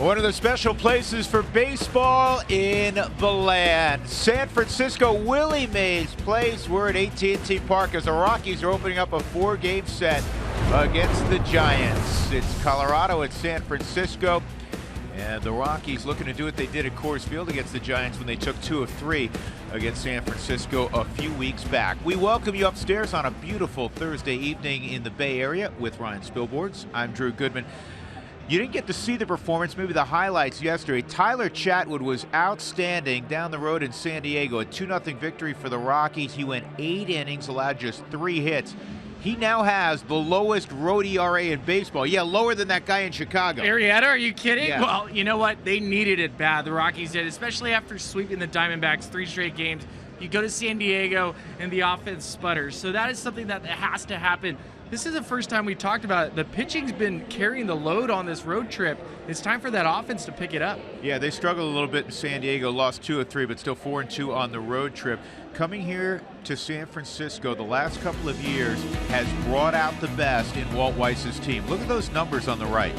One of the special places for baseball in the land. San Francisco, Willie Mays Place. We're at AT&T Park as the Rockies are opening up a 4-game set against the Giants. It's Colorado at San Francisco. And the Rockies looking to do what they did at Coors Field against the Giants when they took 2 of 3 against San Francisco a few weeks back. We welcome you upstairs on a beautiful Thursday evening in the Bay Area with Ryan Spilboards. I'm Drew Goodman. You didn't get to see the performance, maybe the highlights yesterday. Tyler Chatwood was outstanding down the road in San Diego. A 2-0 victory for the Rockies. He went 8 innings, allowed just 3 hits. He now has the lowest road ERA in baseball. Yeah, lower than that guy in Chicago. Arrieta, are you kidding? Yeah. Well, you know what? They needed it bad. The Rockies did, especially after sweeping the Diamondbacks 3 straight games. You go to San Diego and the offense sputters. So that is something that has to happen. This is the first time we talked about it. The pitching's been carrying the load on this road trip. It's time for that offense to pick it up. Yeah, they struggled a little bit in San Diego, lost 2 of 3, but still 4-2 on the road trip. Coming here to San Francisco the last couple of years has brought out the best in Walt Weiss's team. Look at those numbers on the right.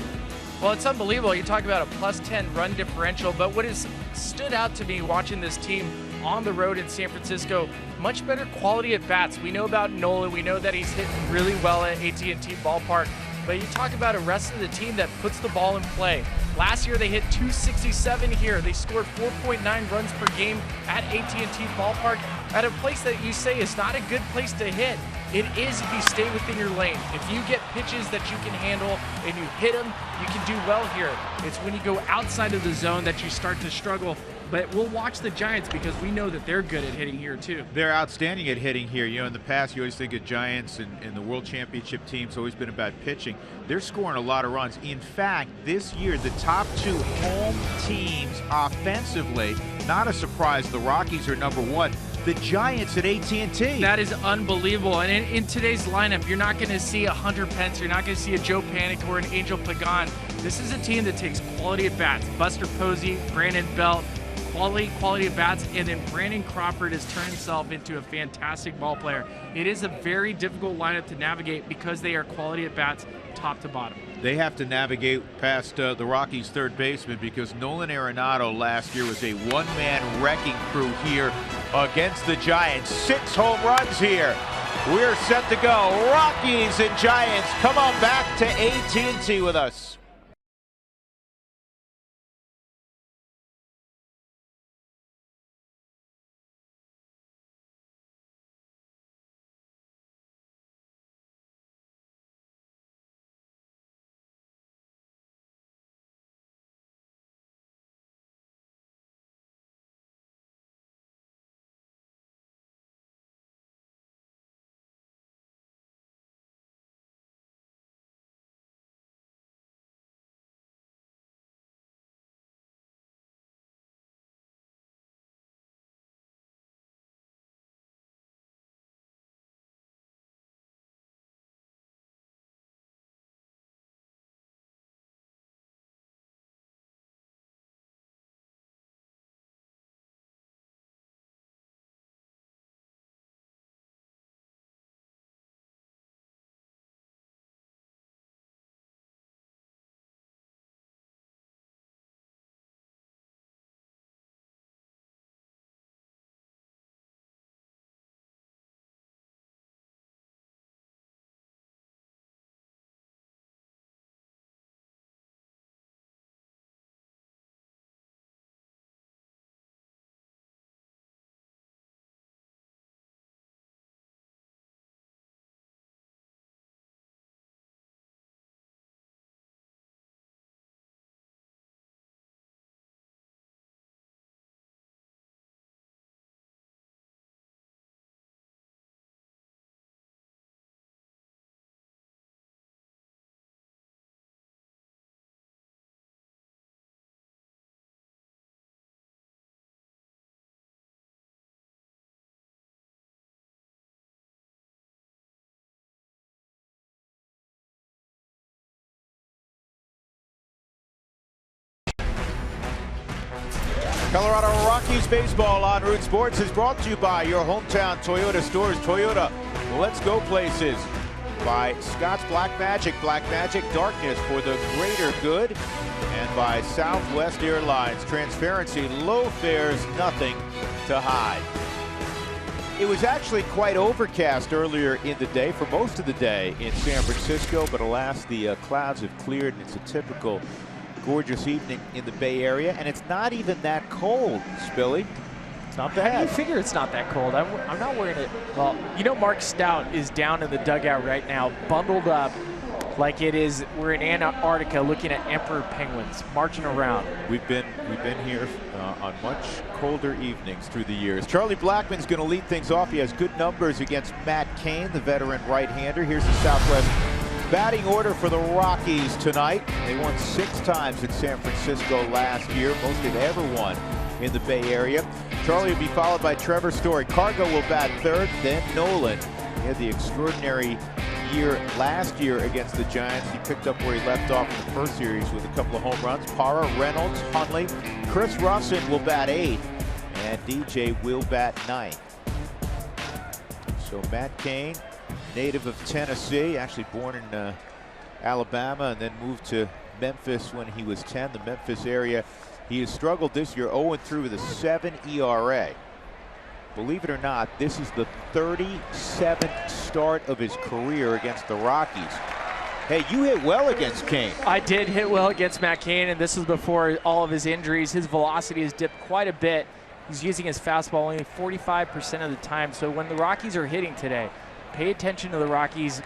Well, it's unbelievable. You talk about a +10 run differential, but what has stood out to me watching this team on the road in San Francisco, much better quality at bats. We know about Nola. We know that he's hitting really well at AT&T Ballpark. But you talk about a rest of the team that puts the ball in play. Last year they hit .267 here. They scored 4.9 runs per game at AT&T Ballpark at a place that you say is not a good place to hit. It is if you stay within your lane. If you get pitches that you can handle and you hit them, you can do well here. It's when you go outside of the zone that you start to struggle. But we'll watch the Giants because we know that they're good at hitting here too. They're outstanding at hitting here. You know, in the past, you always think of Giants and the World Championship team's always been about pitching. They're scoring a lot of runs. In fact, this year, the top 2 home teams offensively, not a surprise, the Rockies are number 1. The Giants at AT&T. That is unbelievable. And in today's lineup, you're not going to see a Hunter Pence. You're not going to see a Joe Panic or an Angel Pagan. This is a team that takes quality at bats. Buster Posey, Brandon Belt, quality at bats, and then Brandon Crawford has turned himself into a fantastic ball player. It is a very difficult lineup to navigate because they are quality at bats top to bottom. They have to navigate past the Rockies' third baseman because Nolan Arenado last year was a one-man wrecking crew here against the Giants. 6 home runs here. We're set to go. Rockies and Giants, come on back to AT&T with us. Colorado Rockies baseball on Root Sports is brought to you by your hometown Toyota stores. Toyota, let's go places. by Scott's Black Magic, darkness for the greater good, and by Southwest Airlines, transparency, low fares, nothing to hide. It was actually quite overcast earlier in the day, for most of the day in San Francisco, but alas, the clouds have cleared, and it's a typical gorgeous evening in the Bay Area, and it's not even that cold, Spilly. It's not bad. How do you figure it's not that cold? I'm not wearing it. Well, you know, Mark Stout is down in the dugout right now, bundled up like it is. We're in Antarctica looking at emperor penguins marching around. We've been here on much colder evenings through the years. Charlie Blackmon's going to lead things off. He has good numbers against Matt Cain, the veteran right-hander. Here's the Southwest batting order for the Rockies tonight. They won 6 times in San Francisco last year, most they've ever won in the Bay Area. Charlie will be followed by Trevor Story. Cargo will bat third, then Nolan. He had the extraordinary year last year against the Giants. He picked up where he left off in the first series with a couple of home runs. Parra, Reynolds, Hundley. Chris Russin will bat 8th, and DJ will bat 9th. So Matt Cain, native of Tennessee, actually born in Alabama and then moved to Memphis when he was 10, the Memphis area. He has struggled this year, 0-3 with a 7 ERA. Believe it or not, this is the 37th start of his career against the Rockies. Hey, you hit well against Cain. I did hit well against Matt Cain, and this was before all of his injuries. His velocity has dipped quite a bit. He's using his fastball only 45% of the time. So when the Rockies are hitting today, pay attention to the Rockies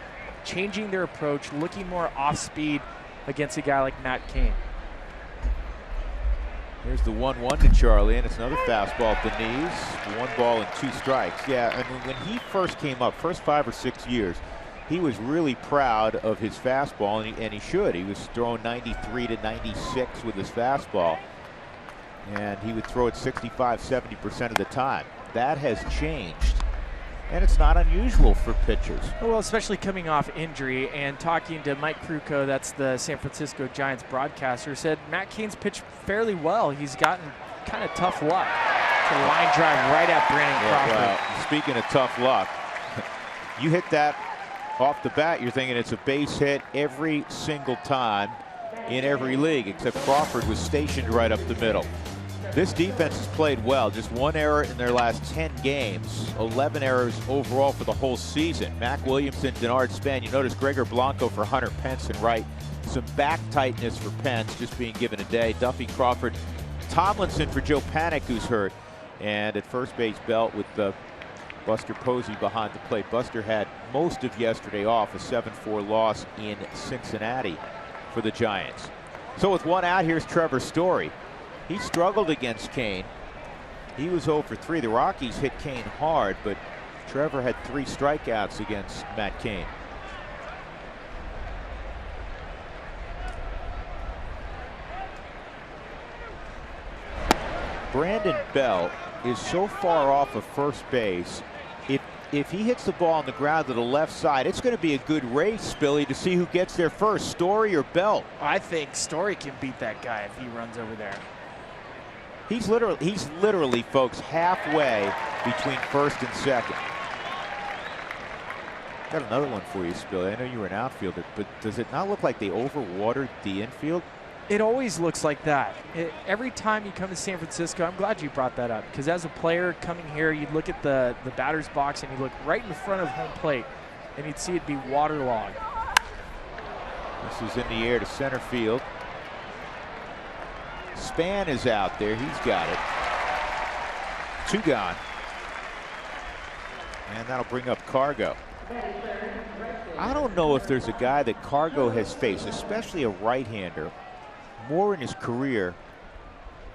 changing their approach, looking more off-speed against a guy like Matt Cain. Here's the 1-1 to Charlie, and it's another fastball at the knees. 1 ball and 2 strikes. Yeah, I mean, when he first came up, first 5 or 6 years, he was really proud of his fastball, and he should. He was throwing 93 to 96 with his fastball, and he would throw it 65, 70% of the time. That has changed, and it's not unusual for pitchers. Well, especially coming off injury, and talking to Mike Krukow, that's the San Francisco Giants broadcaster, said Matt Cain's pitched fairly well. He's gotten kind of tough luck. It's a line drive right at Brandon Crawford. Well, speaking of tough luck, you hit that off the bat, you're thinking it's a base hit every single time in every league, except Crawford was stationed right up the middle. This defense has played well. Just 1 error in their last 10 games. 11 errors overall for the whole season. Mac Williamson, Denard Span. You notice Gregor Blanco for Hunter Pence and right. Some back tightness for Pence, just being given a day. Duffy, Crawford, Tomlinson for Joe Panik, who's hurt. And at first base, Belt with Buster Posey behind the plate. Buster had most of yesterday off, a 7-4 loss in Cincinnati for the Giants. So with 1 out, here's Trevor Story. He struggled against Cain. He was 0 for 3. The Rockies hit Cain hard, but Trevor had 3 strikeouts against Matt Cain. Brandon Belt is so far off of first base. If he hits the ball on the ground to the left side, it's going to be a good race, Billy, to see who gets there first, Story or Belt. I think Story can beat that guy if he runs over there. He's literally, folks, halfway between first and second. Got another one for you, Spilly. I know you were an outfielder, but does it not look like they overwatered the infield? It always looks like that. Every time you come to San Francisco, I'm glad you brought that up, because as a player coming here, you'd look at the batter's box and you look right in front of home plate, and you'd see it be waterlogged. This is in the air to center field. Span is out there. He's got it. 2 gone. And that'll bring up Cargo. I don't know if there's a guy that Cargo has faced, especially a right-hander, more in his career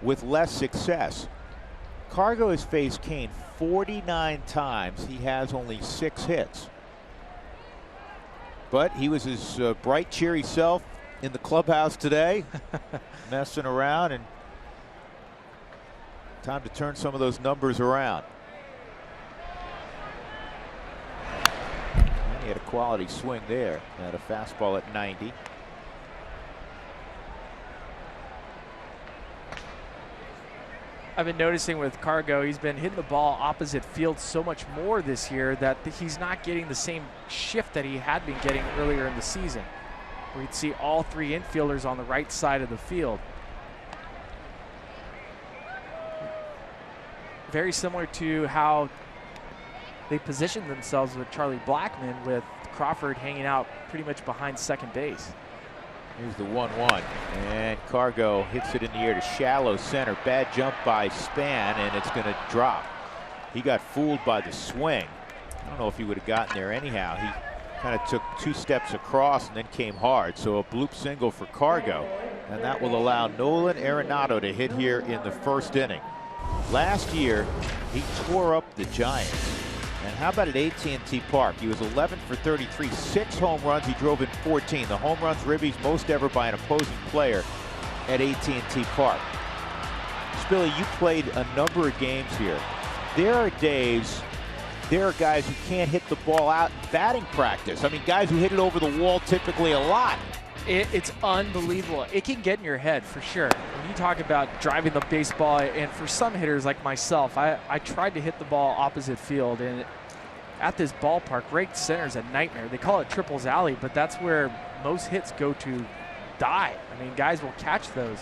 with less success. Cargo has faced Cain 49 times. He has only 6 hits. But he was his bright, cheery self in the clubhouse today, messing around, and time to turn some of those numbers around. And he had a quality swing there. Had a fastball at 90. I've been noticing with Cargo, he's been hitting the ball opposite field so much more this year that he's not getting the same shift that he had been getting earlier in the season, where you'd see all three infielders on the right side of the field. Very similar to how they positioned themselves with Charlie Blackmon, with Crawford hanging out pretty much behind second base. Here's the 1-1, and Cargo hits it in the air to shallow center. Bad jump by Span, and it's going to drop. He got fooled by the swing. I don't know if he would have gotten there anyhow. He kind of took 2 steps across and then came hard. So a bloop single for Cargo, and that will allow Nolan Arenado to hit here in the first inning. Last year, he tore up the Giants. And how about at AT&T Park? He was 11 for 33, 6 home runs. He drove in 14. The home runs ribbies most ever by an opposing player at AT&T Park. Spilly, you played a number of games here. There are guys who can't hit the ball out in batting practice. I mean, guys who hit it over the wall typically a lot. It's unbelievable. It can get in your head for sure. When you talk about driving the baseball, and for some hitters like myself, I tried to hit the ball opposite field, and at this ballpark, right center is a nightmare. They call it Triples Alley, but that's where most hits go to die. I mean, guys will catch those.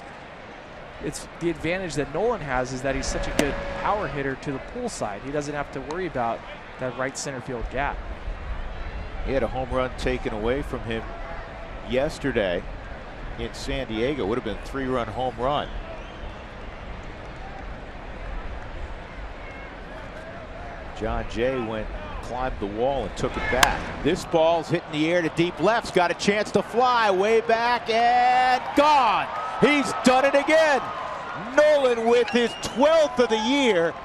It's the advantage that Nolan has is that he's such a good power hitter to the pull side. He doesn't have to worry about that right center field gap. He had a home run taken away from him yesterday in San Diego. Would have been a 3-run home run. John Jay climbed the wall and took it back. This ball's hitting the air to deep left's got a chance to fly way back and gone. He's done it again. Nolan with his 12th of the year.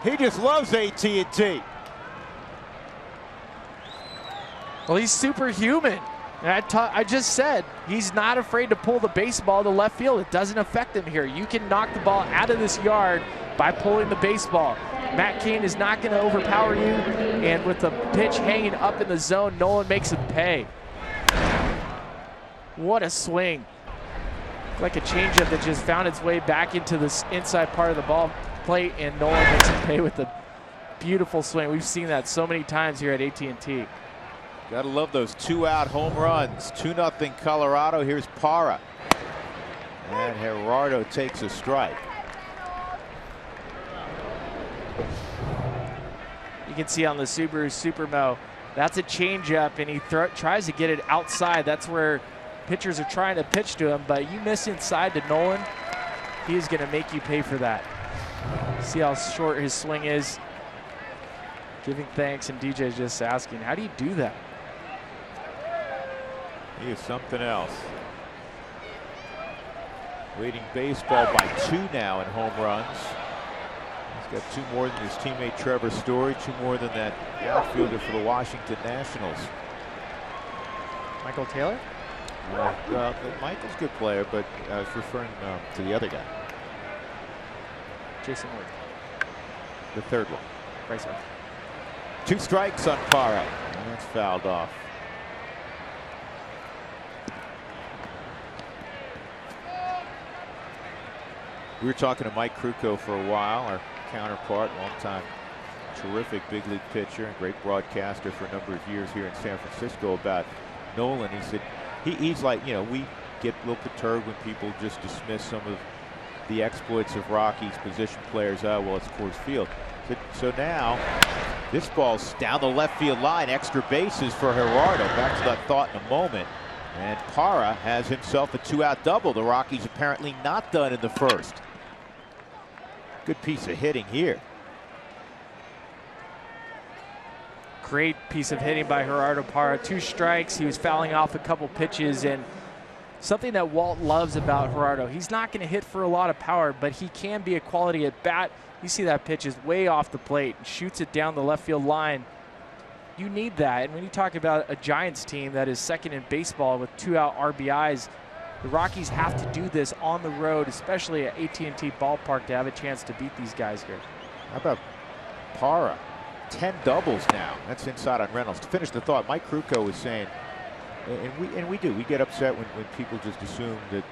He just loves AT&T. Well, he's superhuman. I just said he's not afraid to pull the baseball to left field. It doesn't affect him here. You can knock the ball out of this yard by pulling the baseball. Matt Cain is not going to overpower you, and with the pitch hanging up in the zone, Nolan makes him pay. What a swing. Like a changeup that just found its way back into the inside part of the ball plate, and Nolan makes him pay with a beautiful swing. We've seen that so many times here at AT&T. Gotta love those 2-out home runs. 2-0 Colorado. Here's Parra. And Gerardo takes a strike. You can see on the Subaru Supermo, that's a changeup, and he tries to get it outside. That's where pitchers are trying to pitch to him, but you miss inside to Nolan, he is gonna make you pay for that. See how short his swing is. Giving thanks, and DJ's just asking, how do you do that? He is something else. Leading baseball by 2 now in home runs. He's got 2 more than his teammate Trevor Story, 2 more than that outfielder for the Washington Nationals. Michael Taylor? Michael's a good player, but I was referring to the other guy. Jason Wood. The third one. Bryce Harper. 2 strikes on Parra, and that's fouled off. We were talking to Mike Krukow for a while, our counterpart, longtime terrific big league pitcher and great broadcaster for a number of years here in San Francisco, about Nolan. He said he's like, you know, we get a little perturbed when people just dismiss some of the exploits of Rockies position players. Well, it's Coors Field. So now this ball's down the left field line, extra bases for Gerardo. Back to that thought in a moment. And Parra has himself a 2-out double. The Rockies apparently not done in the first. Good piece of hitting here. Great piece of hitting by Gerardo Parra. 2 strikes. He was fouling off a couple pitches, and something that Walt loves about Gerardo, he's not going to hit for a lot of power, but he can be a quality at bat. You see that pitch is way off the plate, shoots it down the left field line. You need that. And when you talk about a Giants team that is second in baseball with 2-out RBIs, the Rockies have to do this on the road, especially at AT&T Ballpark, to have a chance to beat these guys here. How about Parra? 10 doubles now. That's inside on Reynolds. To finish the thought, Mike Krukow was saying, and we get upset when people just assume that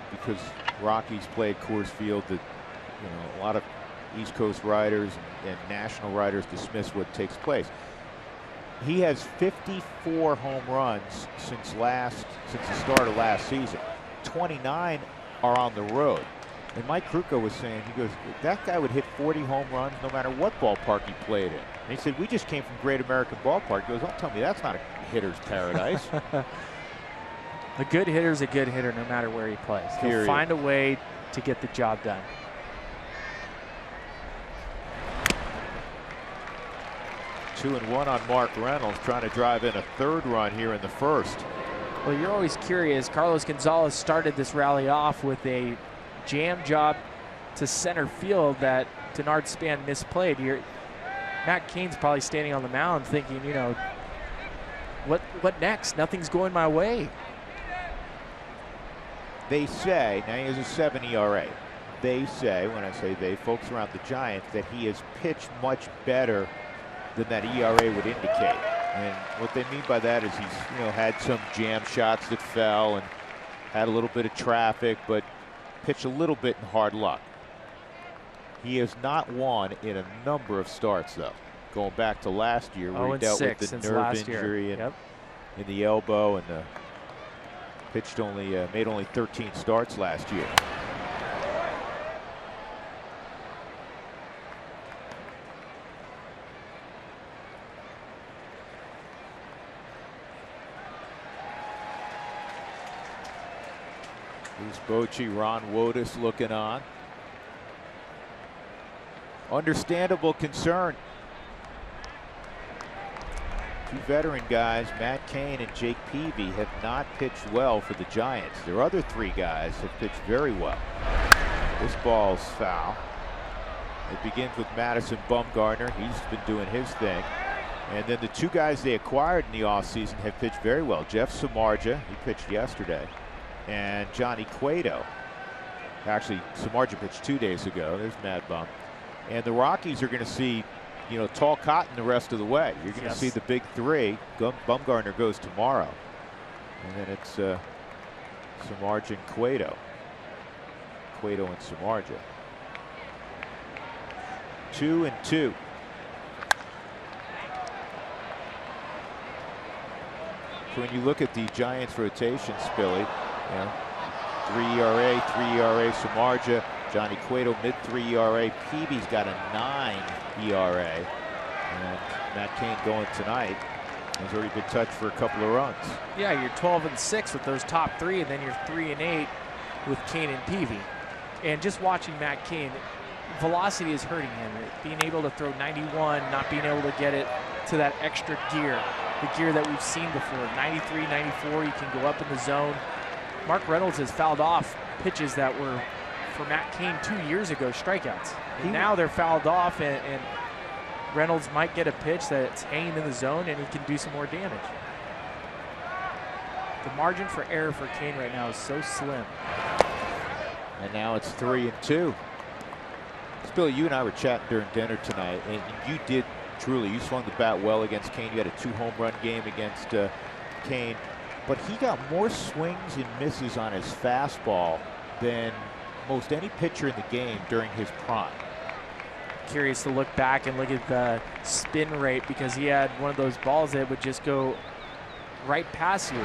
because Rockies play at Coors Field that a lot of East Coast writers and national writers dismiss what takes place. He has 54 home runs since the start of last season. 29 are on the road. And Mike Krukow was saying, he goes, that guy would hit 40 home runs no matter what ballpark he played in. And he said, we just came from Great American Ballpark. He goes, don't tell me that's not a hitter's paradise. A good hitter's a good hitter no matter where he plays. He'll find a way to get the job done. Two and one on Mark Reynolds, trying to drive in a third run here in the first. Well, you're always curious. Carlos Gonzalez started this rally off with a jam job to center field that Denard Span misplayed. Matt Cain's probably standing on the mound thinking, what next? Nothing's going my way. They say, now he has a 7 ERA. They say, when I say they, folks around the Giants, that he has pitched much better than that ERA would indicate. And what they mean by that is he's had some jam shots that fell and had a little bit of traffic, but pitched a little bit in hard luck. He has not won in a number of starts, though. Going back to last year, where he dealt with the nerve injury and in the elbow, and made only 13 starts last year. Bruce Bochy, Ron Wotus looking on. Understandable concern. Two veteran guys, Matt Cain and Jake Peavy, have not pitched well for the Giants. Their other three guys have pitched very well. This ball's foul. It begins with Madison Bumgarner. He's been doing his thing. And then the two guys they acquired in the offseason have pitched very well. Jeff Samardzija, he pitched yesterday, and Johnny Cueto. Actually, Samardzija pitched 2 days ago. There's Mad Bum. And the Rockies are going to see, tall cotton the rest of the way. You're going to see the big three. Bumgarner goes tomorrow. And then it's Samardzija and Cueto. Cueto and Samardzija. 2-2. So when you look at the Giants rotation, Spilly, 3 ERA, Samardzija, Johnny Cueto mid-3 ERA, Peavy's got a 9 ERA, and Matt Cain going tonight has already been touched for a couple of runs. Yeah, you're 12-6 with those top three, and then you're 3-8 with Cain and Peavy. And just watching Matt Cain, velocity is hurting him. Being able to throw 91, not being able to get it to that extra gear, the gear that we've seen before. 93, 94, you can go up in the zone. Mark Reynolds has fouled off pitches that were, for Matt Cain 2 years ago, strikeouts. And now they're fouled off, and Reynolds might get a pitch that's hanging in the zone, and he can do some more damage. The margin for error for Cain right now is so slim. And now it's 3-2. Billy, you and I were chatting during dinner tonight, and you did truly, you swung the bat well against Cain. You had a 2-home run game against Cain, but he got more swings and misses on his fastball than most any pitcher in the game during his prime. Curious to look back and look at the spin rate, because he had one of those balls that would just go right past you.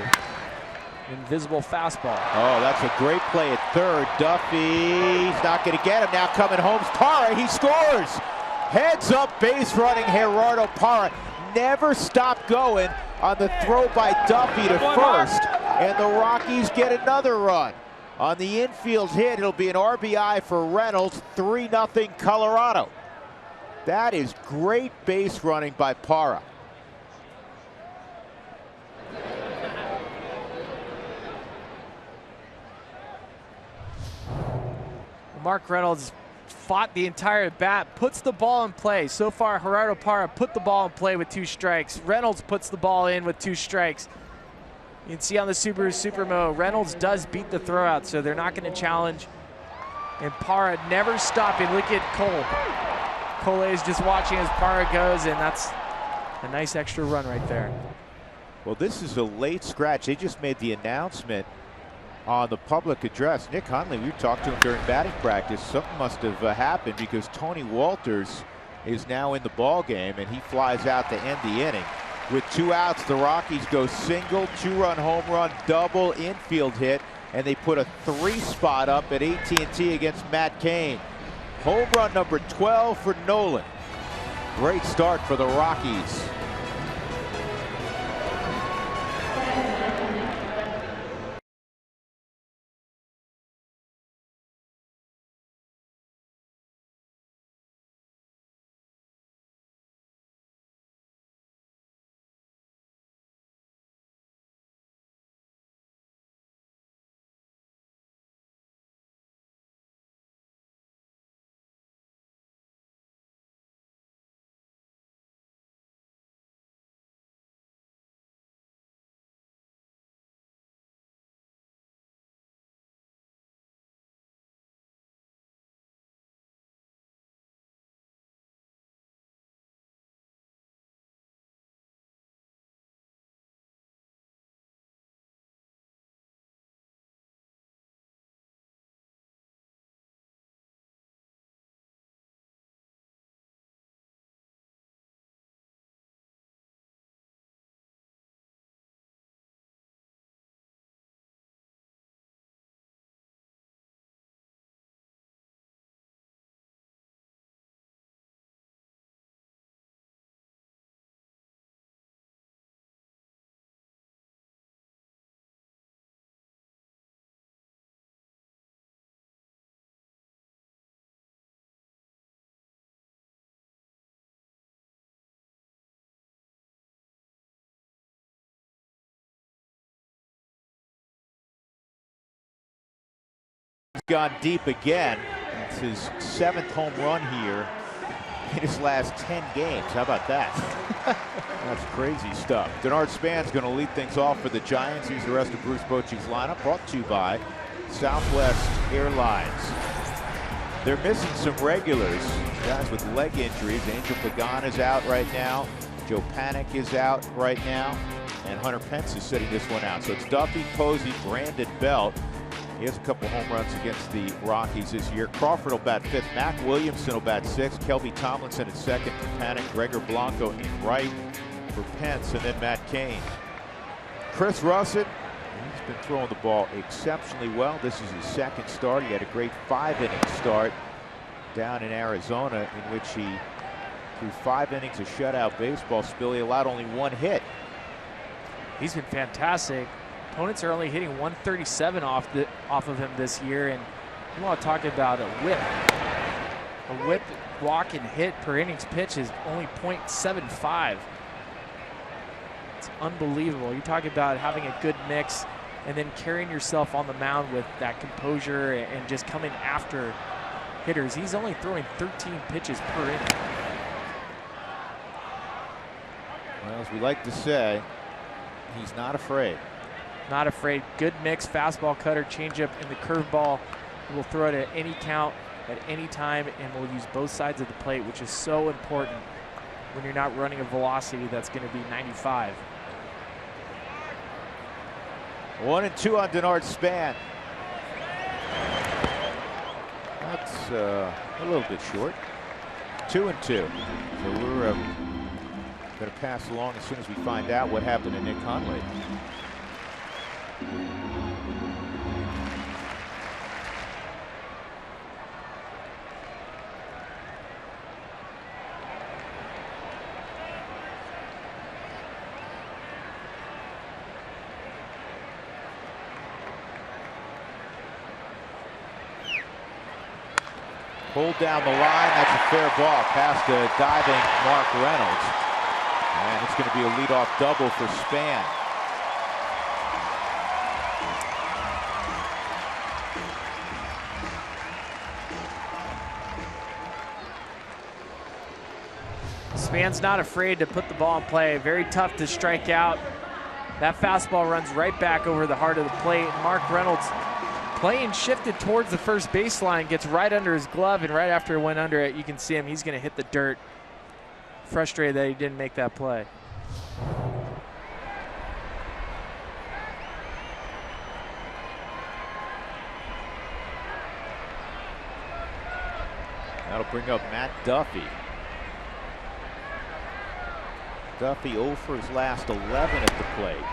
Invisible fastball. Oh, that's a great play at third. Duffy's not going to get him. Now coming home, Parra, he scores. Heads up, base running Gerardo Parra. Never stopped going on the throw by Duffy to first. And the Rockies get another run. On the infield hit, it'll be an RBI for Reynolds. 3-0 Colorado. That is great base running by Parra. Mark Reynolds fought the entire at bat, puts the ball in play. So far, Gerardo Parra put the ball in play with 2 strikes. Reynolds puts the ball in with 2 strikes. You can see on the Subaru Supermo, Reynolds does beat the throwout, so they're not going to challenge. And Parra never stopping. Look at Cole. Cole is just watching as Parra goes, and that's a nice extra run right there. Well, this is a late scratch. They just made the announcement on the public address. Nick Hundley, we talked to him during batting practice. Something must have happened because Tony Walters is now in the ball game, and he flies out to end the inning. With 2 outs, the Rockies go single, 2-run home run, double, infield hit, and they put a 3 spot up at AT&T against Matt Cain. Home run number 12 for Nolan. Great start for the Rockies. Gone deep again. It's his 7th home run here in his last 10 games. How about that? That's crazy stuff. Denard Span's going to lead things off for the Giants. He's the rest of Bruce Bochy's lineup, brought to you by Southwest Airlines. They're missing some regulars, guys with leg injuries. Angel Pagan is out right now. Joe Panik is out right now. And Hunter Pence is sitting this one out. So it's Duffy, Posey, Brandon Belt. He has a couple home runs against the Rockies this year. Crawford will bat 5th. Mac Williamson will bat 6th. Kelby Tomlinson at 2nd for Panik. Gregor Blanco in right for Pence. And then Matt Cain. Chris Russet, he's been throwing the ball exceptionally well. This is his 2nd start. He had a great 5-inning start down in Arizona, in which he threw 5 innings of shutout baseball. He allowed only 1 hit. He's been fantastic. Opponents are only hitting 137 off of him this year, and you want to talk about a whip. A whip, walk, and hit per innings pitch is only .75. It's unbelievable. You talk about having a good mix and then carrying yourself on the mound with that composure and just coming after hitters. He's only throwing 13 pitches per inning. Well, as we like to say, he's not afraid. Not afraid. Good mix, fastball, cutter, changeup, and the curveball. We'll throw it at any count, at any time, and we'll use both sides of the plate, which is so important when you're not running a velocity that's going to be 95. 1-2 on Denard Span. That's a little bit short. 2-2. So we're going to pass along as soon as we find out what happened to Nick Hundley. Pulled down the line. That's a fair ball past a diving Mark Reynolds. And it's going to be a leadoff double for Span. Span's not afraid to put the ball in play. Very tough to strike out. That fastball runs right back over the heart of the plate. Mark Reynolds playing shifted towards the first baseline, gets right under his glove, and right after it went under it, you can see him, he's going to hit the dirt. Frustrated that he didn't make that play. That'll bring up Matt Duffy. Duffy 0 for his last 11 at the plate.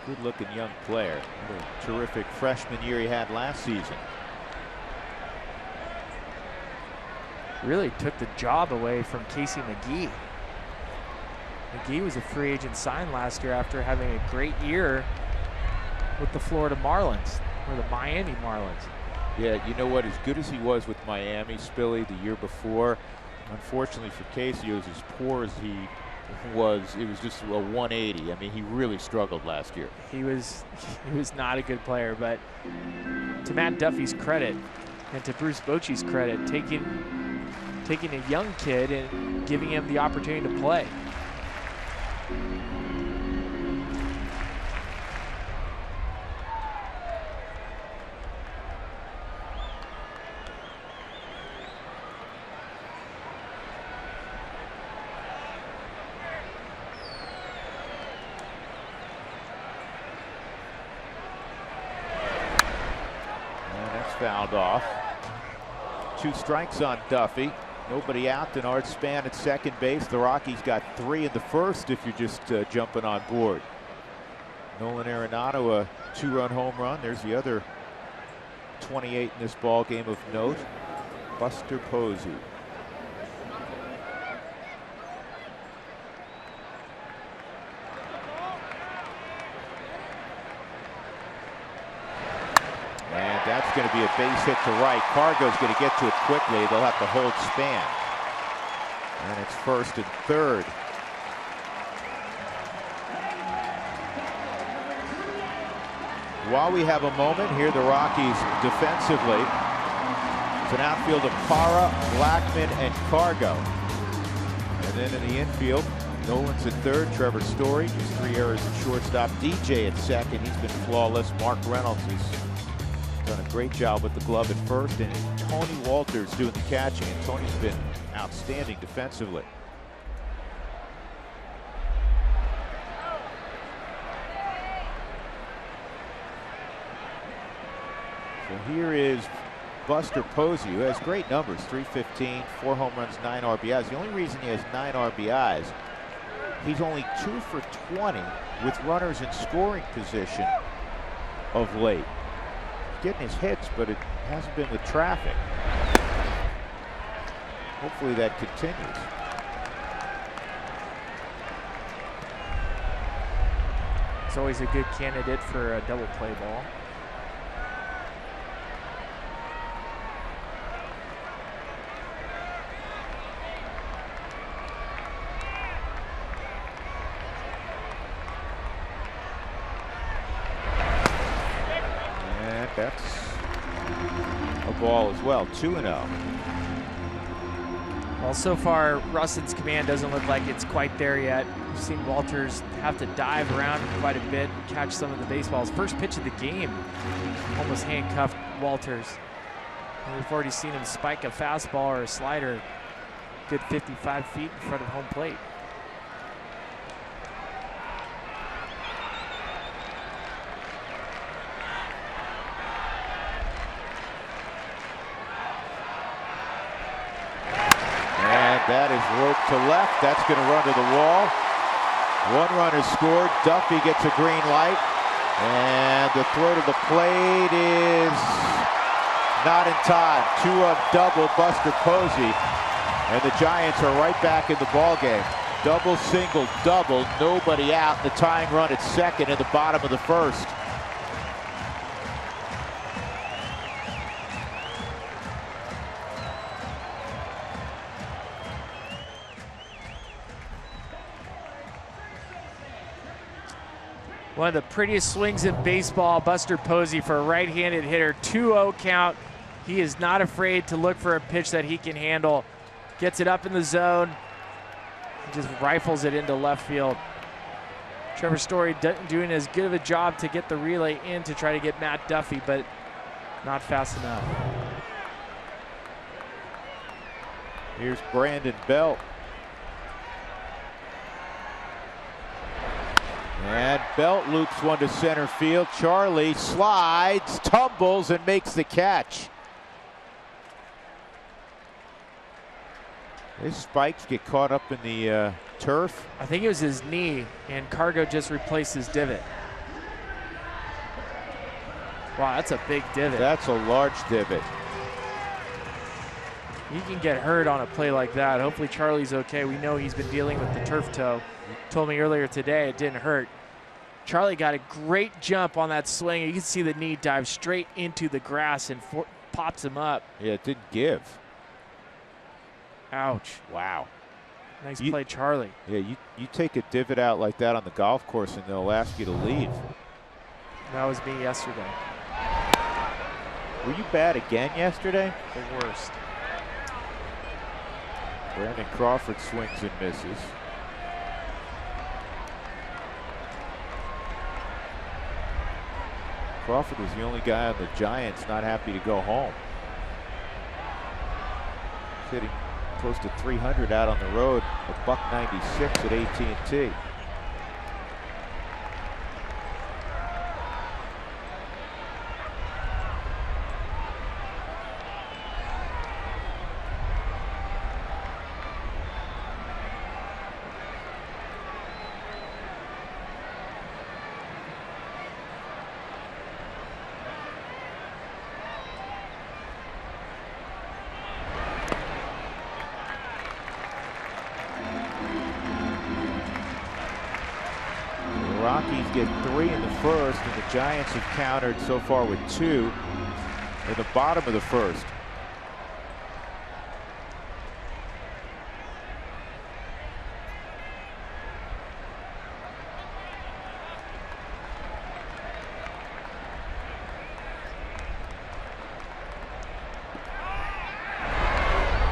Good looking young player. What a terrific freshman year he had last season. Really took the job away from Casey McGee. McGee was a free agent signed last year after having a great year with the Florida Marlins, or the Miami Marlins. Yeah, you know what? As good as he was with Miami, Spilly, the year before, unfortunately for Casey, it was as poor as he was. It was just a 180. I mean, he really struggled last year. He was not a good player, but to Matt Duffy's credit and to Bruce Bochy's credit, taking a young kid and giving him the opportunity to play. Fouled off. 2 strikes on Duffy. Nobody out. Denard Span at second base. The Rockies got 3 in the first if you're just jumping on board. Nolan Arenado, a 2-run home run. There's the other 28 in this ball game of note. Buster Posey. And that's going to be a base hit to right. Cargo's going to get to it quickly. They'll have to hold Span. And it's first and third. While we have a moment here, the Rockies defensively. It's an outfield of Parra, Blackmon, and Cargo. And then in the infield, Nolan's at third, Trevor Story, just 3 errors at shortstop. DJ at second, he's been flawless. Mark Reynolds has done a great job with the glove at first, and Tony Walters doing the catching, and Tony's been outstanding defensively. So here is Buster Posey, who has great numbers, 315, 4 home runs, 9 RBIs. The only reason he has 9 RBIs, he's only 2 for 20 with runners in scoring position of late. Getting his hits, but it hasn't been the traffic. Hopefully that continues. It's always a good candidate for a double play ball. That's a ball as well, 2-0. Well, so far, Russon's command doesn't look like it's quite there yet. We've seen Walters have to dive around quite a bit and catch some of the baseballs. First pitch of the game almost handcuffed Walters. And we've already seen him spike a fastball or a slider good 55 feet in front of home plate. That is roped to left. That's going to run to the wall. 1 run is scored. Duffy gets a green light. And the throw to the plate is not in time. 2-run double, Buster Posey. And the Giants are right back in the ball game. Double, single, double. Nobody out. The tying run at second in the bottom of the first. One of the prettiest swings in baseball, Buster Posey, for a right-handed hitter. 2-0 count. He is not afraid to look for a pitch that he can handle. Gets it up in the zone. Just rifles it into left field. Trevor Story doing as good of a job to get the relay in to try to get Matt Duffy, but not fast enough. Here's Brandon Belt. And Belt loops one to center field. Charlie slides, tumbles, and makes the catch. His spikes get caught up in the turf. I think it was his knee, and Cargo just replaced his divot. Wow, that's a big divot. That's a large divot. He can get hurt on a play like that. Hopefully Charlie's okay. We know he's been dealing with the turf toe. Told me earlier today it didn't hurt. Charlie got a great jump on that swing. You can see the knee dive straight into the grass and pops him up. Yeah, it didn't give. Ouch. Wow. Nice play, Charlie. Yeah, you take a divot out like that on the golf course and they'll ask you to leave. That was me yesterday. Were you bad again yesterday? The worst. Brandon Crawford swings and misses. Crawford was the only guy on the Giants not happy to go home. Hitting close to 300 out on the road, a $196 at AT&T. Rockies get 3 in the first, and the Giants have countered so far with 2 in the bottom of the first.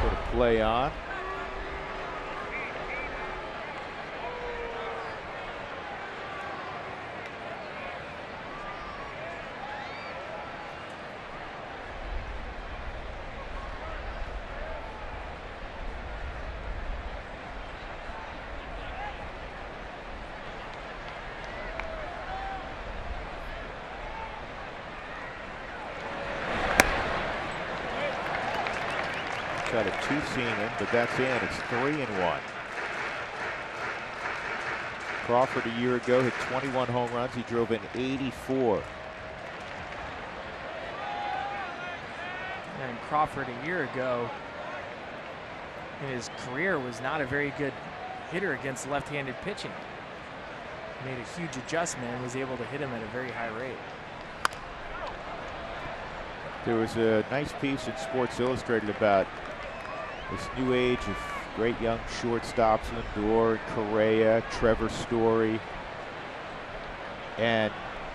Put a play on. Got a 2-seamer, but that's in. It's 3-1. Crawford a year ago hit 21 home runs. He drove in 84. And Crawford a year ago in his career was not a very good hitter against left-handed pitching. Made a huge adjustment and was able to hit him at a very high rate. There was a nice piece in Sports Illustrated about this new age of great young shortstops, Lindor, Correa, Trevor Story. And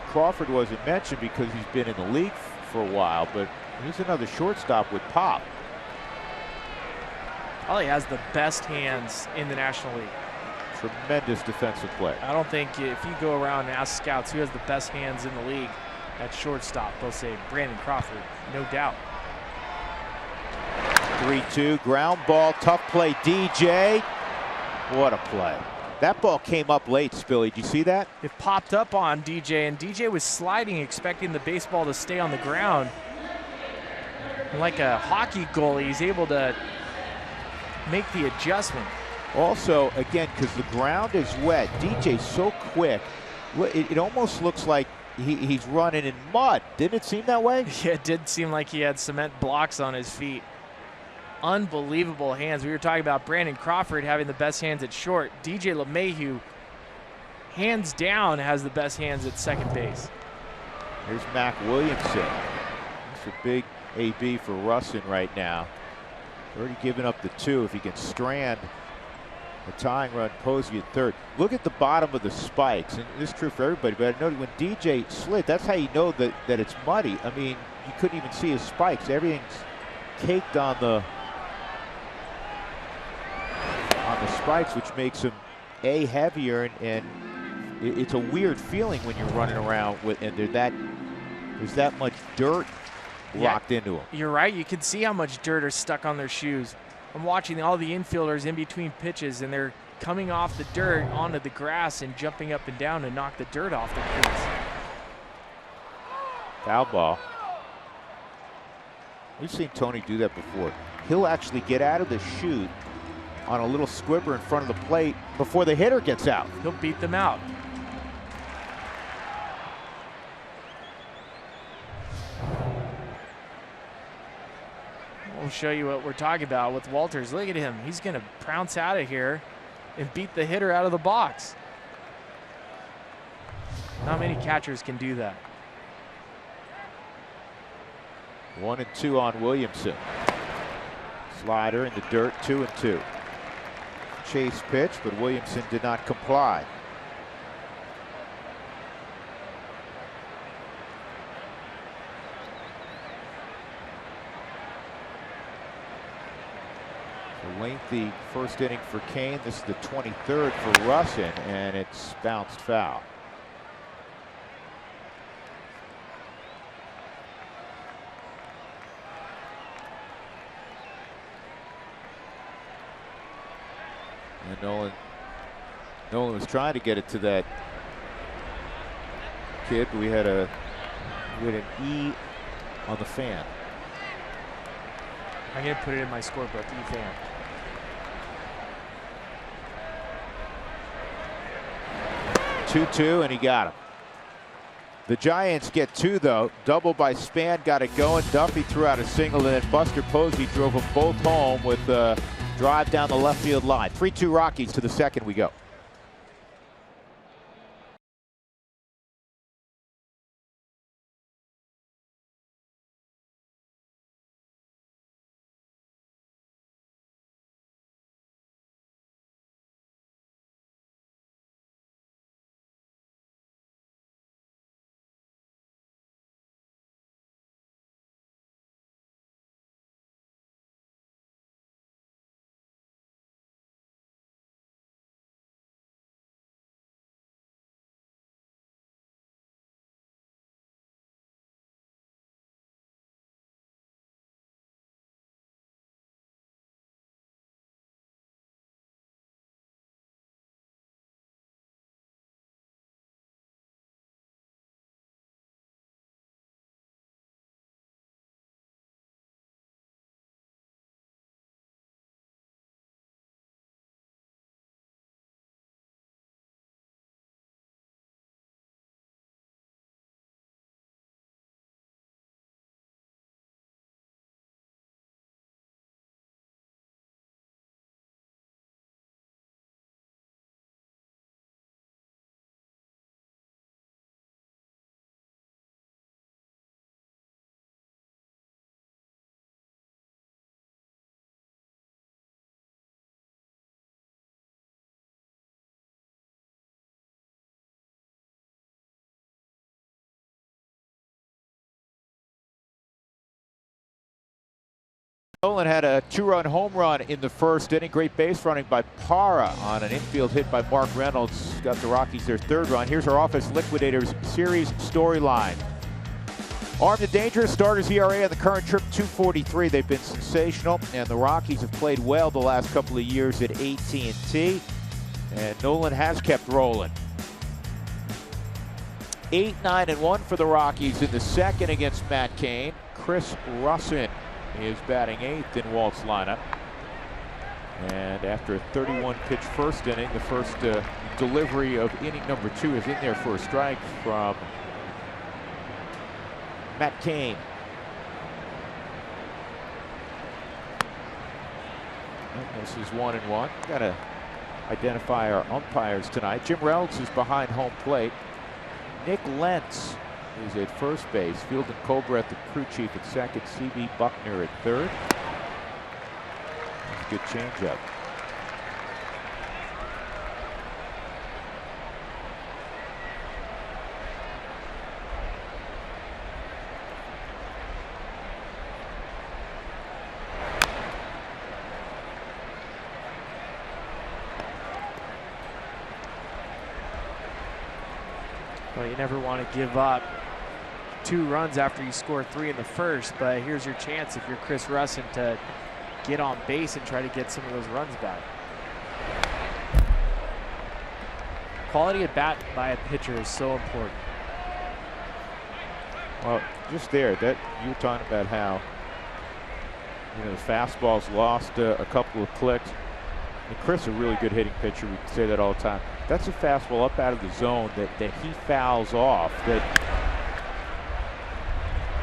Crawford wasn't mentioned because he's been in the league for a while, but he's another shortstop with pop. Probably has the best hands in the National League. Tremendous defensive play. I don't think if you go around and ask scouts who has the best hands in the league at shortstop, they'll say Brandon Crawford, no doubt. 3-2, ground ball, tough play, DJ. What a play. That ball came up late, Spilly. Did you see that? It popped up on DJ, and DJ was sliding, expecting the baseball to stay on the ground. Like a hockey goalie, he's able to make the adjustment. Also, again, because the ground is wet, DJ's so quick, it almost looks like he's running in mud. Didn't it seem that way? Yeah, it did seem like he had cement blocks on his feet. Unbelievable hands. We were talking about Brandon Crawford having the best hands at short. DJ LeMahieu, hands down, has the best hands at second base. Here's Mac Williamson. It's a big AB for Russin right now. Already given up the 2. If he can strand a tying run, Posey at third. Look at the bottom of the spikes, and this is true for everybody, but I noticed when DJ slid, that's how you know that it's muddy. I mean, you couldn't even see his spikes. Everything's caked on the spikes, which makes them heavier, and it's a weird feeling when you're running around with, and there's that much dirt locked into them. You're right. You can see how much dirt is stuck on their shoes. I'm watching all the infielders in between pitches, and they're coming off the dirt onto the grass and jumping up and down to knock the dirt off their boots. Foul ball. We've seen Tony do that before. He'll actually get out of the chute, on a little squibber in front of the plate before the hitter gets out. He'll beat them out. We'll show you what we're talking about with Walters. Look at him. He's going to pounce out of here and beat the hitter out of the box. Not many catchers can do that. 1-2 on Williamson. Slider in the dirt, 2-2. Chase pitch, but Williamson did not comply. A lengthy first inning for Kane. This is the 23rd for Russin, and it's bounced foul. And Nolan was trying to get it to that kid, but we had an E on the fan. I'm going to put it in my scorebook, E fan. Two, and he got him. The Giants get two, though. Double by Span, got it going. Duffy threw out a single, and then Buster Posey drove them both home with a drive down the left field line. 3-2 Rockies. To the second we go. Nolan had a two-run home run in the first inning. Great base running by Parra on an infield hit by Mark Reynolds. Got the Rockies their third run. Here's our Office Liquidators series storyline. Armed and dangerous, starters ERA on the current trip 2.43. They've been sensational, and the Rockies have played well the last couple of years at AT&T. And Nolan has kept rolling. 8-9-1 for the Rockies in the second against Matt Cain. Chris Russin is batting eighth in Walt's lineup. And after a 31-pitch first inning, the first delivery of inning number 2 is in there for a strike from Matt Cain. And this is 1-1. Got to identify our umpires tonight. Jim Reynolds is behind home plate. Nick Lentz is at first base. Fielden Colbreth, the crew chief, at second. C.B. Buckner at third. That's a good changeup. Well, you never want to give up 2 runs after you score 3 in the first, but here's your chance if you're Chris Russin to get on base and try to get some of those runs back. Quality at bat by a pitcher is so important. Well, just there, that you were talking about how the fastball's lost a couple of clicks. And Chris, a really good hitting pitcher. We can say that all the time. That's a fastball up out of the zone that he fouls off. That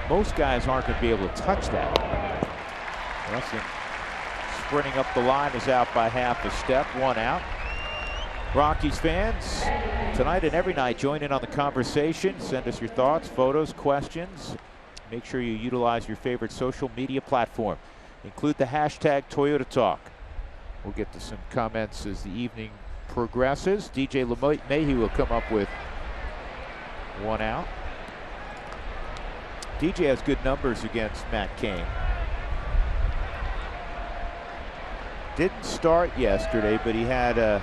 most guys aren't going to be able to touch that. Weston sprinting up the line is out by half a step. 1 out. Rockies fans, tonight and every night, join in on the conversation. Send us your thoughts, photos, questions. Make sure you utilize your favorite social media platform. Include the hashtag Toyota Talk. We'll get to some comments as the evening progresses. DJ LeMahieu will come up with 1 out. DJ has good numbers against Matt Cain. Didn't start yesterday, but he had a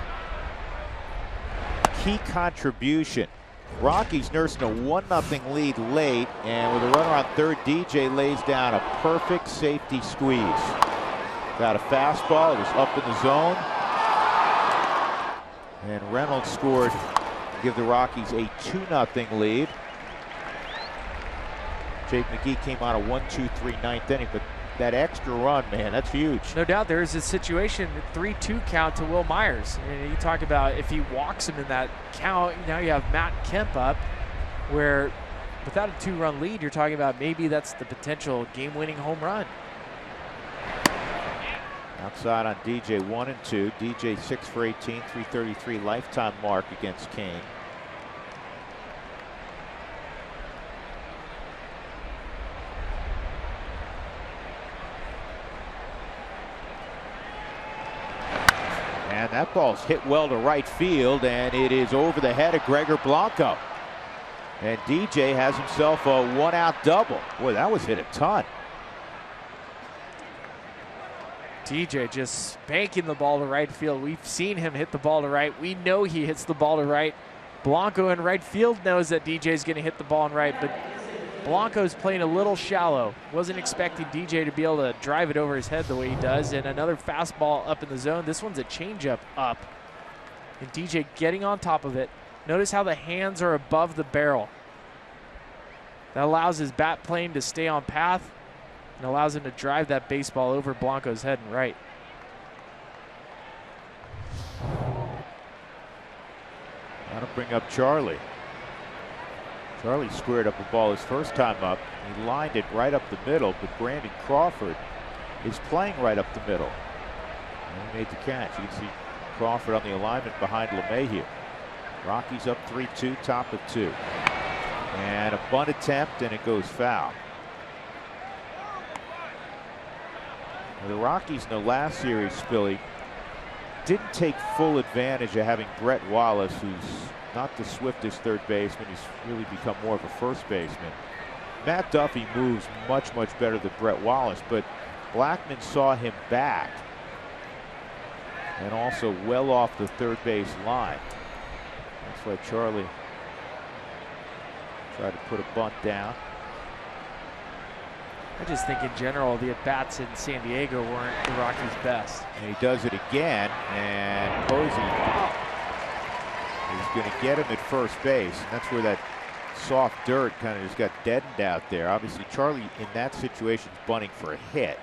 key contribution. Rockies nursing a 1-0 lead late, and with a runner on third, DJ lays down a perfect safety squeeze. Got a fastball, it was up in the zone. And Reynolds scored to give the Rockies a 2-0 lead. Jake McGee came out of 1-2-3 ninth inning, but that extra run, man, that's huge. No doubt there is a situation, 3-2 count to Will Myers. And you talk about if he walks him in that count, now you have Matt Kemp up, where without a 2-run lead, you're talking about maybe that's the potential game-winning home run. Outside on DJ, 1 and 2. DJ 6 for 18, 333 lifetime mark against Cain. And that ball's hit well to right field, and it is over the head of Gregor Blanco. And DJ has himself a 1-out double. Boy, that was hit a ton. DJ just spanking the ball to right field. We've seen him hit the ball to right. We know he hits the ball to right. Blanco in right field knows that DJ's going to hit the ball in right, but Blanco's playing a little shallow. Wasn't expecting DJ to be able to drive it over his head the way he does. And another fastball up in the zone. This one's a changeup up. And DJ getting on top of it. Notice how the hands are above the barrel. That allows his bat plane to stay on path and allows him to drive that baseball over Blanco's head and right. That'll bring up Charlie. Charlie squared up a ball his first time up. He lined it right up the middle, but Brandon Crawford is playing right up the middle. And he made the catch. You can see Crawford on the alignment behind LeMahieu. Rockies up 3-2, top of 2. And a bunt attempt, and it goes foul. The Rockies in the last series, Philly, didn't take full advantage of having Brett Wallace, who's not the swiftest third baseman. He's really become more of a first baseman. Matt Duffy moves much, much better than Brett Wallace, but Blackman saw him back and also well off the third base line. That's why Charlie tried to put a bunt down. I just think in general the at-bats in San Diego weren't the Rockies' best. And he does it again, and Posey is going to get him at first base. And that's where that soft dirt kind of just got deadened out there. Obviously, Charlie in that situation is bunting for a hit.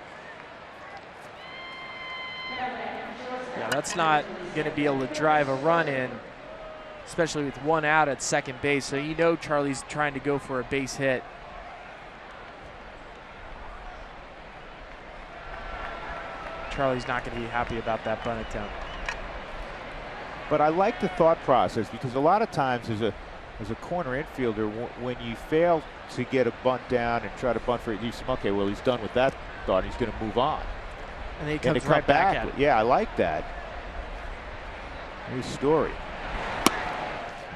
Yeah, that's not going to be able to drive a run in, especially with 1 out at second base. So you know Charlie's trying to go for a base hit. Charlie's not going to be happy about that bunt attempt. But I like the thought process, because a lot of times as a corner infielder, when you fail to get a bunt down and try to bunt for it, you say, okay, well, he's done with that thought. He's going to move on. And then he comes right back at it. Yeah, I like that. New story.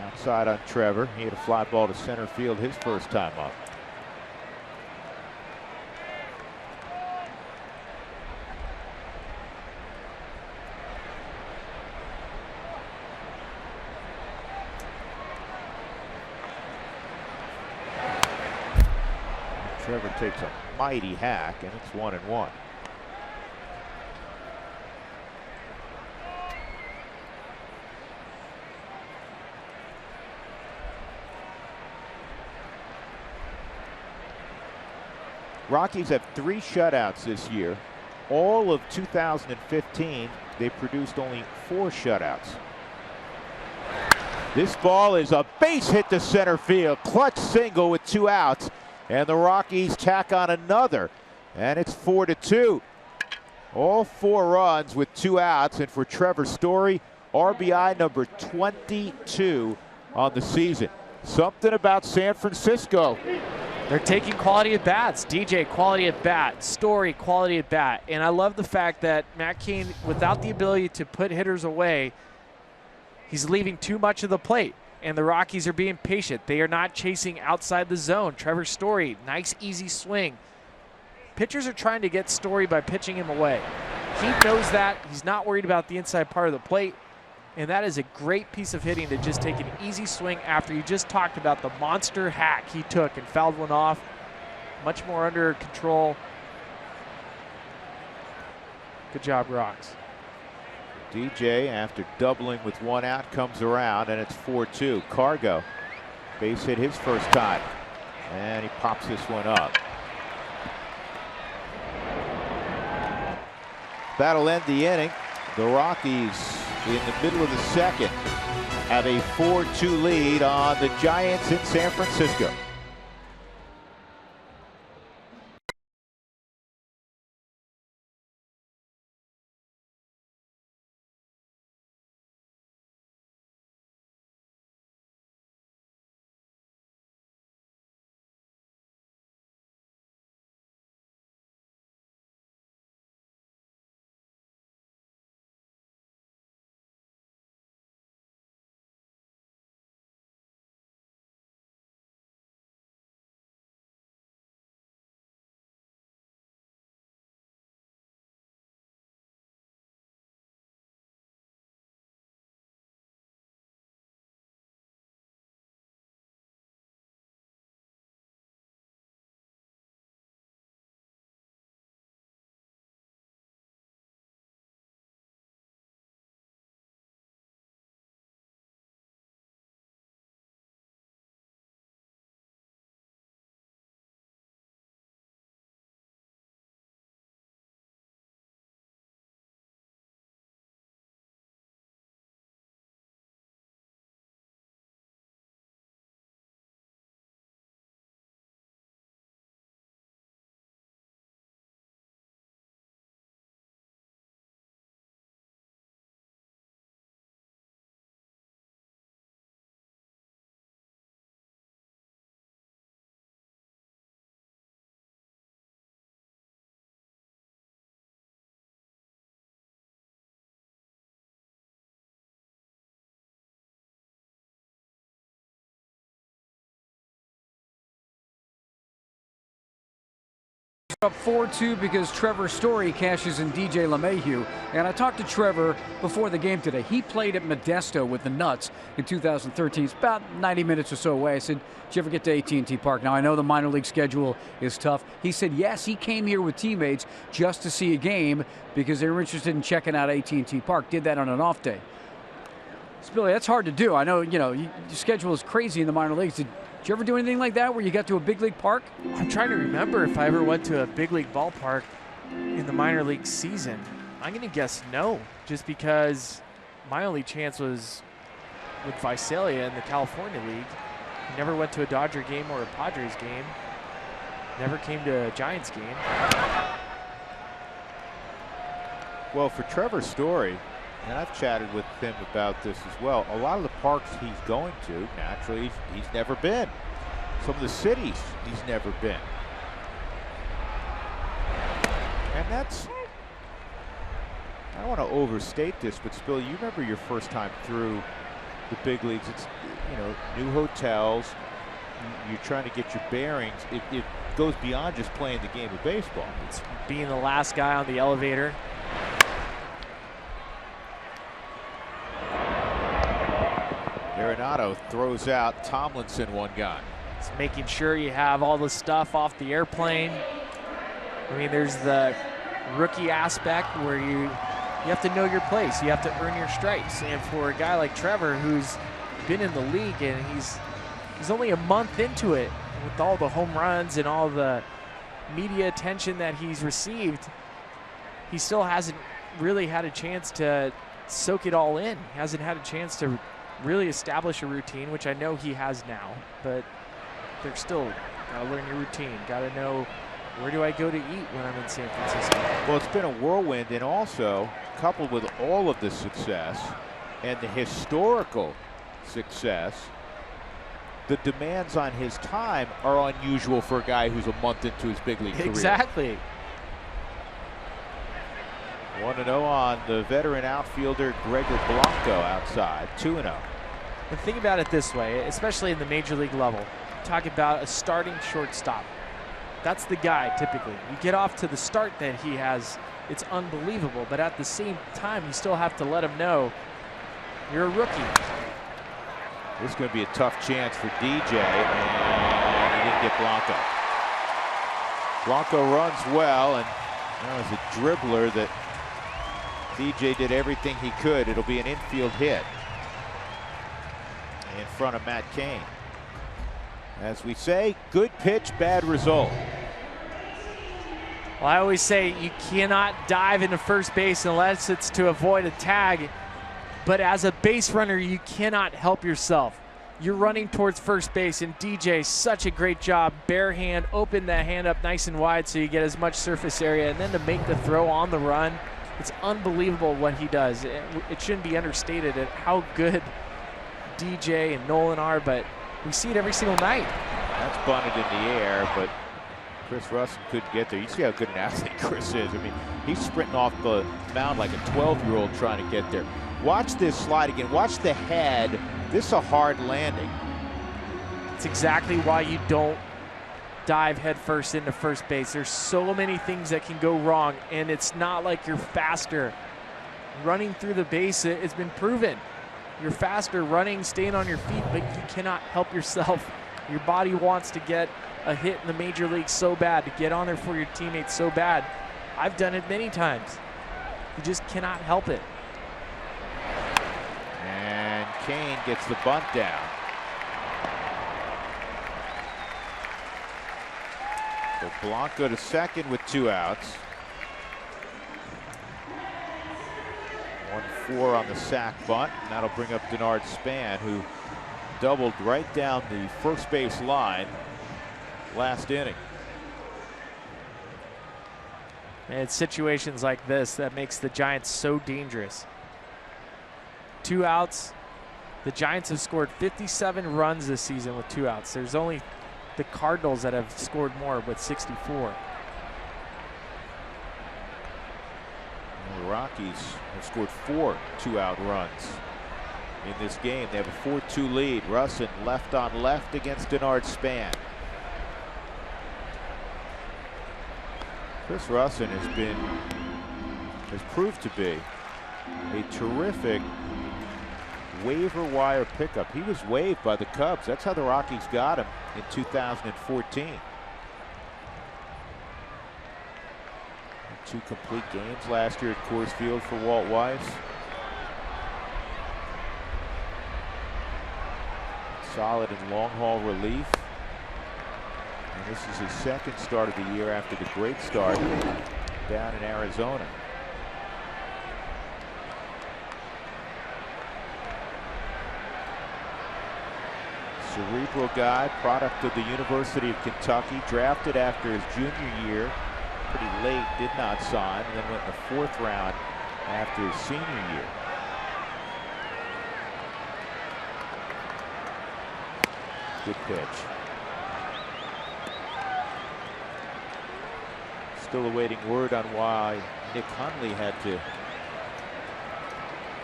Outside on Trevor. He had a fly ball to center field his first time up. Trevor takes a mighty hack, and it's 1-1. Rockies have 3 shutouts this year. All of 2015 they produced only 4 shutouts. This ball is a base hit to center field. Clutch single with 2 outs. And the Rockies tack on another. And it's 4-2. All 4 runs with 2 outs. And for Trevor Story, RBI number 22 on the season. Something about San Francisco. They're taking quality at bats. DJ, quality at bat. Story, quality at bat. And I love the fact that Matt Cain, without the ability to put hitters away, he's leaving too much of the plate. And the Rockies are being patient. They are not chasing outside the zone. Trevor Story, nice easy swing. Pitchers are trying to get Story by pitching him away. He knows that. He's not worried about the inside part of the plate. And that is a great piece of hitting to just take an easy swing after you just talked about the monster hack he took and fouled one off. Much more under control. Good job, Rocks. DJ, after doubling with 1 out, comes around, and it's 4-2. Cargo, base hit his first time, and he pops this one up. That'll end the inning. The Rockies, in the middle of the second, have a 4-2 lead on the Giants in San Francisco. Up 4-2 because Trevor Story cashes in DJ LeMahieu. And I talked to Trevor before the game today. He played at Modesto with the Nuts in 2013. It's about 90 minutes or so away. I said, did you ever get to AT&T Park? Now, I know the minor league schedule is tough. He said, yes, he came here with teammates just to see a game because they were interested in checking out AT&T Park. Did that on an off day. Billy, that's hard to do. I know, your schedule is crazy in the minor leagues. Did you ever do anything like that where you got to a big league park? I'm trying to remember if I ever went to a big league ballpark in the minor league season. I'm going to guess no, just because my only chance was with Visalia in the California League. Never went to a Dodger game or a Padres game. Never came to a Giants game. Well, for Trevor Story, and I've chatted with him about this as well, a lot of the parks he's going to, naturally, he's never been. Some of the cities he's never been. And that's, I don't want to overstate this, but Spill, you remember your first time through the big leagues. It's, new hotels. You're trying to get your bearings. It goes beyond just playing the game of baseball. It's being the last guy on the elevator. Arenado throws out Tomlinson, 1 gone. It's making sure you have all the stuff off the airplane. I mean, there's the rookie aspect where you have to know your place. You have to earn your stripes. And for a guy like Trevor, who's been in the league and he's only a month into it, with all the home runs and all the media attention that he's received, he still hasn't really had a chance to soak it all in. He hasn't had a chance to really establish a routine, which I know he has now, but they're still gotta learn your routine. Gotta know, where do I go to eat when I'm in San Francisco? Well, it's been a whirlwind, and also coupled with all of the success and the historical success, the demands on his time are unusual for a guy who's a month into his big league career. Exactly. 1-0 on the veteran outfielder Gregor Blanco outside, 2-0. And think about it this way, especially in the major league level. Talk about a starting shortstop. That's the guy typically. You get off to the start that he has, it's unbelievable, but at the same time, you still have to let him know you're a rookie. This is going to be a tough chance for DJ, and he didn't get Blanco. Blanco runs well, and that was a dribbler that DJ did everything he could. It'll be an infield hit in front of Matt Cain. As we say, good pitch, bad result. Well, I always say you cannot dive into first base unless it's to avoid a tag. But as a base runner, you cannot help yourself. You're running towards first base, and DJ, such a great job. Bare hand, open the hand up nice and wide so you get as much surface area, and then to make the throw on the run, it's unbelievable what he does. It shouldn't be understated at how good DJ and Nolan are, but we see it every single night. That's bunted in the air, but Chris Russin couldn't get there. You see how good an athlete Chris is. I mean, he's sprinting off the mound like a 12-year-old trying to get there. Watch this slide again. Watch the head. This is a hard landing. It's exactly why you don't dive headfirst into first base. There's so many things that can go wrong, and it's not like you're faster. Running through the base, it's been proven. You're faster running, staying on your feet, but you cannot help yourself. Your body wants to get a hit in the major league so bad, to get on there for your teammates so bad. I've done it many times. You just cannot help it. And Cain gets the bunt down. So Blanco to second with 2 outs. 1-4 on the sac bunt, and that'll bring up Denard Span, who doubled right down the first base line last inning. And it's situations like this that makes the Giants so dangerous. 2 outs. The Giants have scored 57 runs this season with 2 outs. There's only the Cardinals that have scored more with 64. And the Rockies have scored 4 2-out runs in this game. They have a 4-2 lead. Russin left on left against Denard Span. Chris Russin has proved to be a terrific waiver wire pickup. He was waived by the Cubs. That's how the Rockies got him in 2014. 2 complete games last year at Coors Field for Walt Weiss. Solid in long haul relief. And this is his second start of the year after the great start down in Arizona. Cerebral guy, product of the University of Kentucky, drafted after his junior year, pretty late, did not sign, and then went in the 4th round after his senior year. Good pitch. Still awaiting word on why Nick Hundley had to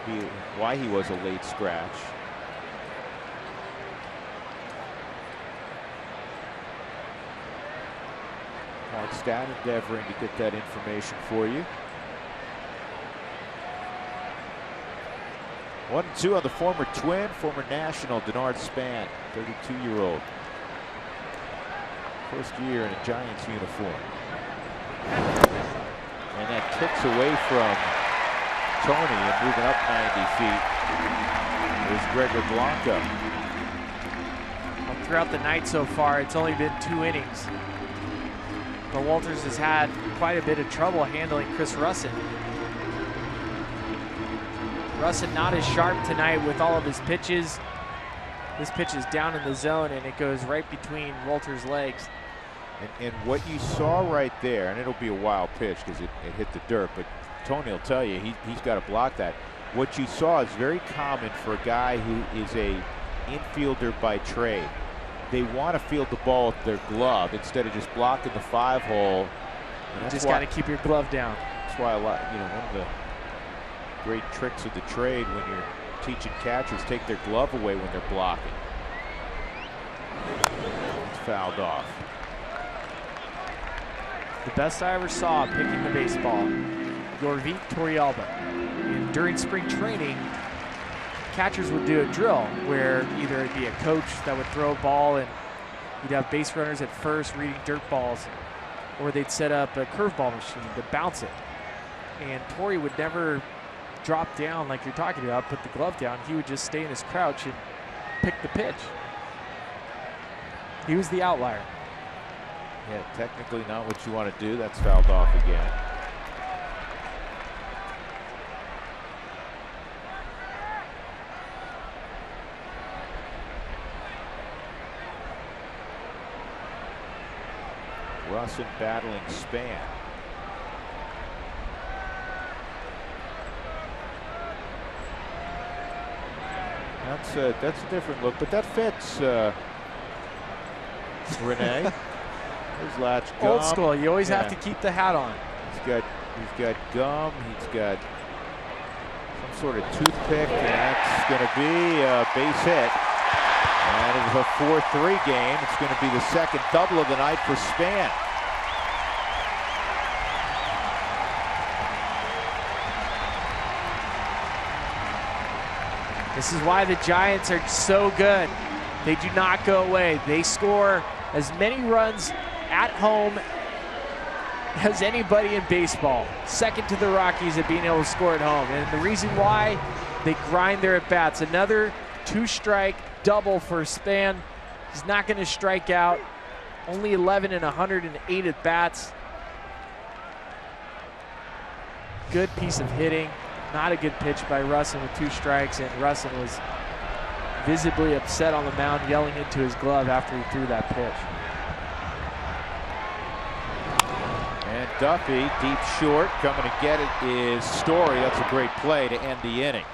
be, why he was a late scratch. Mark Stat endeavoring to get that information for you. 1-2 on the former Twin, former National, Denard Span, 32-year-old. First year in a Giants uniform. And that kicks away from Tony and moving up 90 feet is Gregor Blanco. Well, throughout the night so far, it's only been 2 innings. But Walters has had quite a bit of trouble handling Chris Russin. Russin not as sharp tonight with all of his pitches. This pitch is down in the zone, and it goes right between Wolter's legs. And what you saw right there, and it'll be a wild pitch because it hit the dirt, but Tony will tell you he's got to block that. What you saw is very common for a guy who is a infielder by trade. They want to field the ball with their glove instead of just blocking the 5-hole. You just got to keep your glove down. That's why one of the great tricks of the trade when you're teaching catchers, take their glove away when they're blocking. It's fouled off. The best I ever saw picking the baseball, Yorvik Torrealba. And during spring training, catchers would do a drill where either it'd be a coach that would throw a ball and you'd have base runners at first reading dirt balls, or they'd set up a curveball machine to bounce it. And Torrey would never drop down like you're talking about, put the glove down. He would just stay in his crouch and pick the pitch. He was the outlier. Yeah, technically not what you want to do. That's fouled off again. Russin battling Span. That's a different look, but that fits Renee. His latch gum. Old school. You always have to keep the hat on. He's got gum. He's got some sort of toothpick, and that's going to be a base hit. And it was a 4-3 game. It's going to be the second double of the night for Span. This is why the Giants are so good. They do not go away. They score as many runs at home as anybody in baseball. Second to the Rockies at being able to score at home. And the reason why, they grind their at-bats. Another 2-strike double for Span. He's not going to strike out. Only 11 in 108 at-bats. Good piece of hitting. Not a good pitch by Russin with 2 strikes, and Russin was visibly upset on the mound, yelling into his glove after he threw that pitch. And Duffy, deep short, coming to get it is Story. That's a great play to end the inning.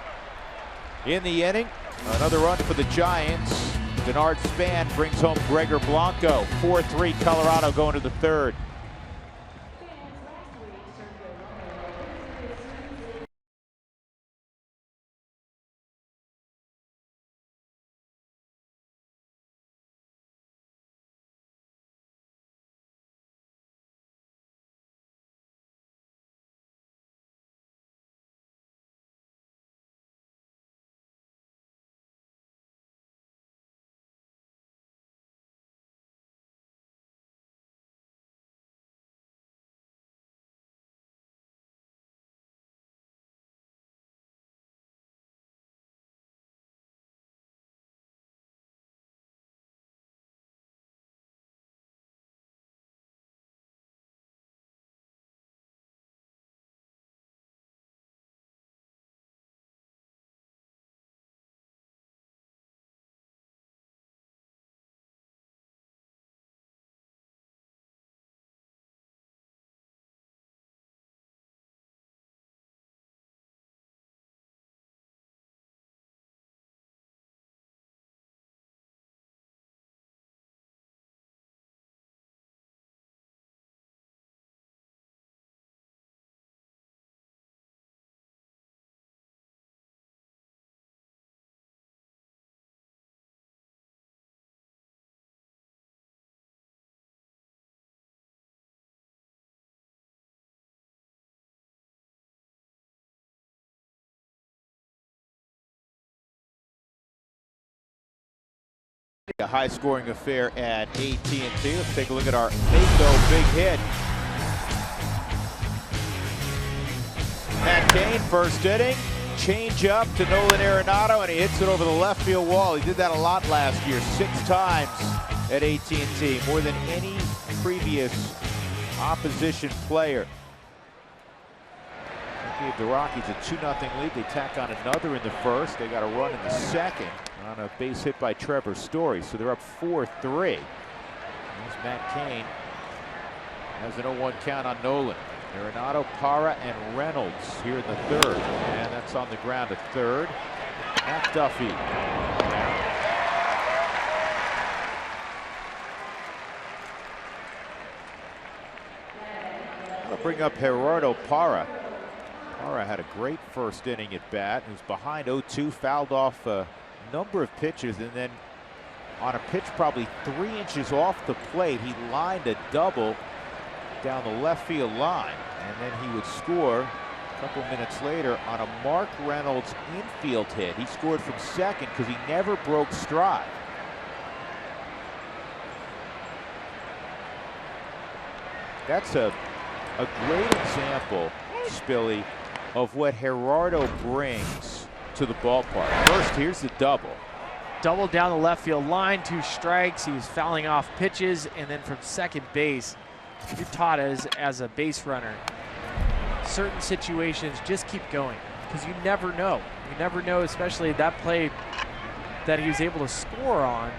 In the inning, another run for the Giants. Denard Span brings home Gregor Blanco. 4-3 Colorado going to the third. A high-scoring affair at AT&T. Let's take a look at our Mako big hit. Matt Cain, first inning, change up to Nolan Arenado, and he hits it over the left field wall. He did that a lot last year, 6 times at AT&T, more than any previous opposition player. Gave the Rockies a 2-0 lead. They tack on another in the first. They got a run in the second on a base hit by Trevor Story. So they're up 4-3. There's Matt Cain. Has an 0-1 count on Nolan. Arenado, Parra, and Reynolds here in the third. And that's on the ground at third. Matt Duffy. I'll bring up Gerardo Parra. Parra had a great first inning at bat. He was behind 0-2, fouled off a number of pitches, and then on a pitch probably 3 inches off the plate, he lined a double down the left field line, and then he would score a couple minutes later on a Mark Reynolds infield hit. He scored from second because he never broke stride. That's a great example, Spilly, of what Gerardo brings to the ballpark. First, here's the double. Double down the left field line, 2 strikes. He was fouling off pitches, and then from second base, you're taught as a base runner, certain situations just keep going because you never know. You never know, especially that play that he was able to score on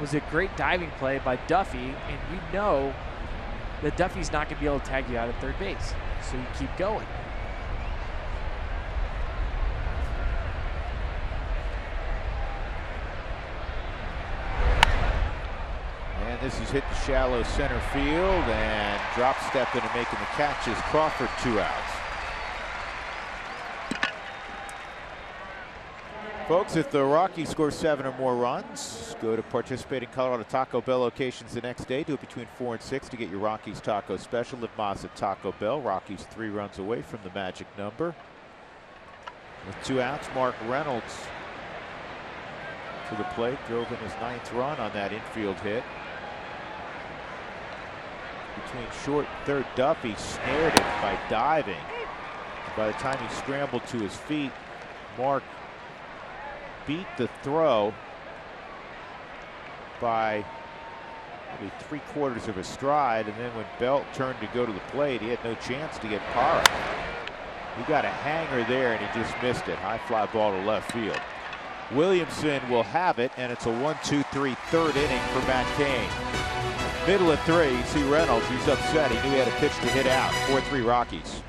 was a great diving play by Duffy, and you know that Duffy's not going to be able to tag you out at third base, so you keep going. This is hit to shallow center field and drop step into making the catches. Crawford 2 outs. Folks, if the Rockies score 7 or more runs, go to participating Colorado Taco Bell locations the next day. Do it between 4 and 6 to get your Rockies taco special. Live Moss at Taco Bell. Rockies 3 runs away from the magic number. With 2 outs, Mark Reynolds to the plate. Drove in his 9th run on that infield hit. Between short and third, Duffy snared it by diving. By the time he scrambled to his feet, Mark beat the throw by maybe 3/4 of a stride, and then when Belt turned to go to the plate, he had no chance to get Parra. He got a hanger there, and he just missed it. High fly ball to left field. Williamson will have it, and it's a 1-2-3 third inning for Matt Cain. Middle of 3, you see Reynolds, he's upset. He knew he had a pitch to hit out. 4-3 Rockies.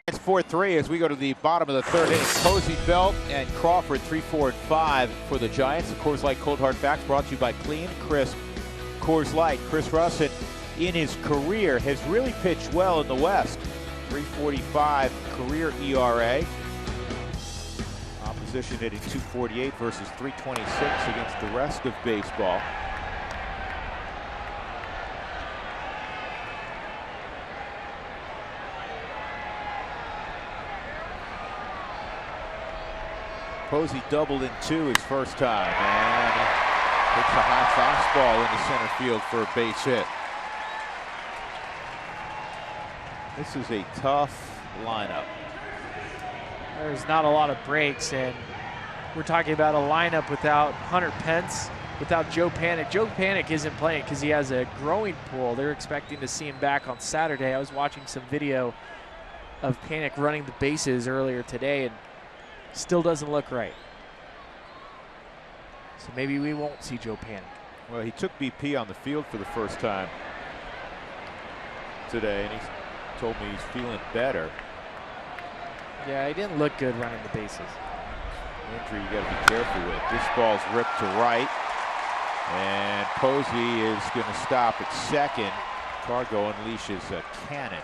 It's 4-3 as we go to the bottom of the third inning. Posey, Belt, and Crawford 3, 4, and 5 for the Giants. The Coors Light Cold Hard Facts brought to you by Clean, Crisp Coors Light. Chris Russell in his career has really pitched well in the West. 3.45 career ERA. Opposition hitting 248 versus 326 against the rest of baseball. Posey doubled in 2 his first time, and he hits a high fastball into center field for a base hit. This is a tough lineup. There's not a lot of breaks, and we're talking about a lineup without Hunter Pence, without Joe Panik. Joe Panik isn't playing because he has a growing pull. They're expecting to see him back on Saturday. I was watching some video of Panik running the bases earlier today, and still doesn't look right. So maybe we won't see Joe Panik. Well, he took BP on the field for the first time today, and he told me he's feeling better. Yeah, he didn't look good running the bases. Injury you got to be careful with. This ball's ripped to right, and Posey is going to stop at second. Cargo unleashes a cannon.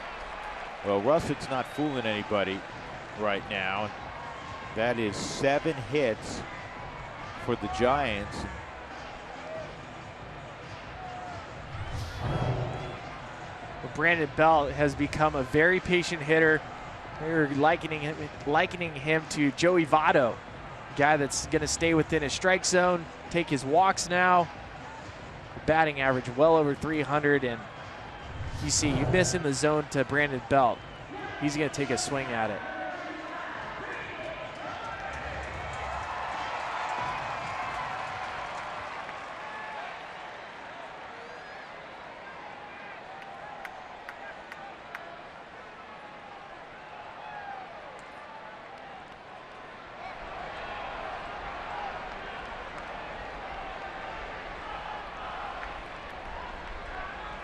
Well, Russet's not fooling anybody right now. That is 7 hits for the Giants. Well, Brandon Belt has become a very patient hitter. They're likening him to Joey Votto, a guy that's going to stay within his strike zone, take his walks now. Batting average well over 300, and you see you miss in the zone to Brandon Belt. He's going to take a swing at it.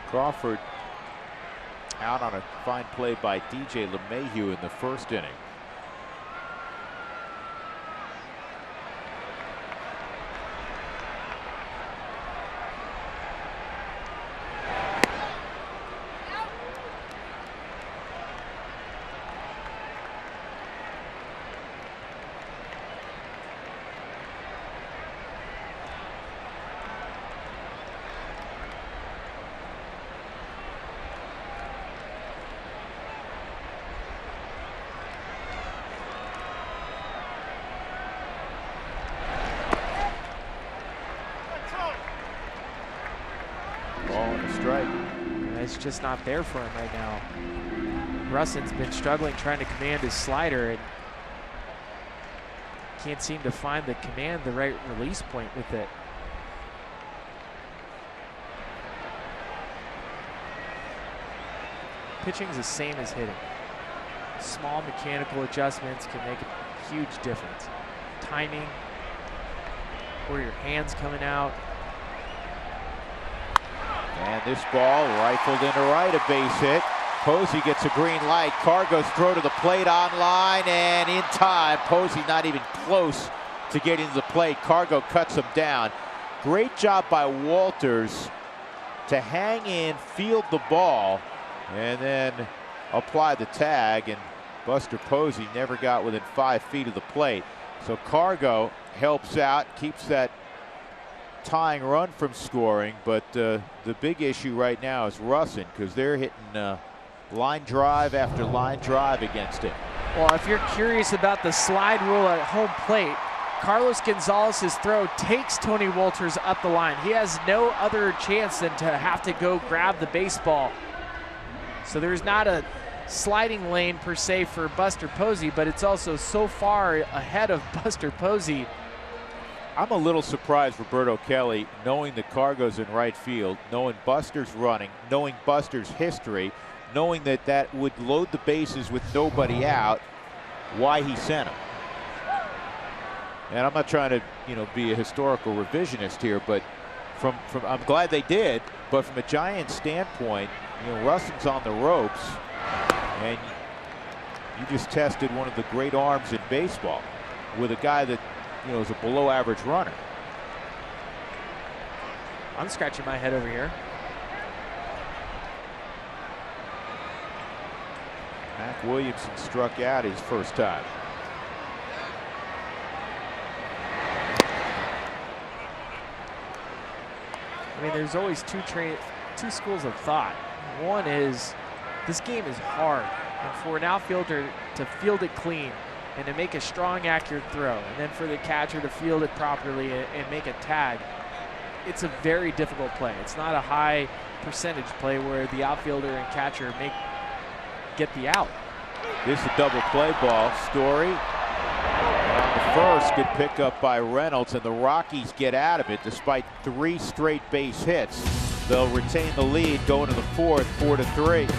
Crawford out on a fine play by DJ LeMahieu in the first inning. It's just not there for him right now. Russin's been struggling trying to command his slider and can't seem to find the right release point with it. Pitching's the same as hitting. Small mechanical adjustments can make a huge difference. Timing, where your hand's coming out. And this ball rifled into right, a base hit. Posey gets a green light. Cargo's throw to the plate on line, and in time. Posey not even close to getting to the plate. Cargo cuts him down. Great job by Walters to hang in, field the ball, and then apply the tag. And Buster Posey never got within 5 feet of the plate. So Cargo helps out, keeps that tying run from scoring, but the big issue right now is Russin, because they're hitting line drive after line drive against him. Well, if you're curious about the slide rule at home plate, Carlos Gonzalez's throw takes Tony Wolters up the line. He has no other chance than to have to go grab the baseball. So there's not a sliding lane per se for Buster Posey, but it's also so far ahead of Buster Posey. I'm a little surprised, Roberto Kelly, knowing the Cargo's in right field, knowing Buster's running, knowing Buster's history, knowing that that would load the bases with nobody out, why he sent him. And I'm not trying to, be a historical revisionist here, but from I'm glad they did, but from a Giants standpoint, Russin's on the ropes, and you just tested one of the great arms in baseball with a guy that is a below average runner. I'm scratching my head over here. Mac Williamson struck out his first time. I mean, there's always two schools of thought. One is this game is hard, and for an outfielder to field it clean and to make a strong, accurate throw, and then for the catcher to field it properly and make a tag, it's a very difficult play. It's not a high percentage play where the outfielder and catcher get the out. This is a double play ball. Story on the first, good pickup by Reynolds, and the Rockies get out of it despite 3 straight base hits. They'll retain the lead going to the fourth, 4-3.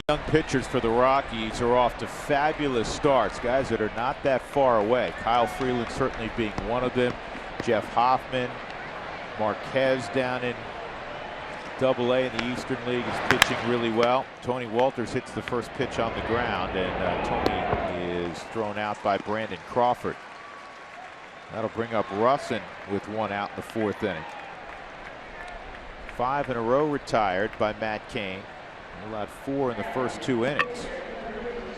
Young pitchers for the Rockies are off to fabulous starts. Guys that are not that far away. Kyle Freeland certainly being one of them. Jeff Hoffman, Marquez down in Double-A in the Eastern League is pitching really well. Tony Walters hits the first pitch on the ground, and Tony is thrown out by Brandon Crawford. That'll bring up Russin with 1 out in the 4th inning. 5 in a row retired by Matt Cain. He allowed 4 in the first 2 innings.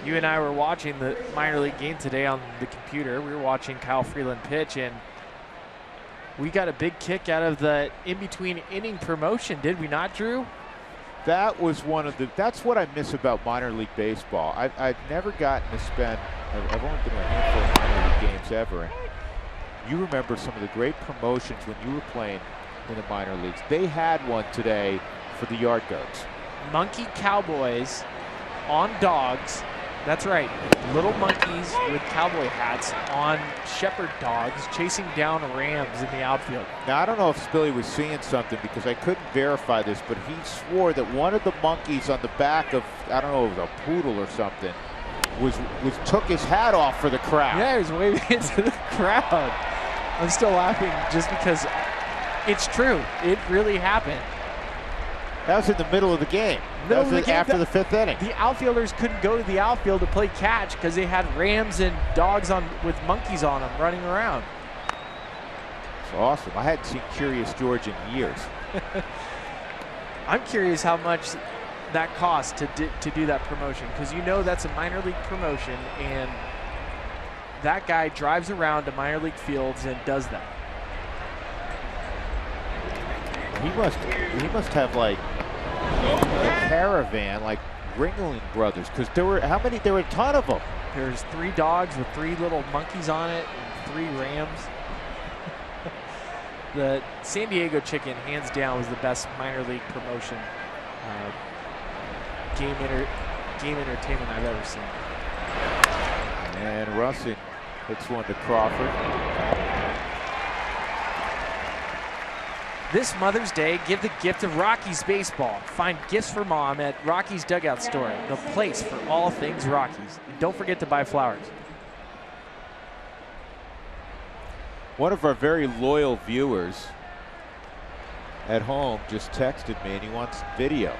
You and I were watching the minor league game today on the computer. We were watching Kyle Freeland pitch, and we got a big kick out of the in-between inning promotion, did we not, Drew? That was that's what I miss about minor league baseball. I've never gotten to spend, I've only been to a handful of minor league games ever. And you remember some of the great promotions when you were playing in the minor leagues. They had one today for the yard goats. Monkey cowboys on dogs. That's right, little monkeys with cowboy hats on shepherd dogs chasing down Rams in the outfield. Now, I don't know if Spilly was seeing something because I couldn't verify this, but he swore that one of the monkeys on the back of, I don't know, it was a poodle or something, took his hat off for the crowd. Yeah, he was waving into the crowd. I'm still laughing just because it's true. It really happened. That was in the middle of the game. That was after the 5th inning. The outfielders couldn't go to the outfield to play catch because they had Rams and dogs with monkeys on them running around. It's awesome. I hadn't seen Curious George in years. I'm curious how much that costs to do that promotion, because you know that's a minor league promotion, and that guy drives around to minor league fields and does that. He must have like a caravan like Ringling Brothers, because there were there were a ton of them. There's 3 dogs with 3 little monkeys on it and 3 Rams. The San Diego Chicken, hands down, was the best minor league promotion game entertainment I've ever seen. And Russin hits one to Crawford. This Mother's Day, give the gift of Rockies baseball. Find gifts for Mom at Rockies Dugout Store, the place for all things Rockies. And don't forget to buy flowers. One of our very loyal viewers at home just texted me, and he wants video.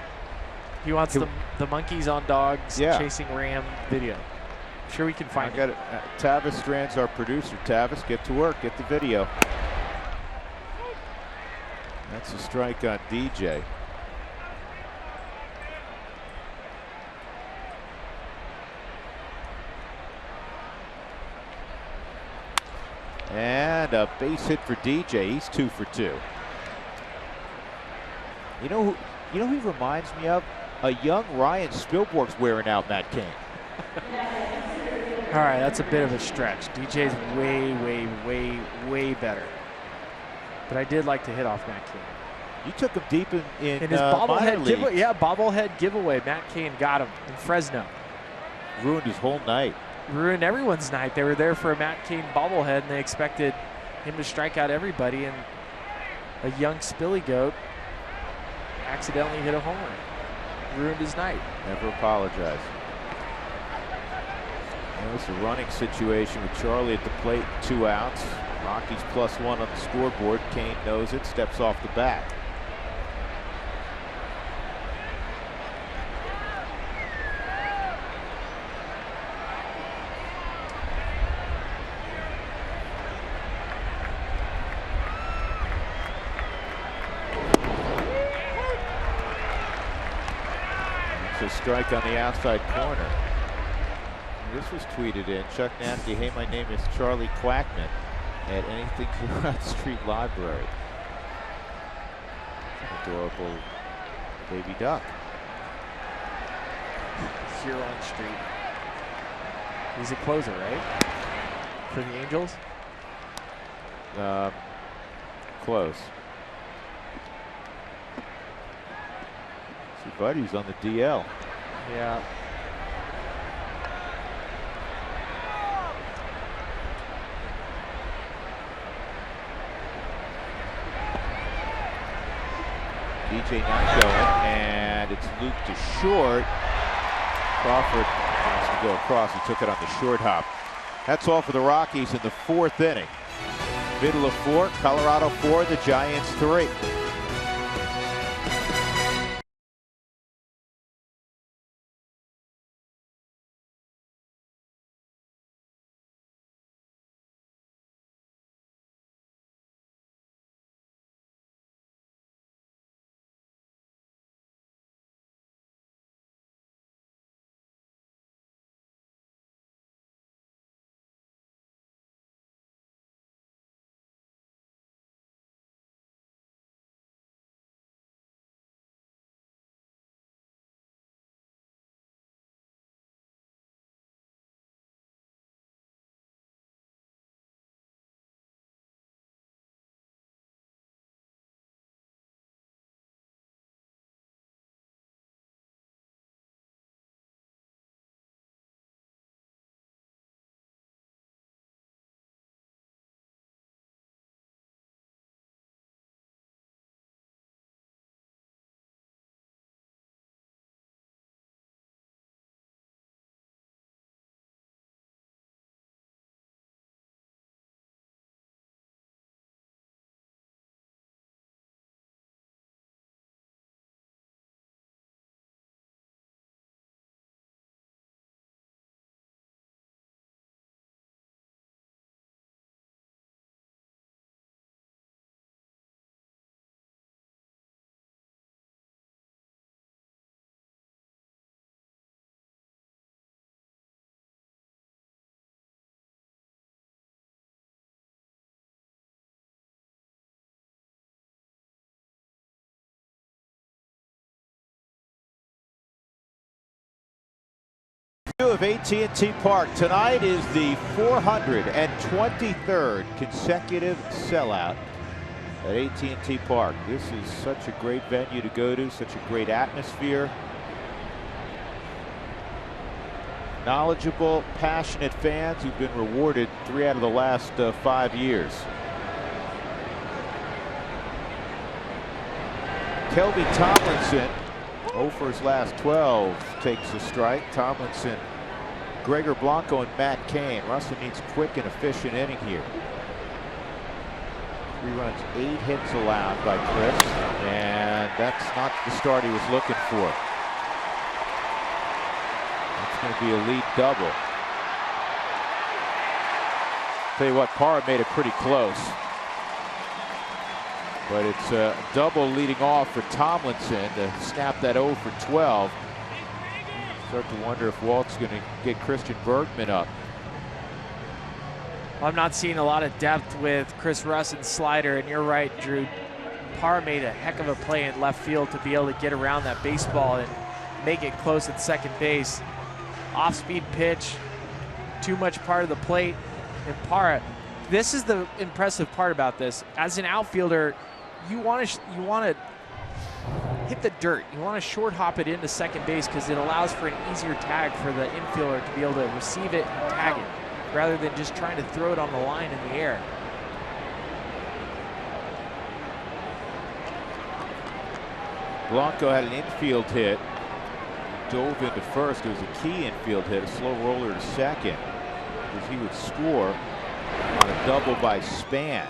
He wants the monkeys on dogs chasing ram video. I'm sure we can find it. Tavis Strand's our producer. Tavis, get to work. Get the video. That's a strike on DJ. And a base hit for DJ. He's 2 for 2. You know who he reminds me of? A young Ryan Spilborgh's wearing out Matt Cain. All right, that's a bit of a stretch. DJ's way better. But I did like to hit off Matt Cain. You took him deep in his bobblehead giveaway. Yeah, bobblehead giveaway. Matt Cain got him in Fresno. Ruined his whole night. Ruined everyone's night. They were there for a Matt Cain bobblehead, and they expected him to strike out everybody. And a young Spilly goat accidentally hit a home run. Ruined his night. Never apologize. It's a running situation with Charlie at the plate, 2 outs. Rockies +1 on the scoreboard. Cain knows it, steps off the bat. It's a strike on the outside corner. This was tweeted in. Chuck Nasty, hey, my name is Charlie Quackman at Anything Huron Street Library. Adorable baby duck. Huron Street. He's a closer, right? For the Angels? Close. See, Buddy's on the DL. Yeah. DJ not going, and it's looped to short. Crawford wants to go across. He took it on the short hop. That's all for the Rockies in the 4th inning. Middle of 4, Colorado 4, the Giants 3. Of AT&T Park. Tonight is the 423rd consecutive sellout at AT&T Park. This is such a great venue to go to, such a great atmosphere. Knowledgeable, passionate fans who've been rewarded 3 out of the last 5 years. Kelby Tomlinson, 0 for his last 12, takes a strike. Tomlinson, Gregor Blanco, and Matt Cain. Russell needs quick and efficient inning here. 3 runs, 8 hits allowed by Chris, and that's not the start he was looking for. It's going to be a lead double. Tell you what, Parra made it pretty close. But it's a double leading off for Tomlinson to snap that 0 for 12. Start to wonder if Walt's going to get Christian Bergman up. I'm not seeing a lot of depth with Chris Russin's slider, and you're right, Drew. Parra made a heck of a play in left field to be able to get around that baseball and make it close at second base. Off-speed pitch, too much part of the plate. And Parra, this is the impressive part about this. As an outfielder, you want to hit the dirt. You want to short hop it into second base because it allows for an easier tag for the infielder to be able to receive it and tag it, rather than just trying to throw it on the line in the air. Blanco had an infield hit. Dove into first. It was a key infield hit, a slow roller to second, because he would score on a double by Span.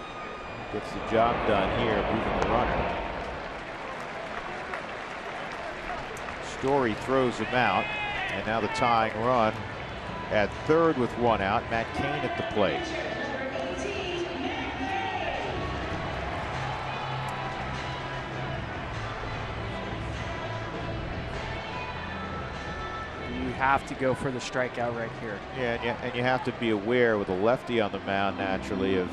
Gets the job done here, moving the runner. Story throws him out, and now the tying run at third with 1 out. Matt Cain at the plate. You have to go for the strikeout right here. Yeah, and you have to be aware with a lefty on the mound naturally of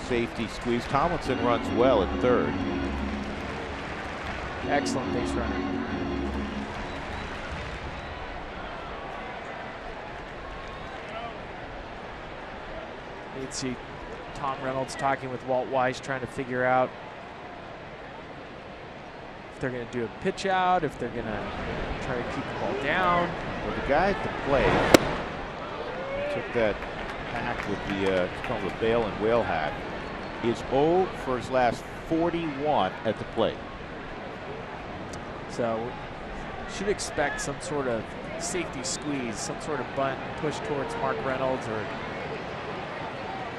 safety squeeze. Tomlinson runs well at third. Excellent base runner. You'd see Tom Reynolds talking with Walt Weiss, trying to figure out if they're going to do a pitch out, if they're going to try to keep the ball down. Well, the guy at the plate took that hack with the it's called the bail and whale hack, is 0 for his last 41 at the plate. So should expect some sort of safety squeeze, some sort of bunt push towards Mark Reynolds or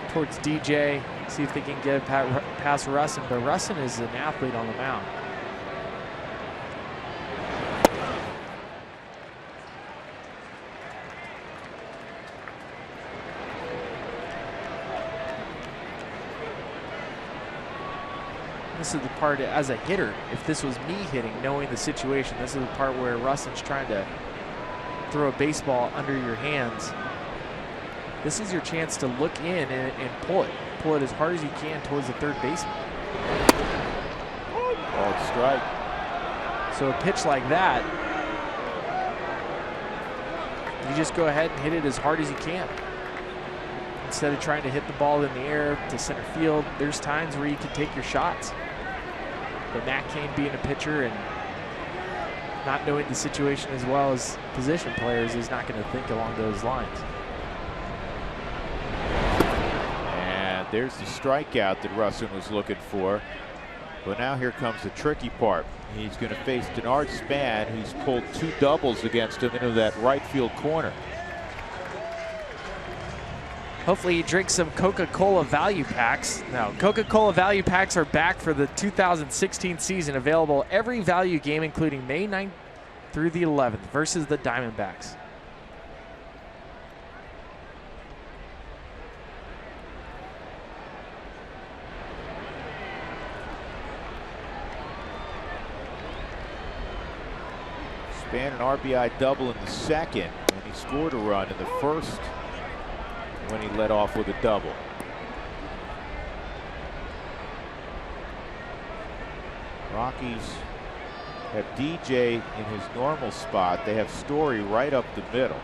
towards DJ, see if they can get past Russin. But Russin is an athlete on the mound. This is the part, as a hitter, if this was me hitting, knowing the situation, this is the part where Russin's trying to throw a baseball under your hands. This is your chance to look in and pull it. Pull it as hard as you can towards the third baseman. Ball strike. So a pitch like that, you just go ahead and hit it as hard as you can. Instead of trying to hit the ball in the air to center field, there's times where you can take your shots. But Matt Cain being a pitcher and not knowing the situation as well as position players is not going to think along those lines. And there's the strikeout that Russin was looking for. But now here comes the tricky part. He's going to face Denard Span, who's pulled 2 doubles against him into that right field corner. Hopefully you drink some Coca-Cola value packs. Now, Coca-Cola value packs are back for the 2016 season, available every value game, including May 9th through the 11th versus the Diamondbacks. Span an RBI double in the second, and he scored a run in the first when he led off with a double. Rockies have DJ in his normal spot. They have Story right up the middle.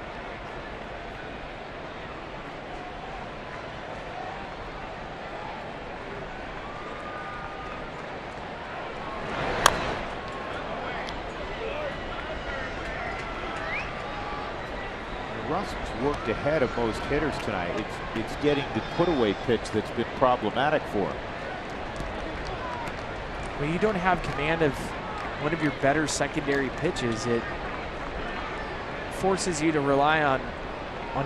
Russin's worked ahead of most hitters tonight. It's getting the put-away pitch that's been problematic for him. When you don't have command of one of your better secondary pitches, it forces you to rely on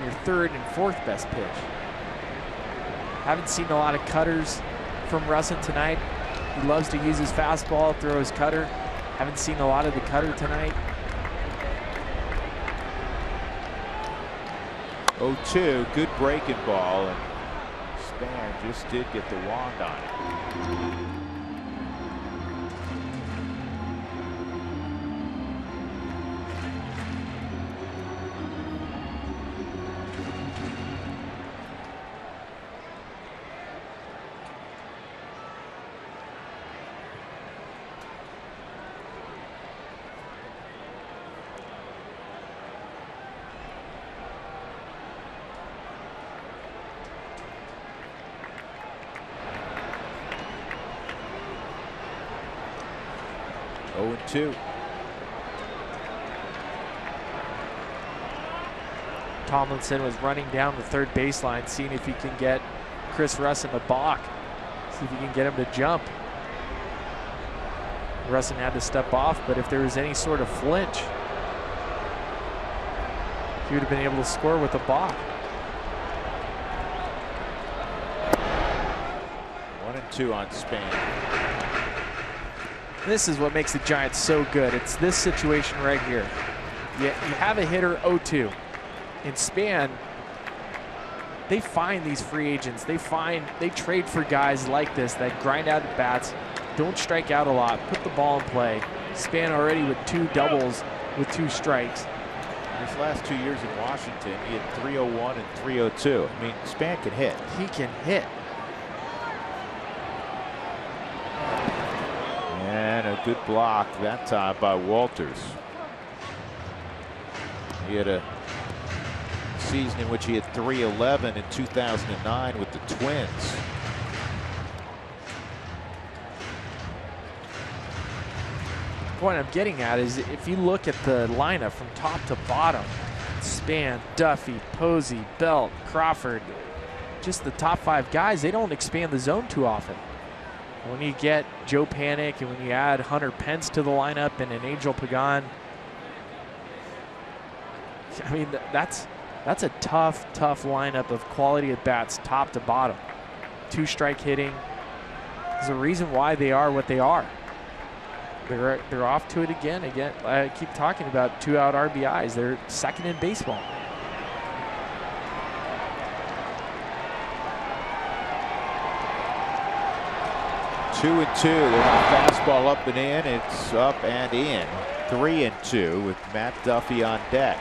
your third and fourth best pitch. Haven't seen a lot of cutters from Russin tonight. He loves to use his fastball, throw his cutter. Haven't seen a lot of the cutter tonight. 0-2, good breaking ball, and Span just did get the wand on it. Two. Tomlinson was running down the third baseline, seeing if he can get Chris Russin to balk, see if he can get him to jump. Russin had to step off, but if there was any sort of flinch, he would have been able to score with a balk. 1-2 on Span. This is what makes the Giants so good. It's this situation right here. You have a hitter 0-2. In Span, they find these free agents. They trade for guys like this that grind out at bats, don't strike out a lot, put the ball in play. Span already with 2 doubles with 2 strikes. In his last 2 years in Washington, he had 301 and 302. I mean, Span can hit. He can hit. And a good block that time by Walters. He had a season in which he had 311 in 2009 with the Twins. The point I'm getting at is if you look at the lineup from top to bottom, Span, Duffy, Posey, Belt, Crawford, just the top 5 guys, they don't expand the zone too often. When you get Joe Panic and when you add Hunter Pence to the lineup and an Angel Pagan, I mean, that's a tough lineup of quality at bats top to bottom. 2-strike hitting. There's a reason why they are what they are. They're off to it again. I keep talking about 2-out RBIs. They're second in baseball. Two and two. They want a fastball up and in. It's up and in. 3-2 with Matt Duffy on deck.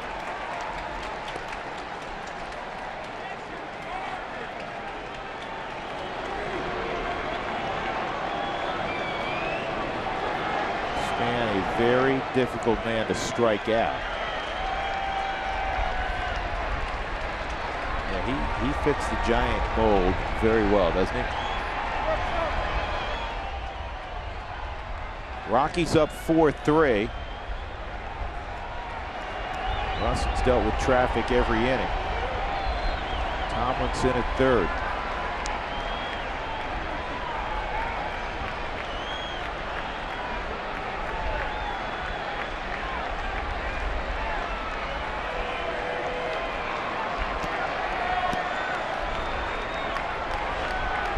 Span, a very difficult man to strike out. Yeah, he fits the Giant mold very well, doesn't he? Rockies up 4-3. Russin's dealt with traffic every inning. Tomlinson at third.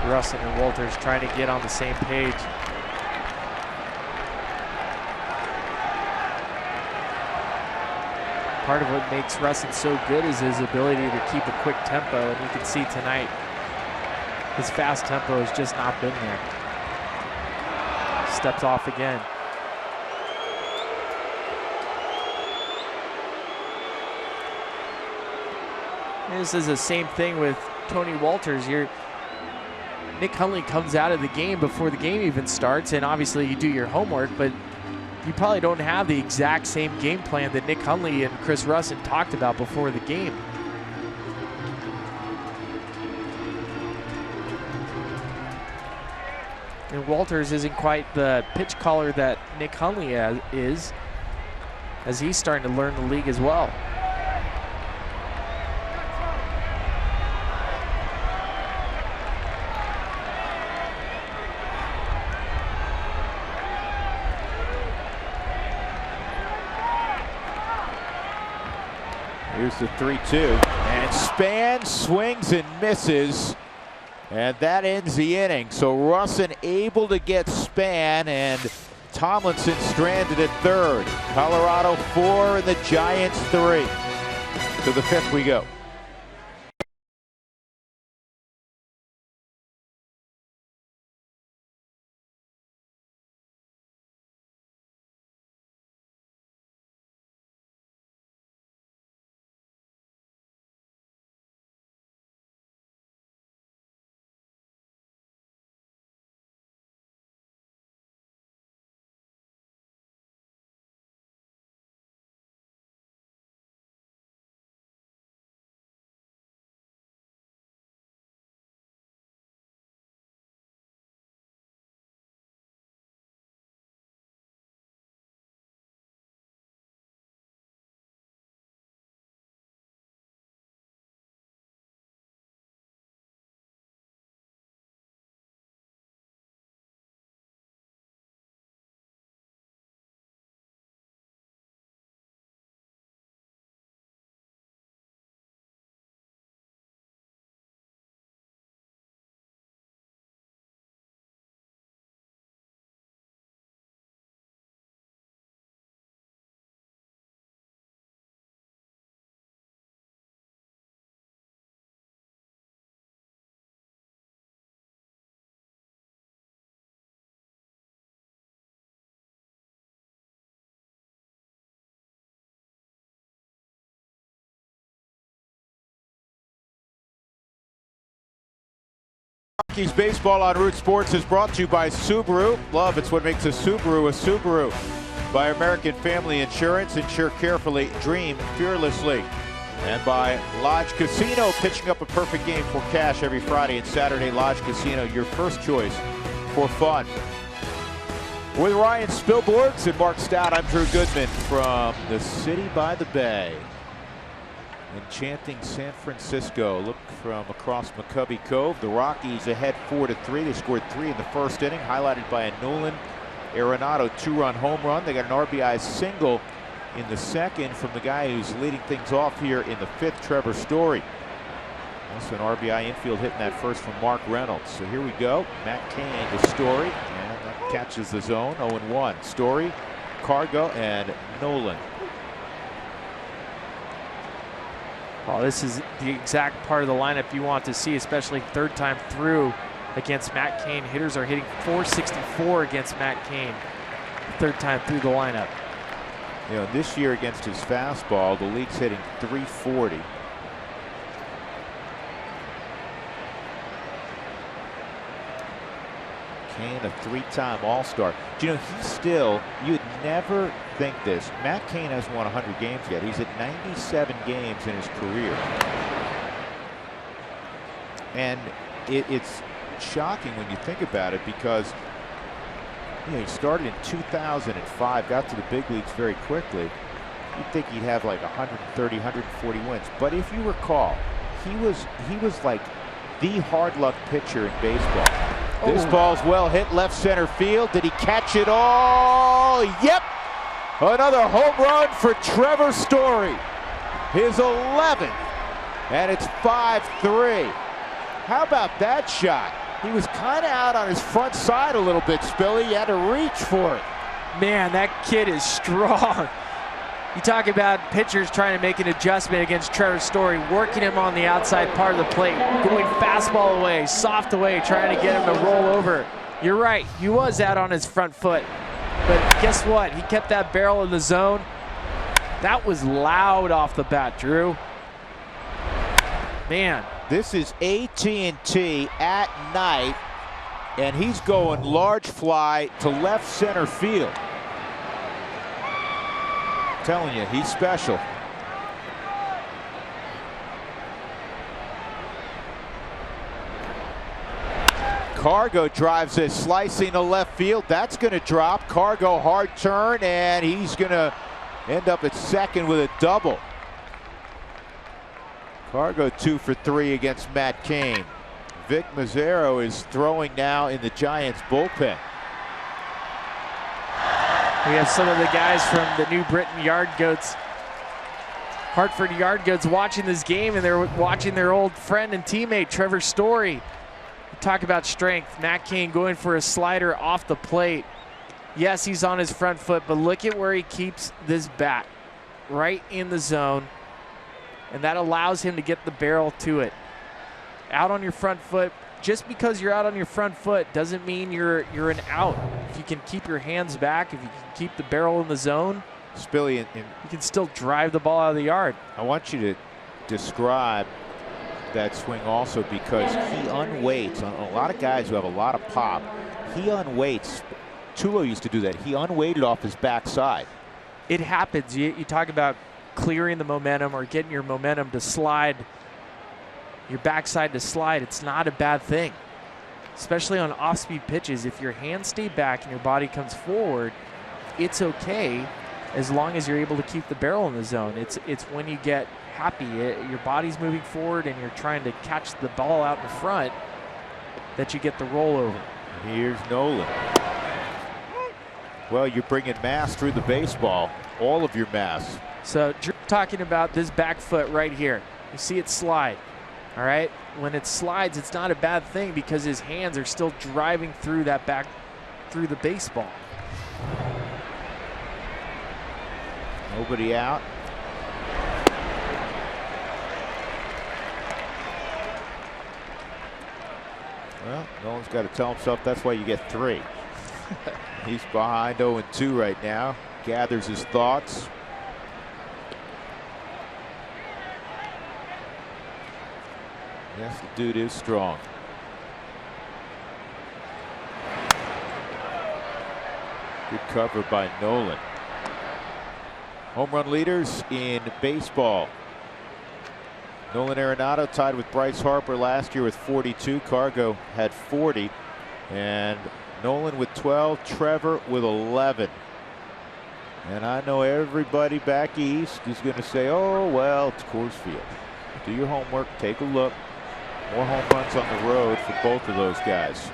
Russin and Walters trying to get on the same page. Part of what makes Russin so good is his ability to keep a quick tempo, and you can see tonight his fast tempo has just not been there. Steps off again. This is the same thing with Tony Walters. Nick Hundley comes out of the game before the game even starts, and obviously you do your homework, but you probably don't have the exact same game plan that Nick Hundley and Chris Russin talked about before the game. And Walters isn't quite the pitch caller that Nick Hundley is, as he's starting to learn the league as well. Here's the 3-2, and Span swings and misses. And that ends the inning. So Russin able to get Span, and Tomlinson stranded at third. Colorado 4 and the Giants 3. To the 5th we go. Rockies baseball on Root Sports is brought to you by Subaru. Love, it's what makes a Subaru a Subaru. By American Family Insurance, insure carefully, dream fearlessly. And by Lodge Casino, pitching up a perfect game for cash every Friday and Saturday. Lodge Casino, your first choice for fun. With Ryan Spilborghs and Mark Stout, I'm Drew Goodman from the city by the bay. Enchanting San Francisco. Look from across McCovey Cove. The Rockies ahead 4-3. They scored 3 in the first inning, highlighted by a Nolan Arenado 2-run home run. They got an RBI single in the second from the guy who's leading things off here in the 5th, Trevor Story. Also an RBI infield hit in that first from Mark Reynolds. So here we go. Matt Cain to Story, and that catches the zone. 0-1. Story, Cargo, and Nolan. Well, this is the exact part of the lineup you want to see, especially third time through against Matt Cain. Hitters are hitting .464 against Matt Cain, third time through the lineup. You know, this year against his fastball, the league's hitting .340. Cain, a 3-time All-Star. Do you know, he's still, you'd never think this. Matt Cain hasn't won 100 games yet. He's at 97 games in his career. And it's shocking when you think about it, because you know, he started in 2005, got to the big leagues very quickly. You'd think he'd have like 130, 140 wins. But if you recall, he was like the hard luck pitcher in baseball. This ball's well hit left center field. Did he catch it all? Yep. Another home run for Trevor Story. His 11th. And it's 5-3. How about that shot? He was kind of out on his front side a little bit, Spilly. He had to reach for it. Man, that kid is strong. You talk about pitchers trying to make an adjustment against Trevor Story, working him on the outside part of the plate, going fastball away, soft away, trying to get him to roll over. You're right, he was out on his front foot. But guess what? He kept that barrel in the zone. That was loud off the bat, Drew. Man. This is AT&T at night, and he's going large fly to left center field. I'm telling you, he's special. Cargo drives this slicing to left field. That's going to drop. Cargo hard turn, and he's going to end up at second with a double. Cargo 2 for 3 against Matt Cain. Vic Mazzaro is throwing now in the Giants bullpen. We have some of the guys from the New Britain Yard Goats, Hartford Yard Goats, watching this game, and they're watching their old friend and teammate Trevor Story Talk about strength. Matt Cain going for a slider off the plate. Yes, he's on his front foot, but look at where he keeps this bat. Right in the zone. And that allows him to get the barrel to it. Out on your front foot. Just because you're out on your front foot doesn't mean you're an out. If you can keep your hands back, if you can keep the barrel in the zone, Spilly, you can still drive the ball out of the yard. I want you to describe that swing also, because he unweights on a lot of guys who have a lot of pop. He unweights. Tulo used to do that. He unweighted off his backside. It happens. You talk about clearing the momentum or getting your momentum to slide, your backside to slide. It's not a bad thing, especially on off-speed pitches. If your hands stay back and your body comes forward, it's okay as long as you're able to keep the barrel in the zone. It's when you get happy, your body's moving forward and you're trying to catch the ball out in front, that you get the rollover. Here's Nolan. Well, you're bringing mass through the baseball, all of your mass. So Drew talking about this back foot right here. You see it slide, all right? When it slides, it's not a bad thing because his hands are still driving through that back, through the baseball. Nobody out. Well, Nolan's got to tell himself that's why you get 3. He's behind 0-2 right now. Gathers his thoughts. Yes, the dude is strong. Good cover by Nolan. Home run leaders in baseball. Nolan Arenado tied with Bryce Harper last year with 42. Cargo had 40. And Nolan with 12. Trevor with 11. And I know everybody back east is going to say, oh, well, it's Coors Field. Do your homework. Take a look. More home runs on the road for both of those guys.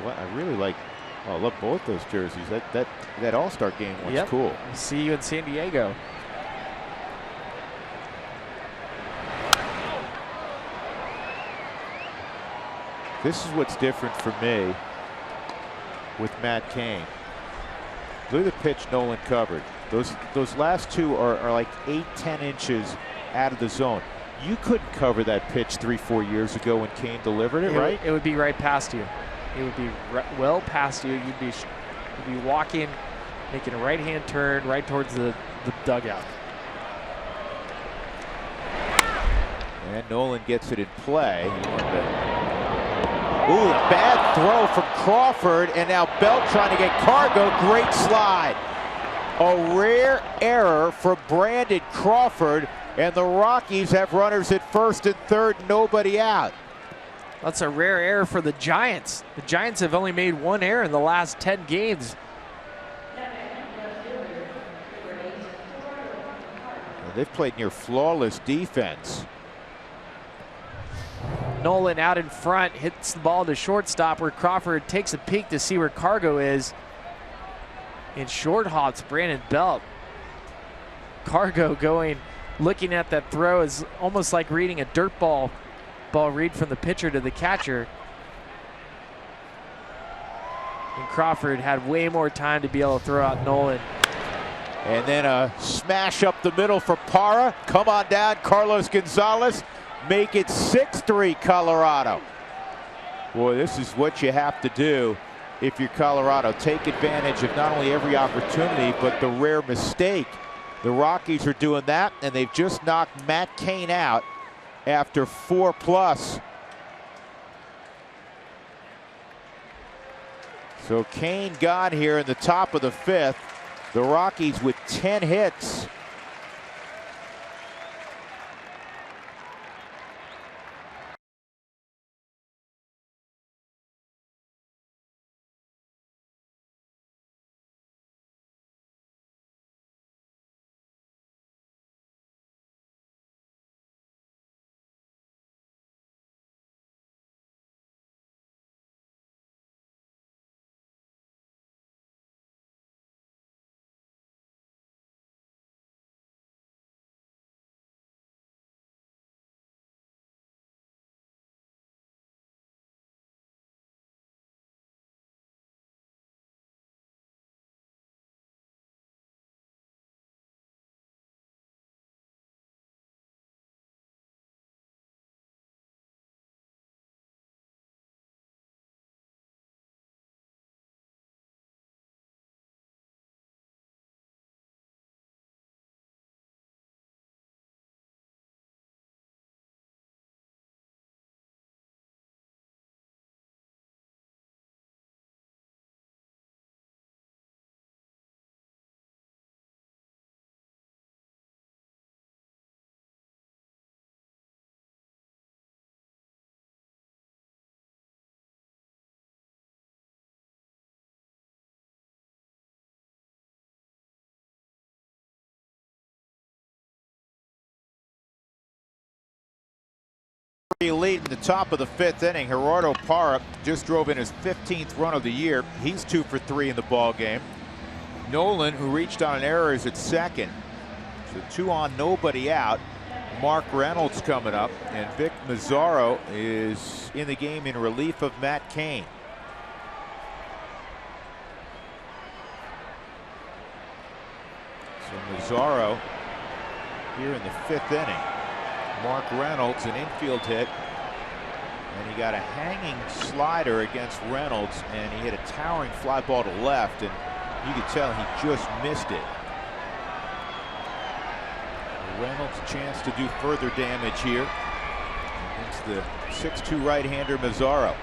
Well, I really like, oh, I love both those jerseys. That All-Star game one's cool. See you in San Diego. This is what's different for me with Matt Cain. Look at the pitch Nolan covered. Those last two are like 8-10 inches out of the zone. You couldn't cover that pitch 3-4 years ago when Cain delivered it, right? It would be right past you. It would be well past you. You'd be walking, making a right-hand turn right towards the dugout. And Nolan gets it in play. Ooh, bad throw from Crawford, and now Belt trying to get Cargo. Great slide. A rare error for Brandon Crawford, and the Rockies have runners at first and third, nobody out. That's a rare error for the Giants. The Giants have only made 1 error in the last 10 games. They've played near flawless defense. Nolan out in front, hits the ball to shortstop where Crawford takes a peek to see where Cargo is. In short hops, Brandon Belt. Cargo going, looking at that throw is almost like reading a dirt ball read from the pitcher to the catcher. And Crawford had way more time to be able to throw out Nolan. And then a smash up the middle for Parra. Come on down, Carlos Gonzalez. Make it 6-3 Colorado. Boy, this is what you have to do if you're Colorado. Take advantage of not only every opportunity, but the rare mistake. The Rockies are doing that, and they've just knocked Matt Cain out after 4+. So Cain gone here in the top of the 5th. The Rockies with 10 hits. Late in the top of the 5th inning, Gerardo Parra just drove in his 15th run of the year. He's 2 for 3 in the ball game. Nolan, who reached on an error, is at second. So 2 on, nobody out. Mark Reynolds coming up, and Vic Mazzaro is in the game in relief of Matt Cain. So Mazzaro here in the 5th inning. Mark Reynolds, an infield hit, and he got a hanging slider against Reynolds, and he hit a towering fly ball to left, and you could tell he just missed it. Reynolds a chance to do further damage here against the 6'2" right-hander Mazzaro.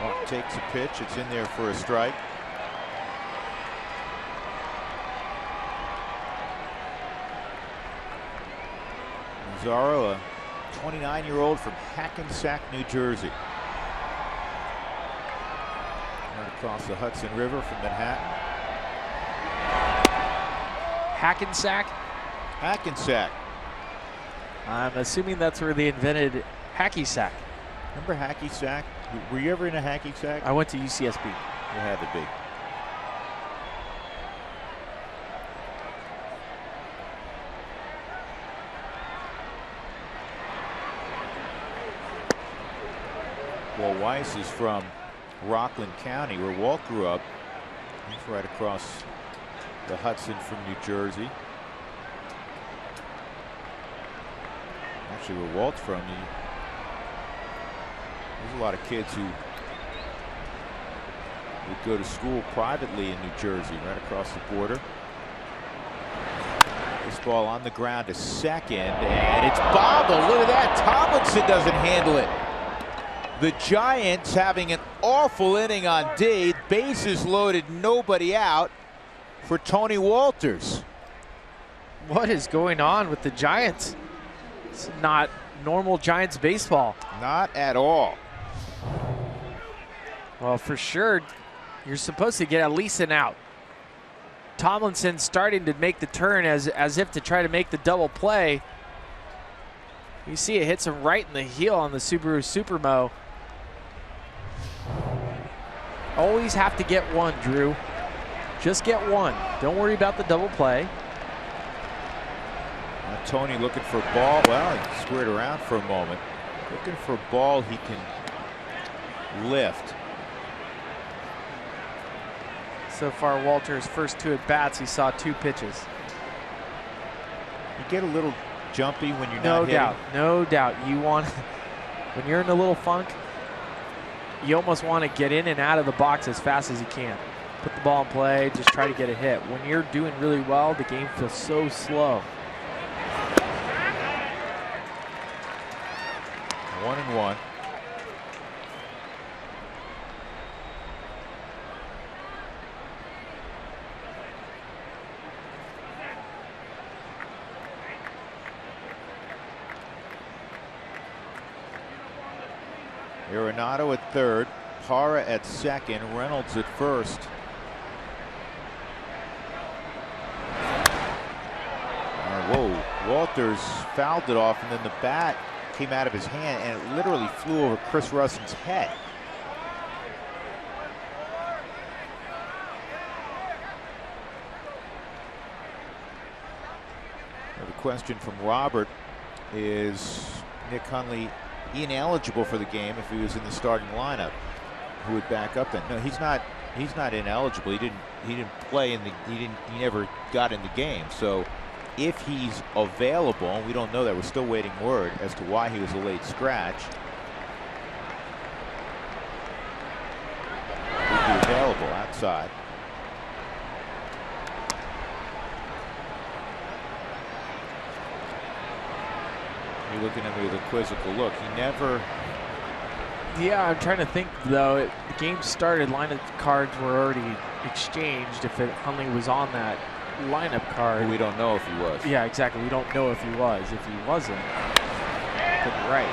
Mark takes a pitch, it's in there for a strike. Mazzaro, a 29-year-old from Hackensack, New Jersey. Right across the Hudson River from Manhattan. Hackensack? Hackensack. I'm assuming that's where they invented hacky sack. Remember hacky sack? Were you ever in a hacky sack? I went to UCSB. You had to be. Well, Weiss is from Rockland County, where Walt grew up. He's right across the Hudson from New Jersey. Actually, where Walt's from, there's a lot of kids who would go to school privately in New Jersey, right across the border. This ball on the ground to second, and it's bobbled. Look at that. Tomlinson doesn't handle it. The Giants having an awful inning on D. Bases loaded, nobody out for Tony Walters. What is going on with the Giants? It's not normal Giants baseball. Not at all. Well, for sure, you're supposed to get at least an out. Tomlinson starting to make the turn as if to try to make the double play. You see it hits him right in the heel on the Subaru Supermo. Always have to get one, Drew. Just get one. Don't worry about the double play. Tony looking for a ball. Well, he squared around for a moment. Looking for a ball he can lift. So far, Walter's first 2 at bats, he saw 2 pitches. You get a little jumpy when you're No not hitting. doubt, no doubt. You want, when you're in a little funk, you almost want to get in and out of the box as fast as you can. Put the ball in play, just try to get a hit. When you're doing really well, the game feels so slow. 1-1. Arenado at third, Parra at second, Reynolds at first. Whoa, Walters fouled it off, and then the bat came out of his hand, and it literally flew over Chris Russin's head. The question from Robert is Nick Hundley ineligible for the game if he was in the starting lineup? Who would back up then? No, he's not ineligible. He didn't play in the he never got in the game. So if he's available, and we don't know that, we're still waiting word as to why he was a late scratch, he'd be available outside. You're looking at me with a quizzical look. He never. Yeah, I'm trying to think though. The game started, lineup cards were already exchanged. If Hundley was on that lineup card, We don't know if he was. yeah, exactly. We don't know if he was. If he wasn't, could be right.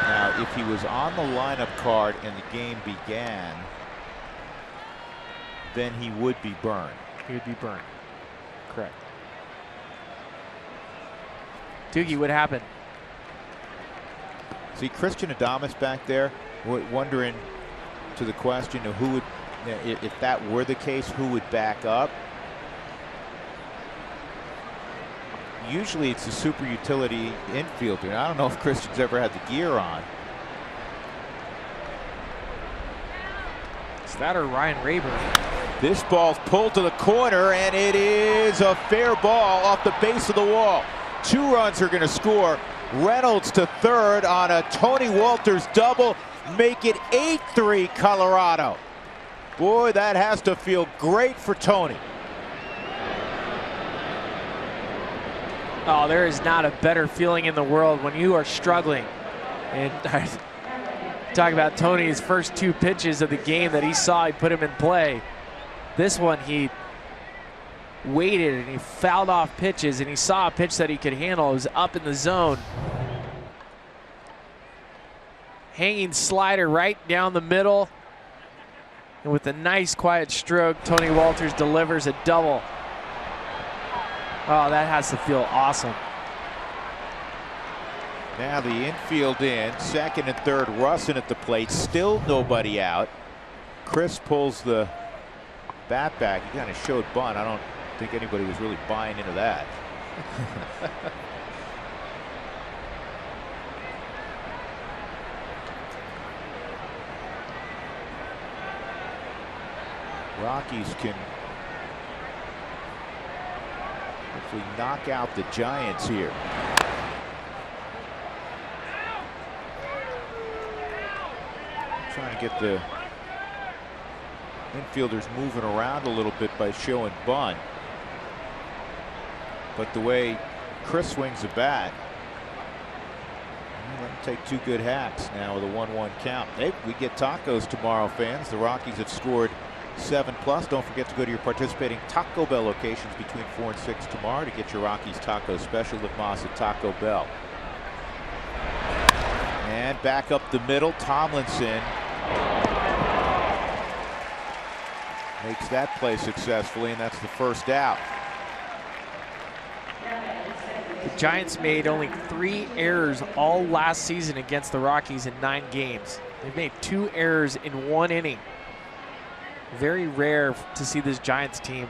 Now, if he was on the lineup card and the game began, then he would be burned. He would be burned. Correct. Doogie, what happened? See Christian Adames back there, wondering to the question of who would, if that were the case, who would back up. Usually it's a super utility infielder. And I don't know if Christian's ever had the gear on. Is that or Ryan Rayburn? This ball's pulled to the corner, and it is a fair ball off the base of the wall. 2 runs are going to score. Reynolds to third on a Tony Walters double. Make it 8-3 Colorado. Boy, that has to feel great for Tony. Oh, there is not a better feeling in the world when you are struggling. And talk about Tony's first 2 pitches of the game that he saw, he put him in play. This one, he waited and he fouled off pitches, and he saw a pitch that he could handle. It was up in the zone. Hanging slider right down the middle. And with a nice quiet stroke, Tony Walters delivers a double. Oh, that has to feel awesome. Now the infield in, second and third, Russin at the plate, still nobody out. Chris pulls the bat back. He kind of showed bunt. I don't think anybody was really buying into that. Rockies can hopefully knock out the Giants here. Trying to get the infielders moving around a little bit by showing bunt. But the way Chris swings the bat, let him take 2 good hacks now with a 1-1 count. Hey, we get tacos tomorrow, fans. The Rockies have scored 7+. Don't forget to go to your participating Taco Bell locations between 4 and 6 tomorrow to get your Rockies taco special with Moss at Taco Bell. And back up the middle, Tomlinson makes that play successfully, and that's the first out. The Giants made only 3 errors all last season against the Rockies in 9 games. They've made 2 errors in 1 inning. Very rare to see this Giants team.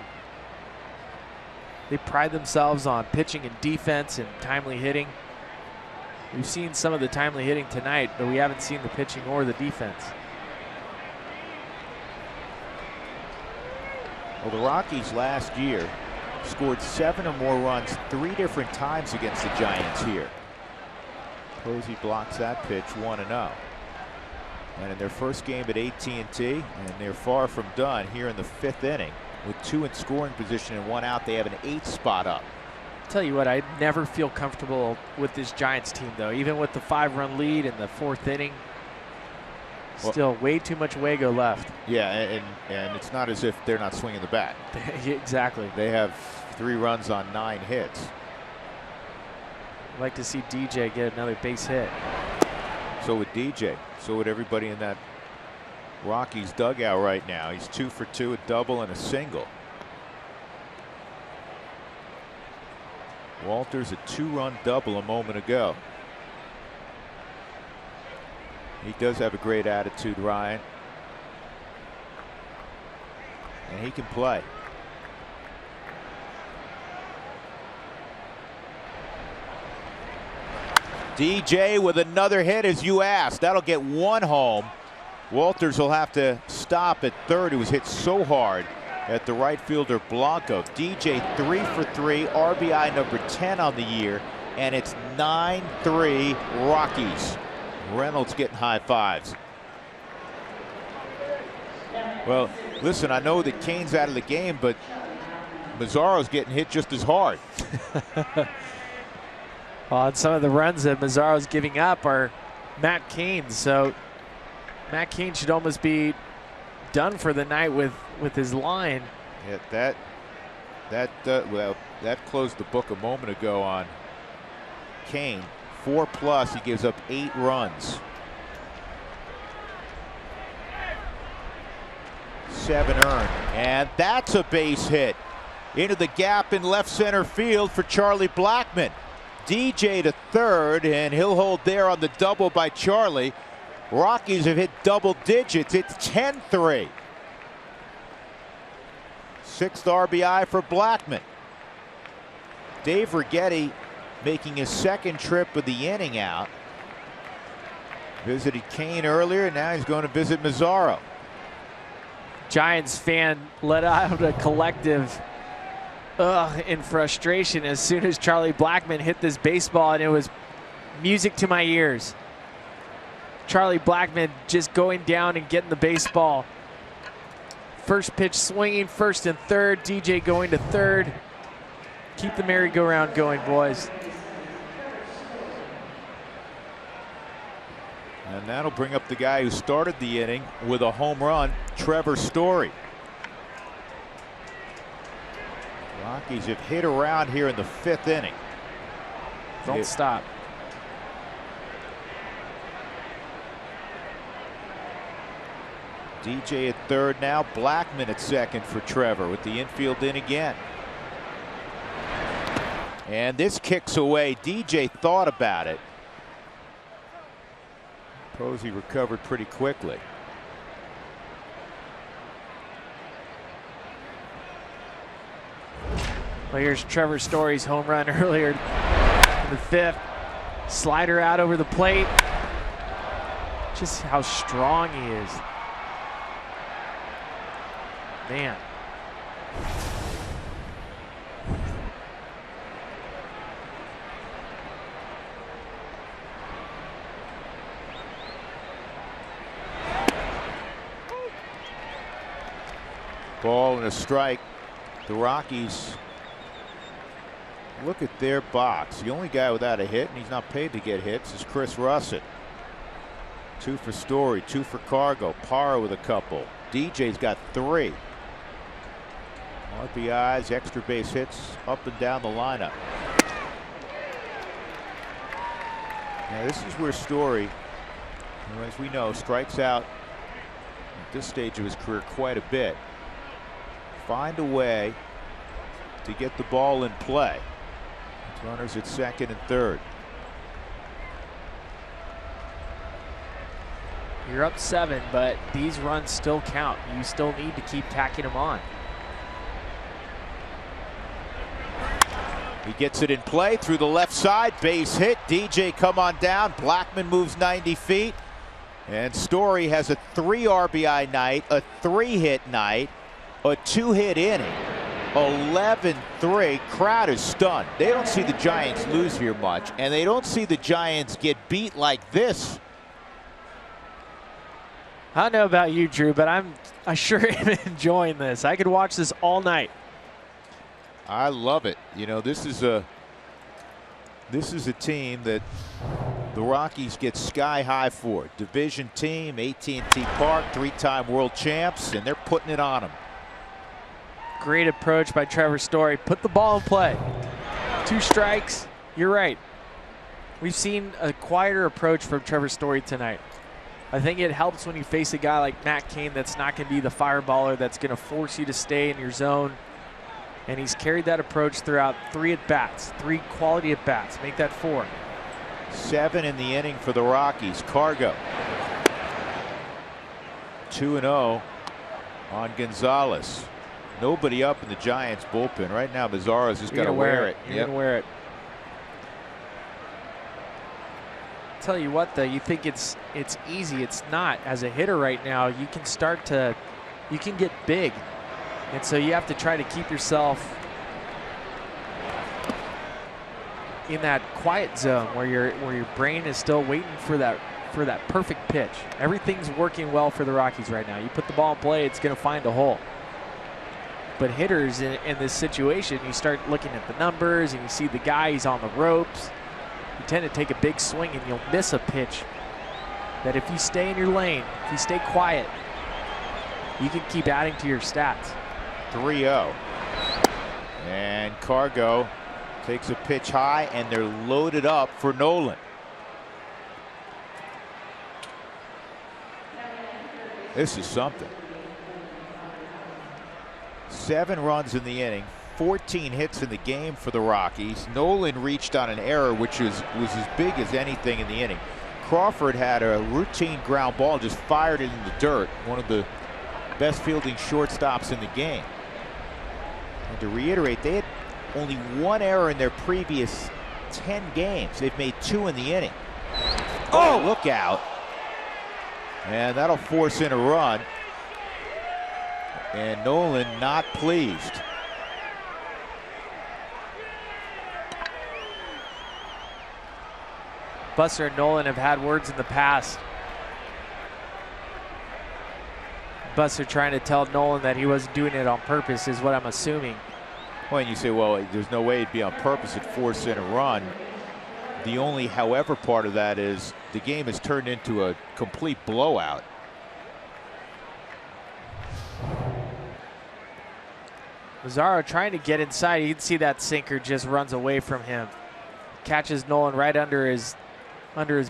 They pride themselves on pitching and defense and timely hitting. We've seen some of the timely hitting tonight, but we haven't seen the pitching or the defense. Well, the Rockies last year scored 7 or more runs 3 different times against the Giants here. Posey blocks that pitch 1-0. And in their first game at AT&T, and they're far from done here in the 5th inning. With 2 in scoring position and 1 out, they have an 8th spot up. Tell you what, I never feel comfortable with this Giants team, though. Even with the 5-run lead in the 4th inning, still way too much Wago left. Yeah, and it's not as if they're not swinging the bat. Exactly. They have 3 runs on 9 hits. I'd like to see DJ get another base hit. So would DJ. So would everybody in that Rockies dugout right now. He's 2 for 2, a double and a single. Walters a 2-run double a moment ago. He does have a great attitude, Ryan. And he can play. DJ with another hit, as you asked. That'll get 1 home. Walters will have to stop at third. He was hit so hard at the right fielder Blanco. DJ 3 for 3, RBI number 10 on the year, and it's 9-3 Rockies. Reynolds getting high fives. Well, listen, I know that Cain's out of the game, but Mazzaro's getting hit just as hard. Well, and some of the runs that Mazzaro's giving up are Matt Cain's, so Matt Cain should almost be done for the night with his line. Yeah, well, that closed the book a moment ago on Cain. 4+, he gives up 8 runs. 7 earned, and that's a base hit. into the gap in left center field for Charlie Blackmon. DJ to third, and he'll hold there on the double by Charlie. Rockies have hit double digits. It's 10-3. 6th RBI for Blackmon. Dave Righetti making his 2nd trip of the inning out. Visited Kane earlier, now he's going to visit Mazzaro. Giants fan let out a collective in frustration as soon as Charlie Blackmon hit this baseball, and it was music to my ears. Charlie Blackmon just going down and getting the baseball. First pitch swinging, 1st and 3rd. DJ going to 3rd. Keep the merry-go-round going, boys. And that'll bring up the guy who started the inning with a home run, Trevor Story. Rockies have hit around here in the 5th inning. Don't stop. DJ at 3rd now, Blackmon at 2nd for Trevor with the infield in again. And this kicks away. DJ thought about it. Posey recovered pretty quickly. Well, here's Trevor Story's home run earlier in the 5th. Slider out over the plate. Just how strong he is. Man. Ball and a strike. The Rockies look at their box. The only guy without a hit, and he's not paid to get hits, is Chris Russett. 2 for Story, 2 for Cargo. Parra with a couple. DJ's got 3. RBIs, extra base hits up and down the lineup. Now this is where Story, as we know, strikes out at this stage of his career quite a bit. Find a way to get the ball in play. Runners at 2nd and 3rd. You're up 7, but these runs still count. You still need to keep tacking them on. He gets it in play through the left side. Base hit. DJ come on down. Blackmon moves 90 feet. And Story has a 3 RBI night, a 3-hit night, a 2-hit inning. 11-3. Crowd is stunned. They don't see the Giants lose here much, and they don't see the Giants get beat like this. I don't know about you, Drew, but I sure am enjoying this. I could watch this all night. I love it. You know, this is a team that the Rockies get sky high for. Division team, AT&T Park, 3-time world champs, and they're putting it on them. Great approach by Trevor Story. Put the ball in play. 2 strikes. You're right. We've seen a quieter approach from Trevor Story tonight. I think it helps when you face a guy like Matt Cain that's not going to be the fireballer that's going to force you to stay in your zone. And he's carried that approach throughout 3 at-bats, 3 quality at-bats. Make that 4. 7 in the inning for the Rockies. Cargo. 2-0 on Gonzalez. Nobody up in the Giants bullpen right now. Mazzaro's just got to wear it. You're gonna wear it. Tell you what, though, you think it's easy. It's not. As a hitter right now, you can get big, and so you have to try to keep yourself in that quiet zone where your brain is still waiting for that perfect pitch. Everything's working well for the Rockies right now. You put the ball in play, it's going to find a hole. But hitters in this situation, you start looking at the numbers and you see the guy, he's on the ropes. You tend to take a big swing and you'll miss a pitch that if you stay in your lane, if you stay quiet, you can keep adding to your stats. 3-0. And Cargo takes a pitch high, and they're loaded up for Nolan. This is something. 7 runs in the inning, 14 hits in the game for the Rockies. Nolan reached on an error, which was as big as anything in the inning. Crawford had a routine ground ball, just fired it in the dirt. One of the best fielding shortstops in the game. And to reiterate, they had only one error in their previous 10 games. They've made 2 in the inning. Oh, look out. And that'll force in a run. And Nolan not pleased. Buster and Nolan have had words in the past. Buster trying to tell Nolan that he wasn't doing it on purpose is what I'm assuming. Well, and you say, well, there's no way it'd be on purpose. It forced in a run. The only however part of that is the game has turned into a complete blowout. Mazzaro trying to get inside. You can see that sinker just runs away from him. Catches Nolan right under his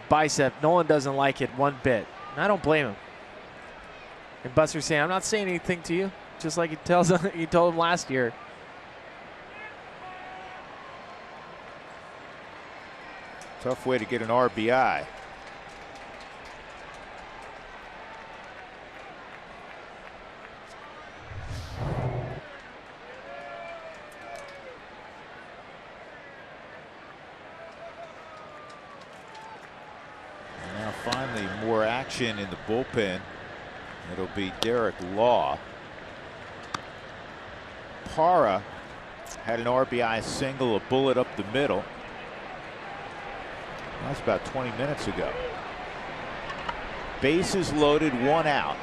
bicep. Nolan doesn't like it one bit. And I don't blame him. And Buster's saying, I'm not saying anything to you, just like he told him last year. Tough way to get an RBI. Now finally more action in the bullpen. It'll be Derek Law. Parra had an RBI single, a bullet up the middle. That's about 20 minutes ago. Bases loaded, 1 out.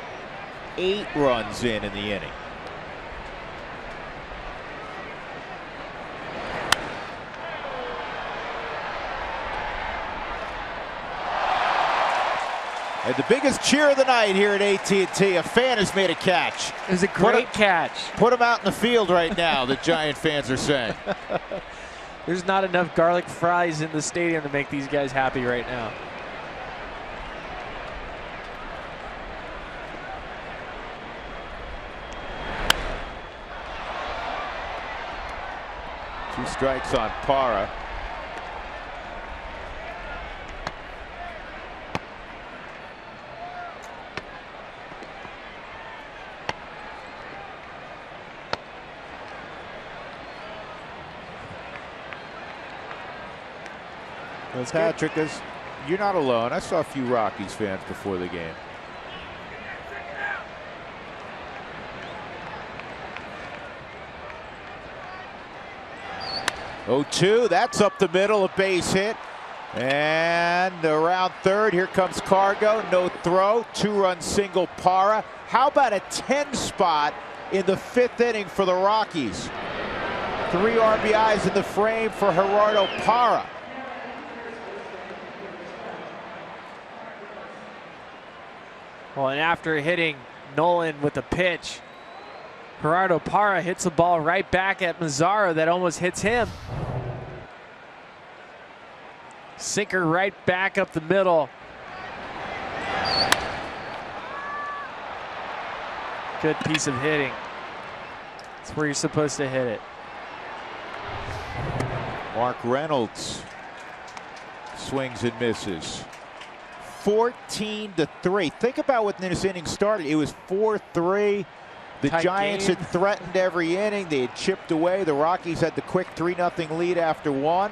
8 runs in the inning. And the biggest cheer of the night here at AT&T, a fan has made a catch. It was a great catch. Put him out in the field right now, the Giant fans are saying. There's not enough garlic fries in the stadium to make these guys happy right now. Two strikes on Parra. Patrick, you're not alone. I saw a few Rockies fans before the game. Oh, 2, that's up the middle, a base hit. And around third, here comes Cargo, no throw, 2-run single Parra. How about a 10 spot in the 5th inning for the Rockies? 3 RBIs in the frame for Gerardo Parra. Well, and after hitting Nolan with a pitch, Gerardo Parra hits the ball right back at Mazzaro that almost hits him. Sinker right back up the middle. Good piece of hitting. That's where you're supposed to hit it. Mark Reynolds swings and misses. 14-3. Think about when this inning started. It was 4-3. The Tight Giants game. had threatened every inning. They had chipped away. The Rockies had the quick 3-0 lead after 1.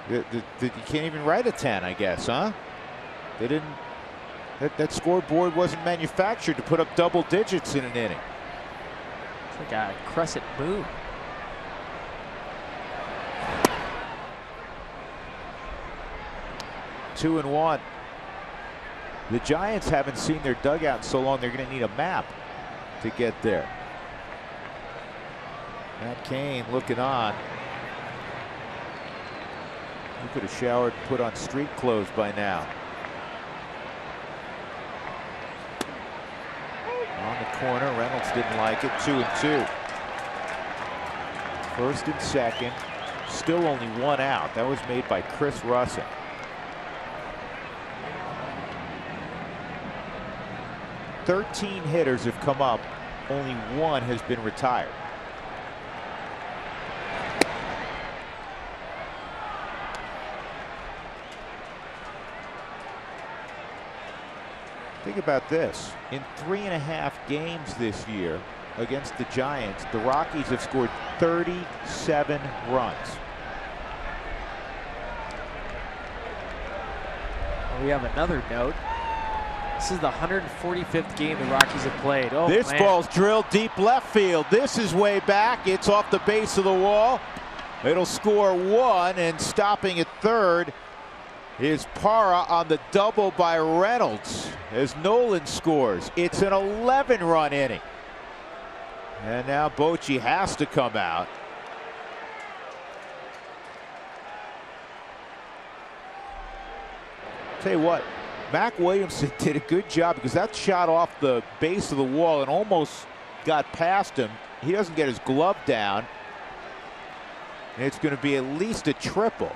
You can't even write a 10, I guess, huh? They didn't. That scoreboard wasn't manufactured to put up double digits in an inning. It's like a crescent moon. Two and 1. The Giants haven't seen their dugout in so long, they're going to need a map to get there. Matt Cain looking on. He could have showered and put on street clothes by now. On the corner, Reynolds didn't like it. 2-2. First and second. Still only 1 out. That was made by Chris Russell. 13 hitters have come up. Only one has been retired. Think about this. In 3.5 games this year against the Giants, the Rockies have scored 37 runs. We have another note. This is the 145th game the Rockies have played. Oh, this man. Ball's drilled deep left field. This is way back. It's off the base of the wall. It'll score 1, and stopping at third is Parra on the double by Reynolds as Nolan scores. It's an 11-run inning. And now Bochy has to come out. Tell you what, Mac Williamson did a good job because that shot off the base of the wall and almost got past him. He doesn't get his glove down. It's going to be at least a triple.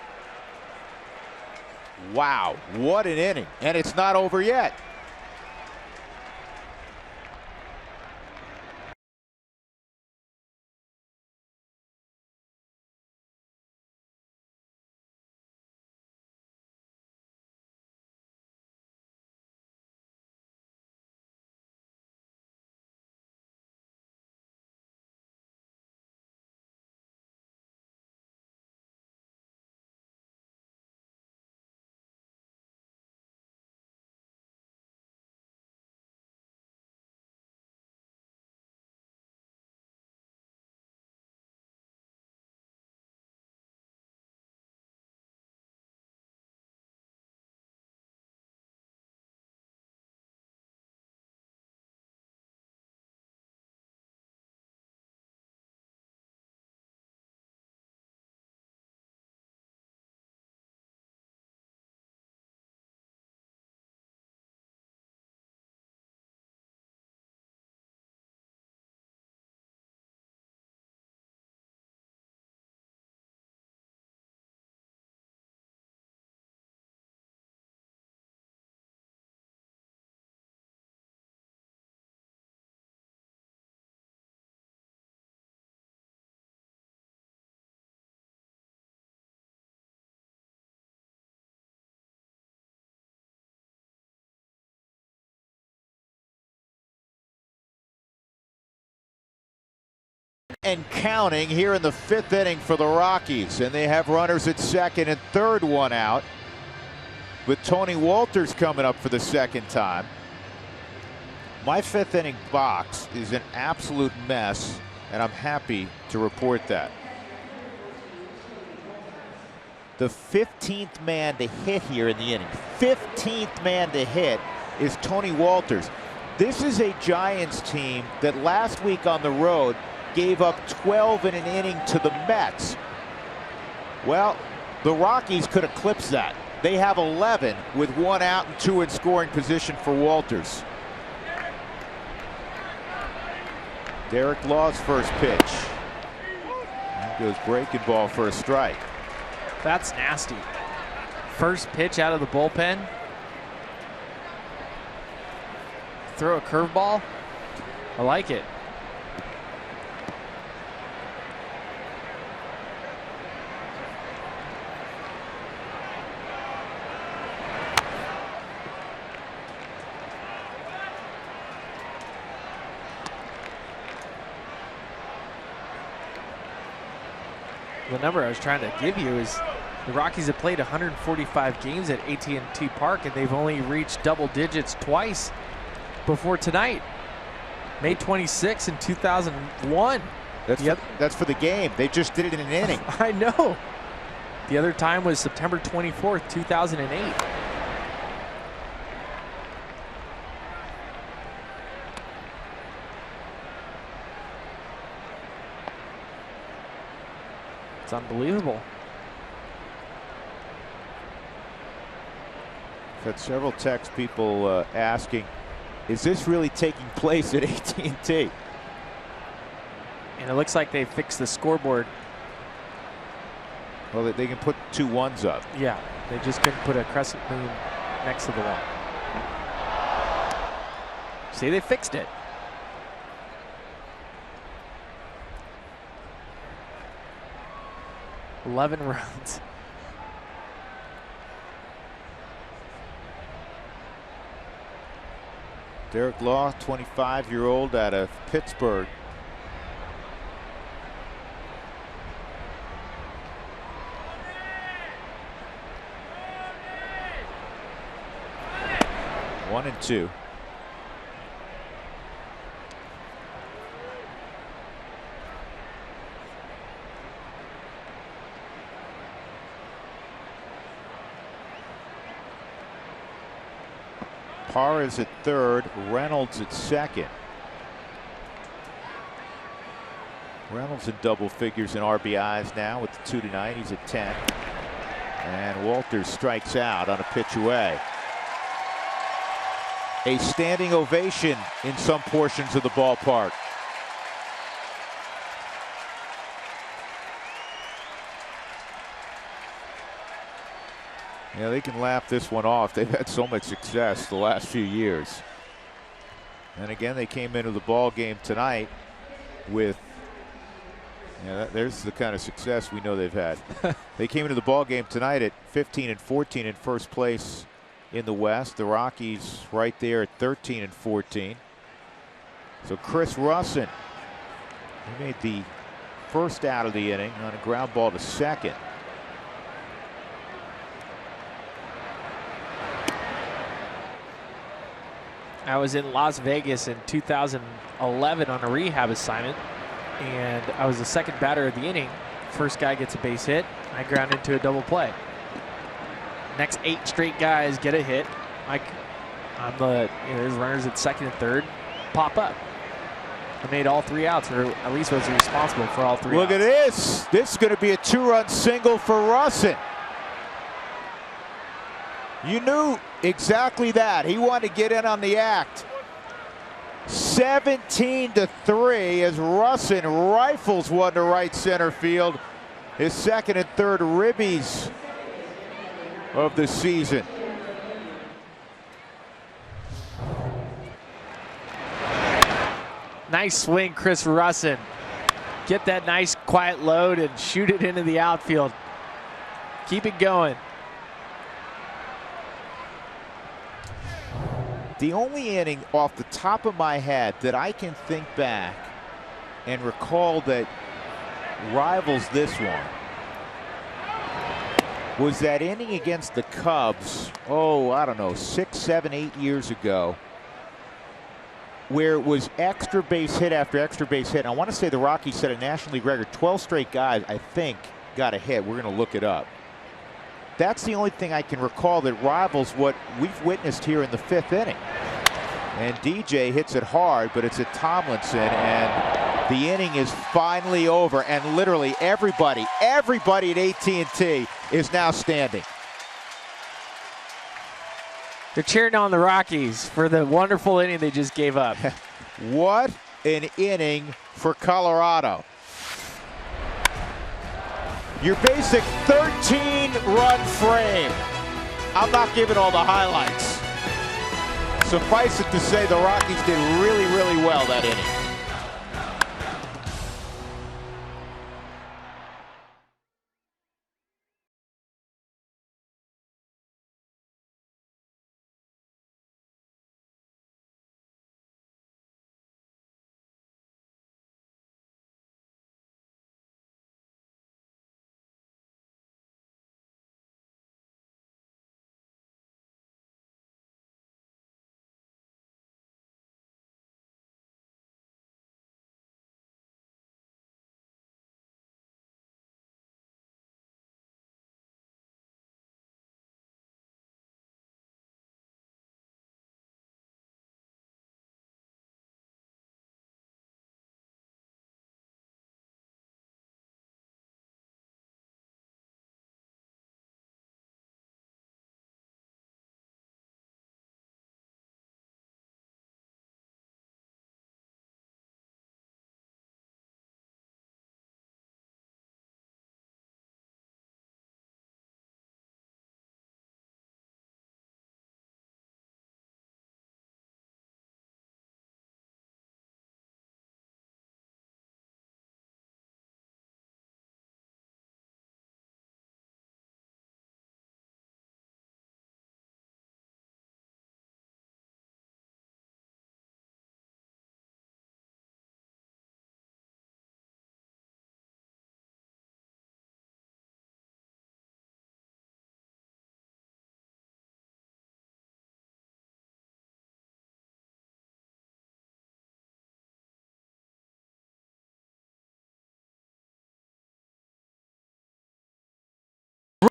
Wow, what an inning. And it's not over yet. And counting here in the 5th inning for the Rockies, and they have runners at second and third, 1 out, with Tony Walters coming up for the 2nd time. My 5th inning box is an absolute mess, and I'm happy to report that. The 15th man to hit here in the inning, 15th man to hit, is Tony Walters. This is a Giants team that last week on the road gave up 12 in an inning to the Mets. Well, the Rockies could eclipse that. They have 11 with 1 out and 2 in scoring position for Walters. Derek Law's first pitch. That goes breaking ball for a strike. That's nasty. First pitch out of the bullpen. Throw a curveball. I like it. The number I was trying to give you is the Rockies have played 145 games at AT&T Park, and they've only reached double digits twice before tonight. May 26 in 2001. That's for the game. They just did it in an inning. I know. The other time was September 24th, 2008. It's unbelievable. I've had several text people asking, is this really taking place at AT&T? And it looks like they fixed the scoreboard. Well, they can put 2 1s up. Yeah, they just couldn't put a crescent moon next to the wall. See, they fixed it. $11 runs. Derek Law, 25-year-old out of Pittsburgh. One and two. Parr is at third, Reynolds at second. Reynolds in double figures in RBIs now with the 2 tonight. He's at 10. And Walters strikes out on a pitch away. A standing ovation in some portions of the ballpark. Yeah, they can laugh this one off. They've had so much success the last few years. And again, they came into the ball game tonight with, there's the kind of success we know they've had. They came into the ball game tonight at 15 and 14 in first place in the West. The Rockies right there at 13 and 14. So Chris Russin, he made the first out of the inning on a ground ball to second. I was in Las Vegas in 2011 on a rehab assignment, and I was the second batter of the inning. First guy gets a base hit. I ground into a double play. Next 8 straight guys get a hit. There's runners at second and third pop up. I made all 3 outs, or at least was responsible for all 3 outs. Look at this. This is going to be a 2-run single for Russin. You knew exactly that. He wanted to get in on the act. 17-3 as Russin rifles one to right center field. His second and third ribbies of the season. Nice swing, Chris Russin. Get that nice quiet load and shoot it into the outfield. Keep it going. The only inning off the top of my head that I can think back and recall that rivals this one was that inning against the Cubs, I don't know, 6, 7, 8 years ago, where it was extra base hit after extra base hit. And I want to say the Rockies set a National League record. 12 straight guys, I think, got a hit. We're going to look it up. That's the only thing I can recall that rivals what we've witnessed here in the 5th inning. And DJ hits it hard, but it's at Tomlinson, and the inning is finally over. And literally everybody at AT&T is now standing. They're cheering on the Rockies for the wonderful inning they just gave up. What an inning for Colorado. Your basic 13-run frame. I'm not giving all the highlights. Suffice it to say the Rockies did really, really well that inning.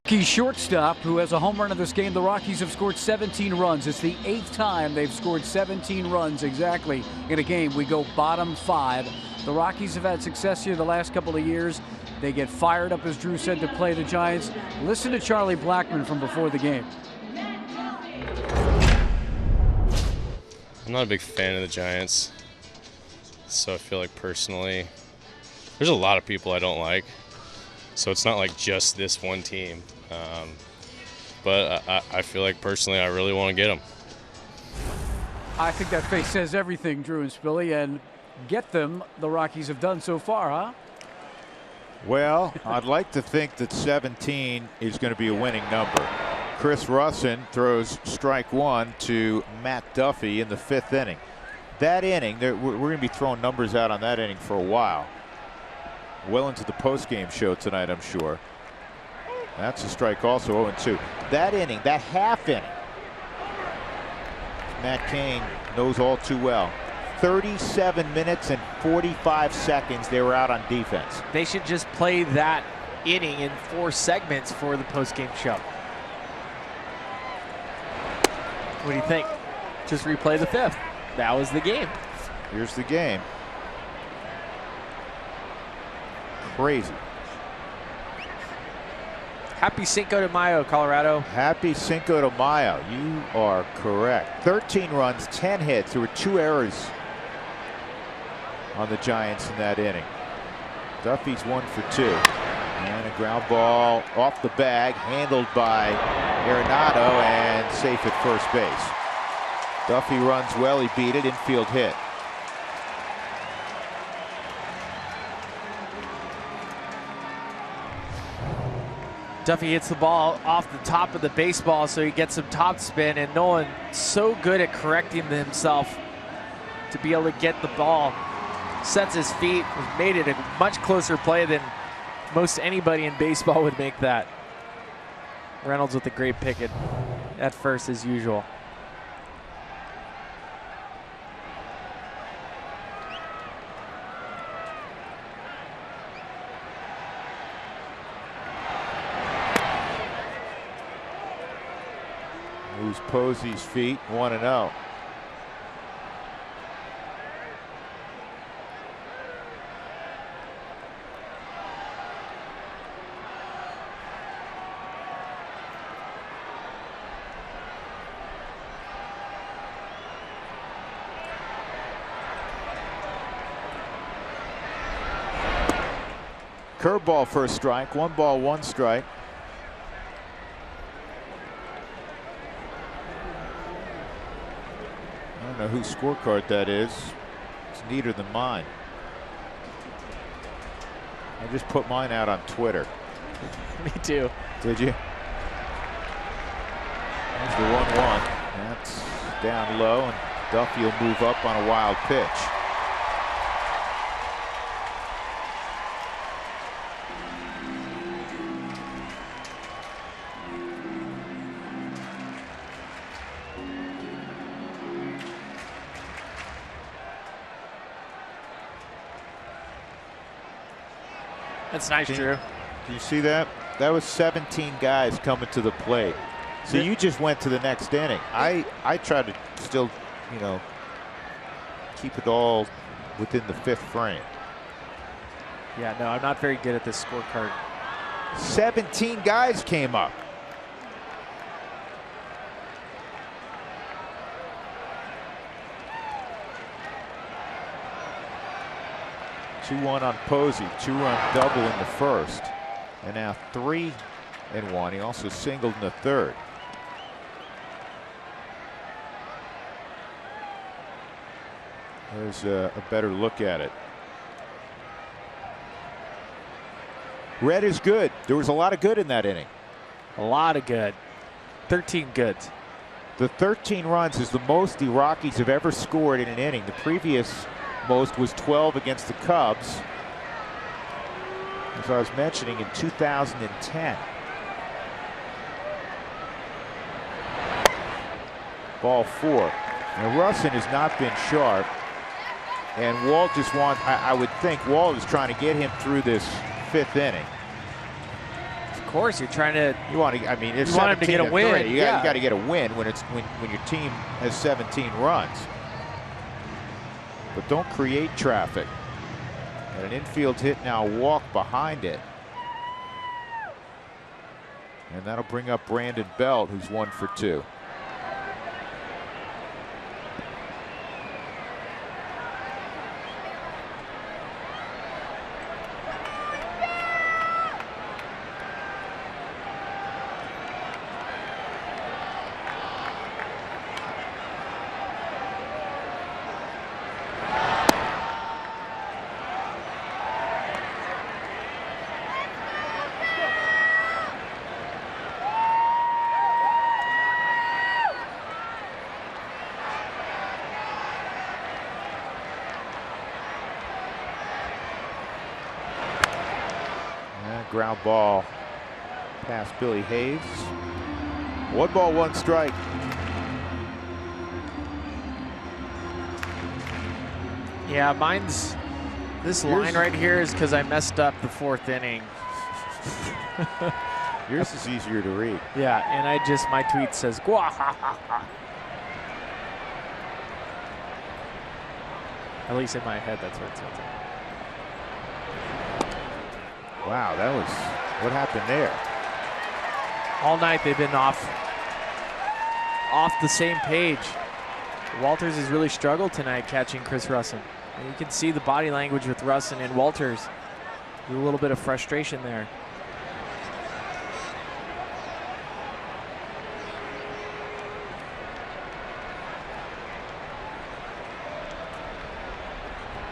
Rockies shortstop who has a home run in this game. The Rockies have scored 17 runs. It's the 8th time they've scored 17 runs exactly in a game. We go bottom 5. The Rockies have had success here the last couple of years. They get fired up, as Drew said, to play the Giants. Listen to Charlie Blackmon from before the game. I'm not a big fan of the Giants, so I feel like personally there's a lot of people I don't like, so it's not like just this one team, but I feel like personally I really want to get them. I think that face says everything, Drew and Spilly, and get them the Rockies have done so far, huh? Well, I'd like to think that 17 is going to be a winning number. Chris Russin throws strike 1 to Matt Duffy in the 5th inning. That inning, we're going to be throwing numbers out on that inning for a while. Well into the postgame show tonight, I'm sure. That's a strike also, 0-2. That inning, that half inning, Matt Cain knows all too well. 37 minutes and 45 seconds they were out on defense. They should just play that inning in 4 segments for the postgame show. What do you think? Just replay the 5th. That was the game. Here's the game. Crazy. Happy Cinco de Mayo, Colorado. Happy Cinco de Mayo. You are correct. 13 runs, 10 hits. There were 2 errors on the Giants in that inning. Duffy's 1 for 2. And a ground ball off the bag, handled by Arenado, and safe at first base. Duffy runs well, he beat it, infield hit. Duffy hits the ball off the top of the baseball, so he gets some top spin, and Nolan so good at correcting himself to be able to get the ball. Sets his feet, made it a much closer play than most anybody in baseball would make that. Reynolds with a great pick at first as usual. Moves Posey's feet, 1-0. Curveball for a strike. 1 ball, 1 strike. I don't know whose scorecard that is. It's neater than mine. I just put mine out on Twitter. Me too. Did you? There's the 1-1. That's down low, and Duffy will move up on a wild pitch. That's nice, Drew. Do you see that? That was 17 guys coming to the plate. So you just went to the next inning. I tried to still, you know, keep it all within the 5th frame. Yeah, no, I'm not very good at this scorecard. 17 guys came up. Two-1 on Posey, 2-run double in the 1st, and now 3-1. He also singled in the 3rd. There's a better look at it. Red is good. There was a lot of good in that inning. A lot of good. 13 goods. The 13 runs is the most the Rockies have ever scored in an inning. The previous most was 12 against the Cubs, as I was mentioning, in 2010. Ball 4. Now Russin has not been sharp, and Walt just wants, I would think Walt is trying to get him through this 5th inning. Of course, you're trying to. You want to. I mean, it's you want him to get a win. You got to get a win when your team has 17 runs. But don't create traffic. And an infield hit now, walk behind it. And that'll bring up Brandon Belt, who's 1 for 2. Ground ball past Billy Hayes. 1 ball, 1 strike. Yeah, mine's this line right here is because I messed up the 4th inning. Yours is easier to read. Yeah, and my tweet says "Gwahahaha." At least in my head, that's what it says. Wow, that was what happened there. All night they've been off the same page. Walters has really struggled tonight catching Chris Russin. And you can see the body language with Russin and Walters. There's a little bit of frustration there.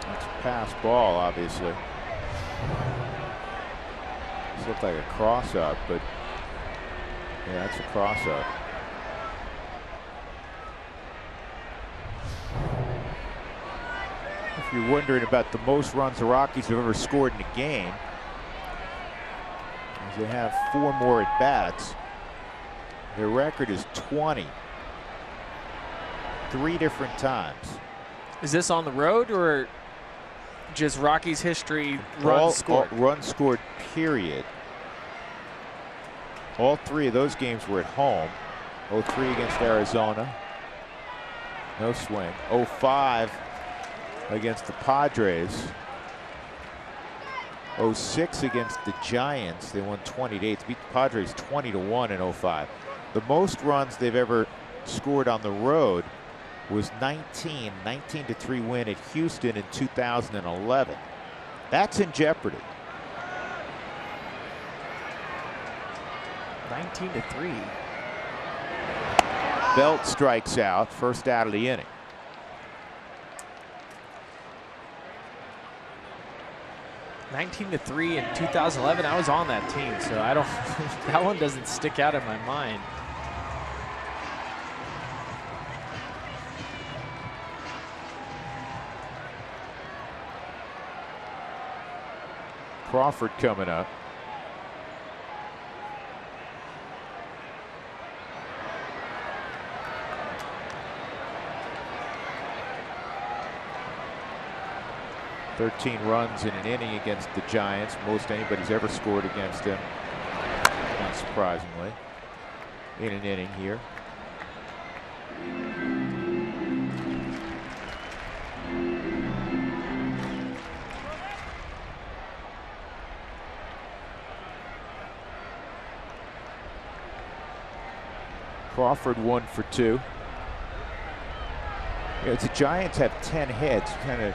That's a pass ball, obviously. This looked like a cross-up, but yeah, that's a cross-up. If you're wondering about the most runs the Rockies have ever scored in a game, as they have 4 more at-bats, their record is 20. 3 different times. Is this on the road or just Rockies history runs scored? Runs scored, period. All 3 of those games were at home. 0-3 against Arizona. No swing. 0-5 against the Padres. 0-6 against the Giants. They won 20-8. Beat the Padres 20-1 in 0-5. The most runs they've ever scored on the road was 19-3 win at Houston in 2011. That's in jeopardy. 19-3. Belt strikes out, first out of the inning. (19-3) in 2011. I was on that team, so I don't. That one doesn't stick out in my mind. Crawford coming up. (13 runs in an inning against the Giants, most anybody's ever scored against them, not surprisingly, in an inning here. Crawford 1 for 2. Yeah, the Giants have 10 hits, kind of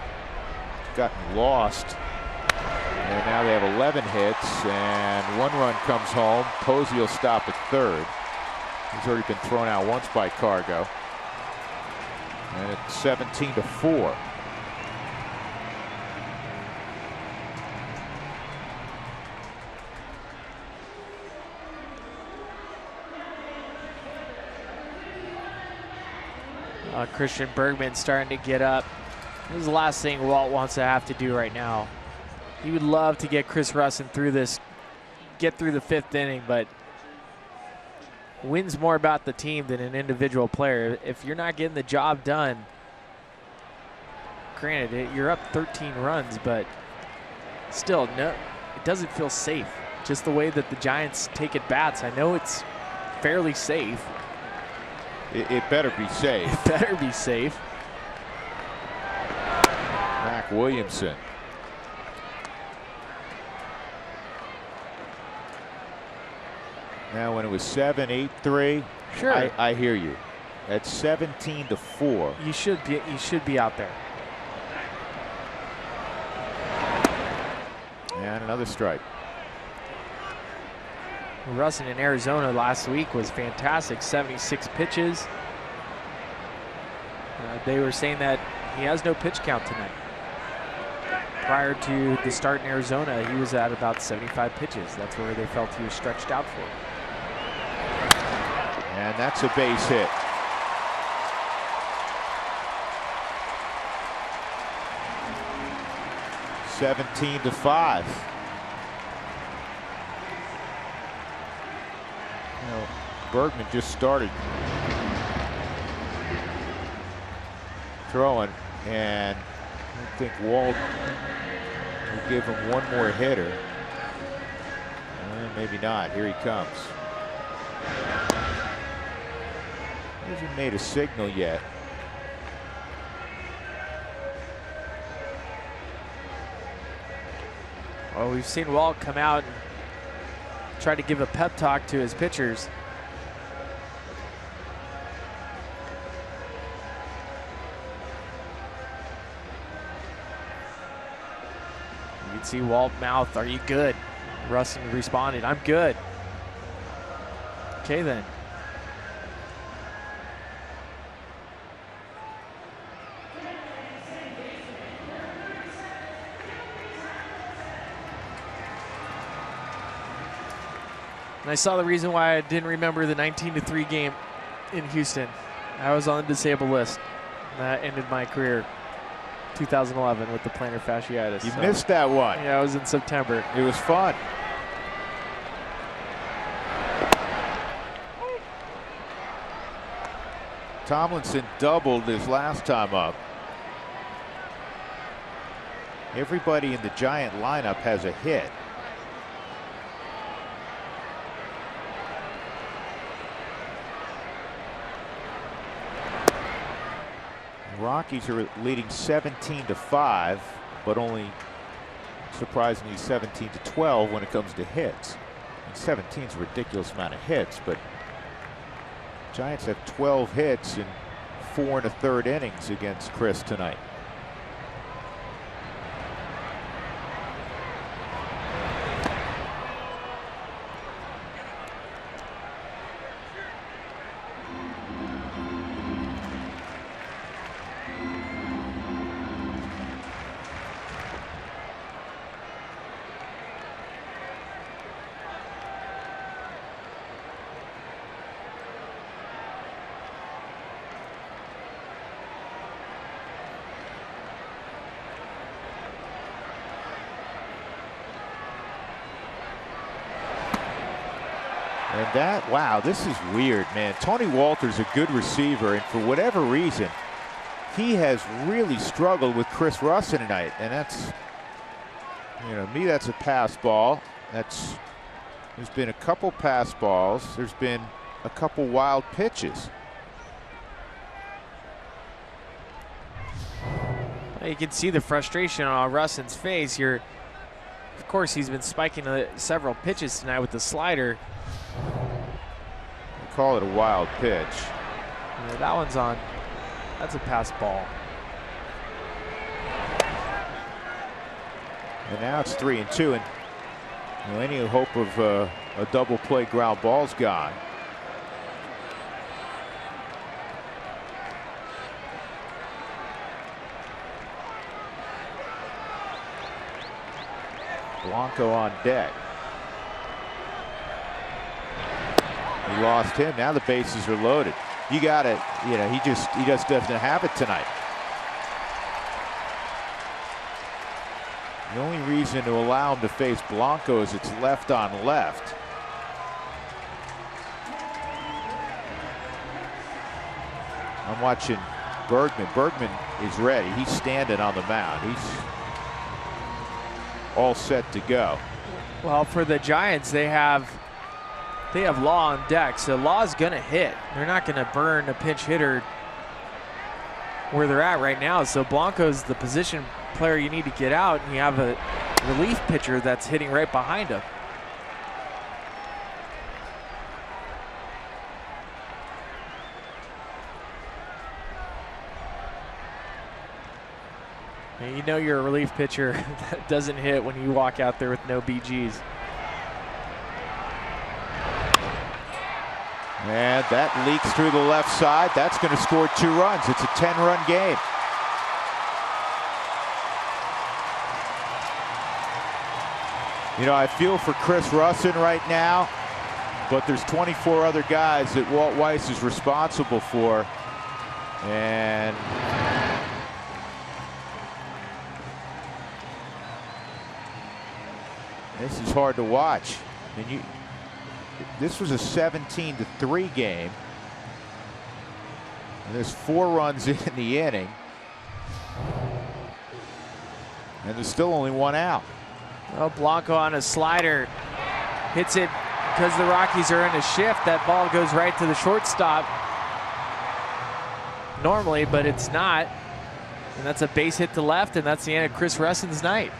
gotten lost. And now they have 11 hits, and 1 run comes home. Posey will stop at third. He's already been thrown out once by Cargo. And it's 17-4. Christian Bergman starting to get up. This is the last thing Walt wants to have to do right now. He would love to get Chris Russin through this, get through the 5th inning, but wins more about the team than an individual player. If you're not getting the job done, granted, you're up 13 runs, but still, no, it doesn't feel safe just the way that the Giants take at bats. I know it's fairly safe. It better be safe. It better be safe. Mac Williamson. Now, when it was 7-8-3, Sure. I hear you. At 17-4, You should be out there. and another strike. Russin in Arizona last week was fantastic. 76 pitches. They were saying that he has no pitch count tonight. Prior to the start in Arizona, he was at about 75 pitches. That's where they felt he was stretched out for. And that's a base hit. (17-5). You know, Bergman just started throwing, and I think Wald will give him one more hitter. Maybe not. Here he comes. He hasn't made a signal yet. Well, we've seen Walt come out and try to give a pep talk to his pitchers. You can see Walt mouth, "Are you good?" Russin responded, "I'm good." Okay then. And I saw the reason why I didn't remember the 19-3 game in Houston. I was on the disabled list. That ended my career 2011 with the plantar fasciitis. You missed that one. Yeah, I was in September. It was fun. Tomlinson doubled his last time up. Everybody in the Giant lineup has a hit. The Rockies are leading 17-5, but only surprisingly 17-12 when it comes to hits. And 17 is a ridiculous amount of hits, but Giants have 12 hits in 4 1/3 innings against Chris tonight. And that, wow, this is weird, man. Tony Walter's a good receiver, and for whatever reason, he has really struggled with Chris Russin tonight. And that's, you know, to me, that's a pass ball. There's been a couple pass balls. There's been a couple wild pitches. You can see the frustration on Russin's face here. Of course, he's been spiking several pitches tonight with the slider. Call it a wild pitch. Yeah, that one's on. That's a pass ball. And now it's 3-2, and you know, any hope of a double play ground ball's gone. Blanco on deck. He lost him. Now the bases are loaded. You got it. You know, he just doesn't have it tonight. The only reason to allow him to face Blanco is it's left on left. I'm watching Bergman. Bergman is ready. He's standing on the mound. He's all set to go. Well, for the Giants, they have Law on deck, so Law's gonna hit. They're not gonna burn a pinch hitter where they're at right now. So Blanco's the position player you need to get out, and you have a relief pitcher that's hitting right behind him. And you know you're a relief pitcher that doesn't hit when you walk out there with no BGs. And that leaks through the left side. That's going to score 2 runs. It's a 10-run game. You know, I feel for Chris Russin right now, but there's 24 other guys that Walt Weiss is responsible for. And this is hard to watch. I mean, this was a 17-3 game. And there's 4 runs in the inning. And there's still only 1 out. Well, Blanco on a slider hits it because the Rockies are in a shift. That ball goes right to the shortstop normally, but it's not. And that's a base hit to left, and that's the end of Chris Russin's night.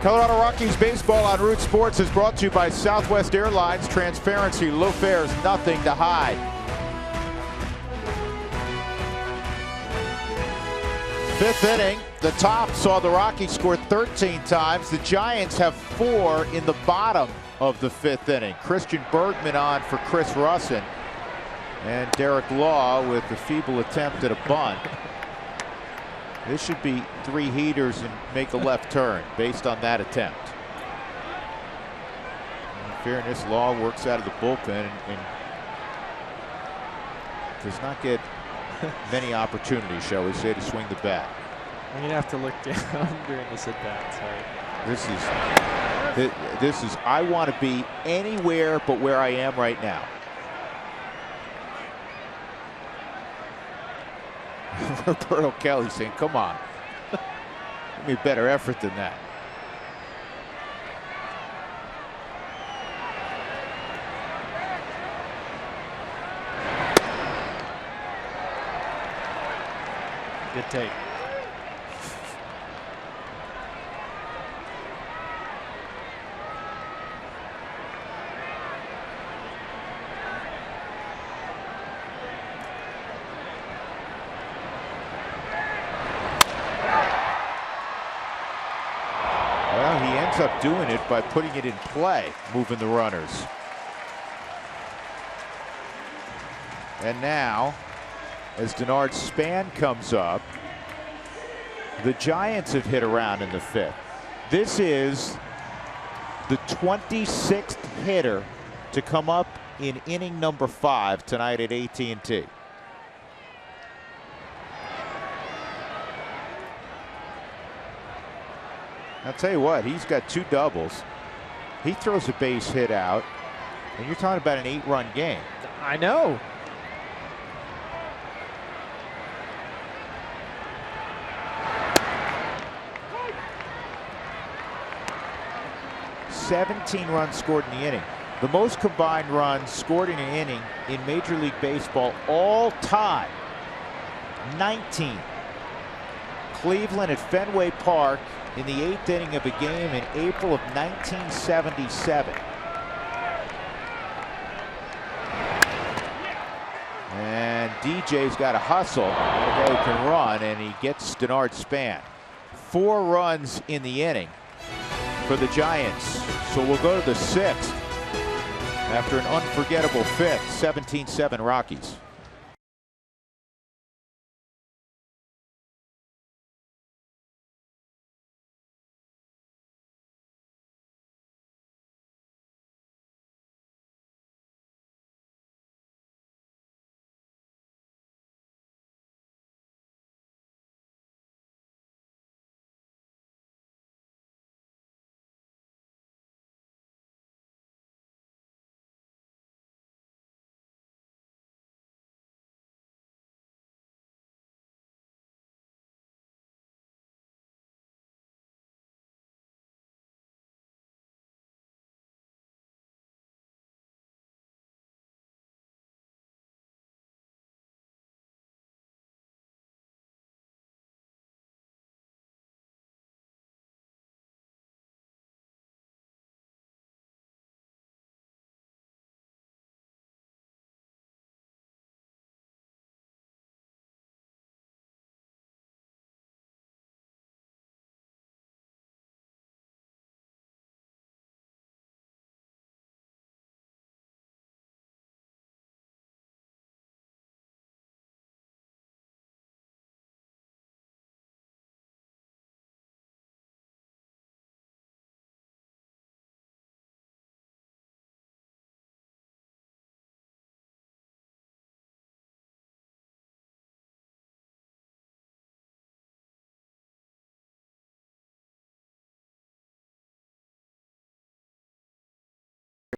Colorado Rockies baseball on Root Sports is brought to you by Southwest Airlines. Transparency, low fares, nothing to hide. Fifth inning, the top saw the Rockies score 13 times. The Giants have 4 in the bottom of the 5th inning. Christian Bergman on for Chris Russin. And Derek Law with the feeble attempt at a bunt. This should be 3 heaters and make a left turn based on that attempt. In fairness, Law works out of the bullpen and does not get many opportunities, shall we say, to swing the bat. I'm gonna have to look down during this at bat. Sorry. This is. I want to be anywhere but where I am right now. Roberto Kelly saying, "Come on, give me a better effort than that." Good take. Well, he ends up doing it by putting it in play, moving the runners. And now, as Denard Span comes up, the Giants have hit around in the 5th. This is the 26th hitter to come up in inning number 5 tonight at AT&T. I'll tell you what, he's got 2 doubles. He throws a base hit out, and you're talking about an 8-run game. I know. "17 runs scored in the inning. The most combined runs scored in an inning in Major League Baseball all time. 19. Cleveland at Fenway Park in the 8th inning of a game in April of 1977. And DJ's got to hustle. The guy who can run, and he gets Denard Span. 4 runs in the inning for the Giants. So we'll go to the 6th after an unforgettable 5th. 17-7 Rockies.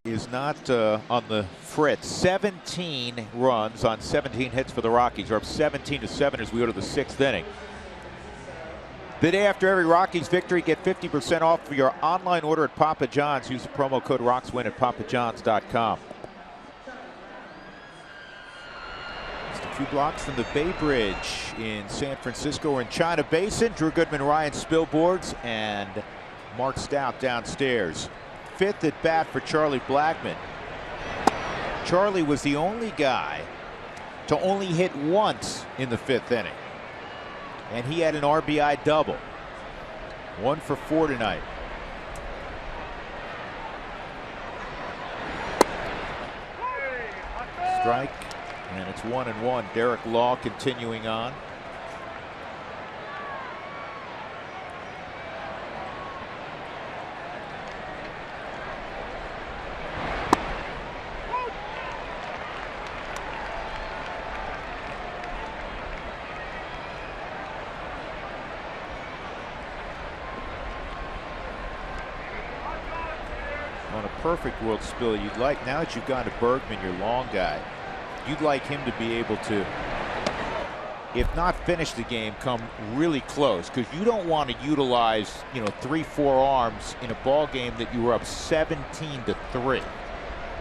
Is not on the fritz. 17 runs on 17 hits for the Rockies. They're up 17-7 as we go to the 6th inning. The day after every Rockies victory, get 50% off for your online order at Papa John's. Use the promo code ROCKSWIN at papajohns.com. Just a few blocks from the Bay Bridge in San Francisco. We're in China Basin. Drew Goodman, Ryan Spilborghs, and Mark Stout downstairs. 5th at bat for Charlie Blackmon. Charlie was the only guy to only hit once in the 5th inning, and he had an RBI double. 1 for 4 tonight. Strike, and it's 1-1. Derek Law continuing on. On a perfect world, Spill, you'd like, now that you've gone to Bergman, your long guy, you'd like him to be able to, if not finish the game, come really close, because you don't want to utilize, 3-4 arms in a ball game that you were up 17-3.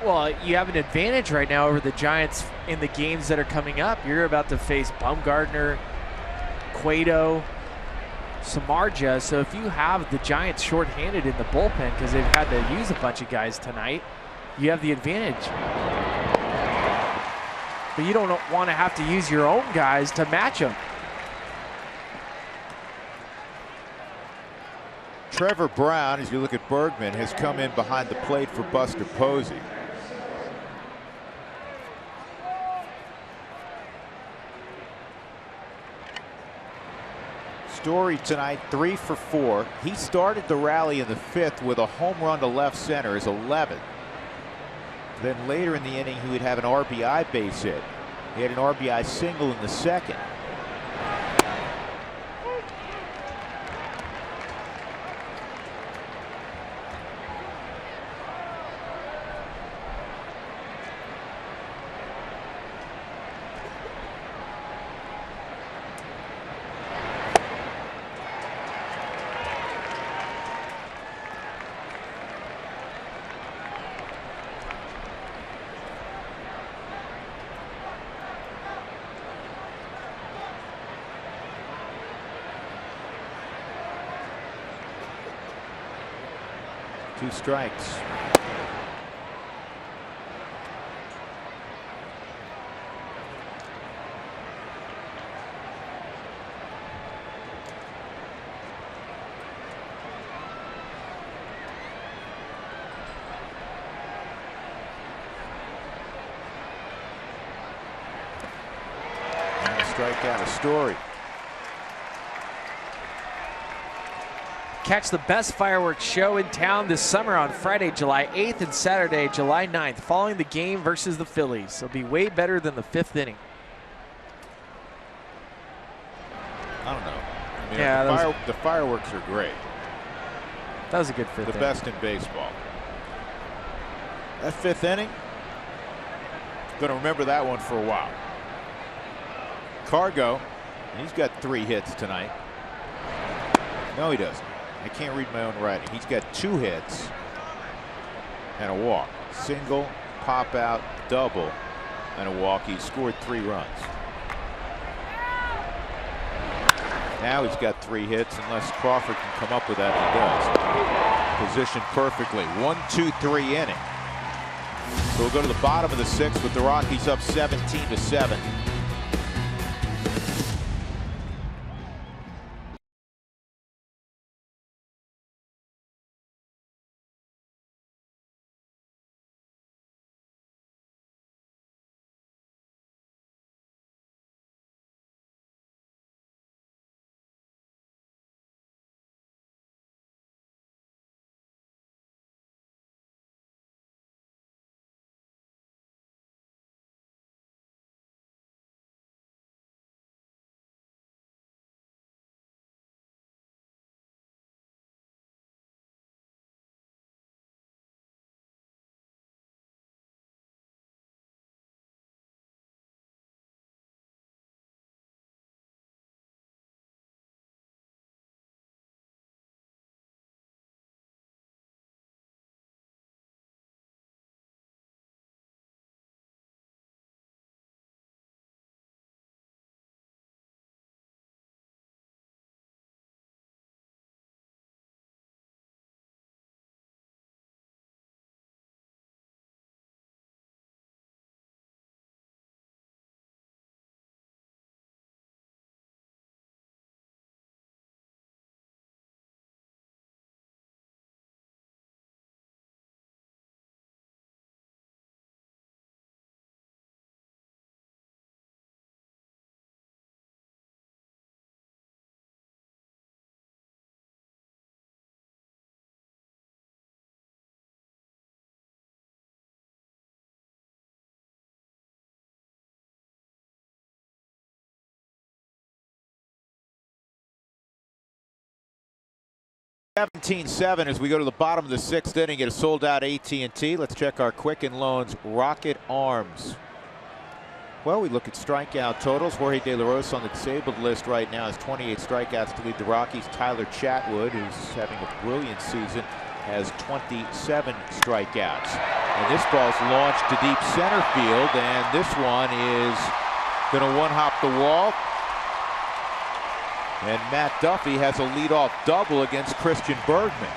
Well, you have an advantage right now over the Giants in the games that are coming up. You're about to face Bumgarner, Cueto, Samardzija. So if you have the Giants shorthanded in the bullpen because they've had to use a bunch of guys tonight, you have the advantage. But you don't want to have to use your own guys to match them. Trevor Brown, as you look at Bergman, has come in behind the plate for Buster Posey. Story tonight, 3 for 4. He started the rally in the 5th with a home run to left center, his 11th. Then later in the inning, he would have an RBI base hit. He had an RBI single in the 2nd. 2 strikes. Strikeout of Story. Catch the best fireworks show in town this summer on Friday, July 8th and Saturday, July 9th, following the game versus the Phillies. It'll be way better than the 5th inning. I don't know. I mean, Yeah, the fireworks are great. That was a good 5th inning. The best in baseball. That 5th inning, going to remember that one for a while. Cargo, and he's got 3 hits tonight. No, he doesn't. I can't read my own writing. He's got 2 hits and a walk. Single, pop out, double, and a walk. He scored 3 runs. Now he's got 3 hits unless Crawford can come up with that. He does. Positioned perfectly. 1-2-3 inning. So we'll go to the bottom of the 6th with the Rockies up 17-7. (17-7) as we go to the bottom of the 6th inning at a sold-out AT&T. Let's check our Quicken Loans Rocket Arms. Well, we look at strikeout totals. Jorge De La Rosa on the disabled list right now has 28 strikeouts to lead the Rockies. Tyler Chatwood, who's having a brilliant season, has 27 strikeouts. And this ball's launched to deep center field, and this one is going to one-hop the wall. And Matt Duffy has a leadoff double against Christian Bergman.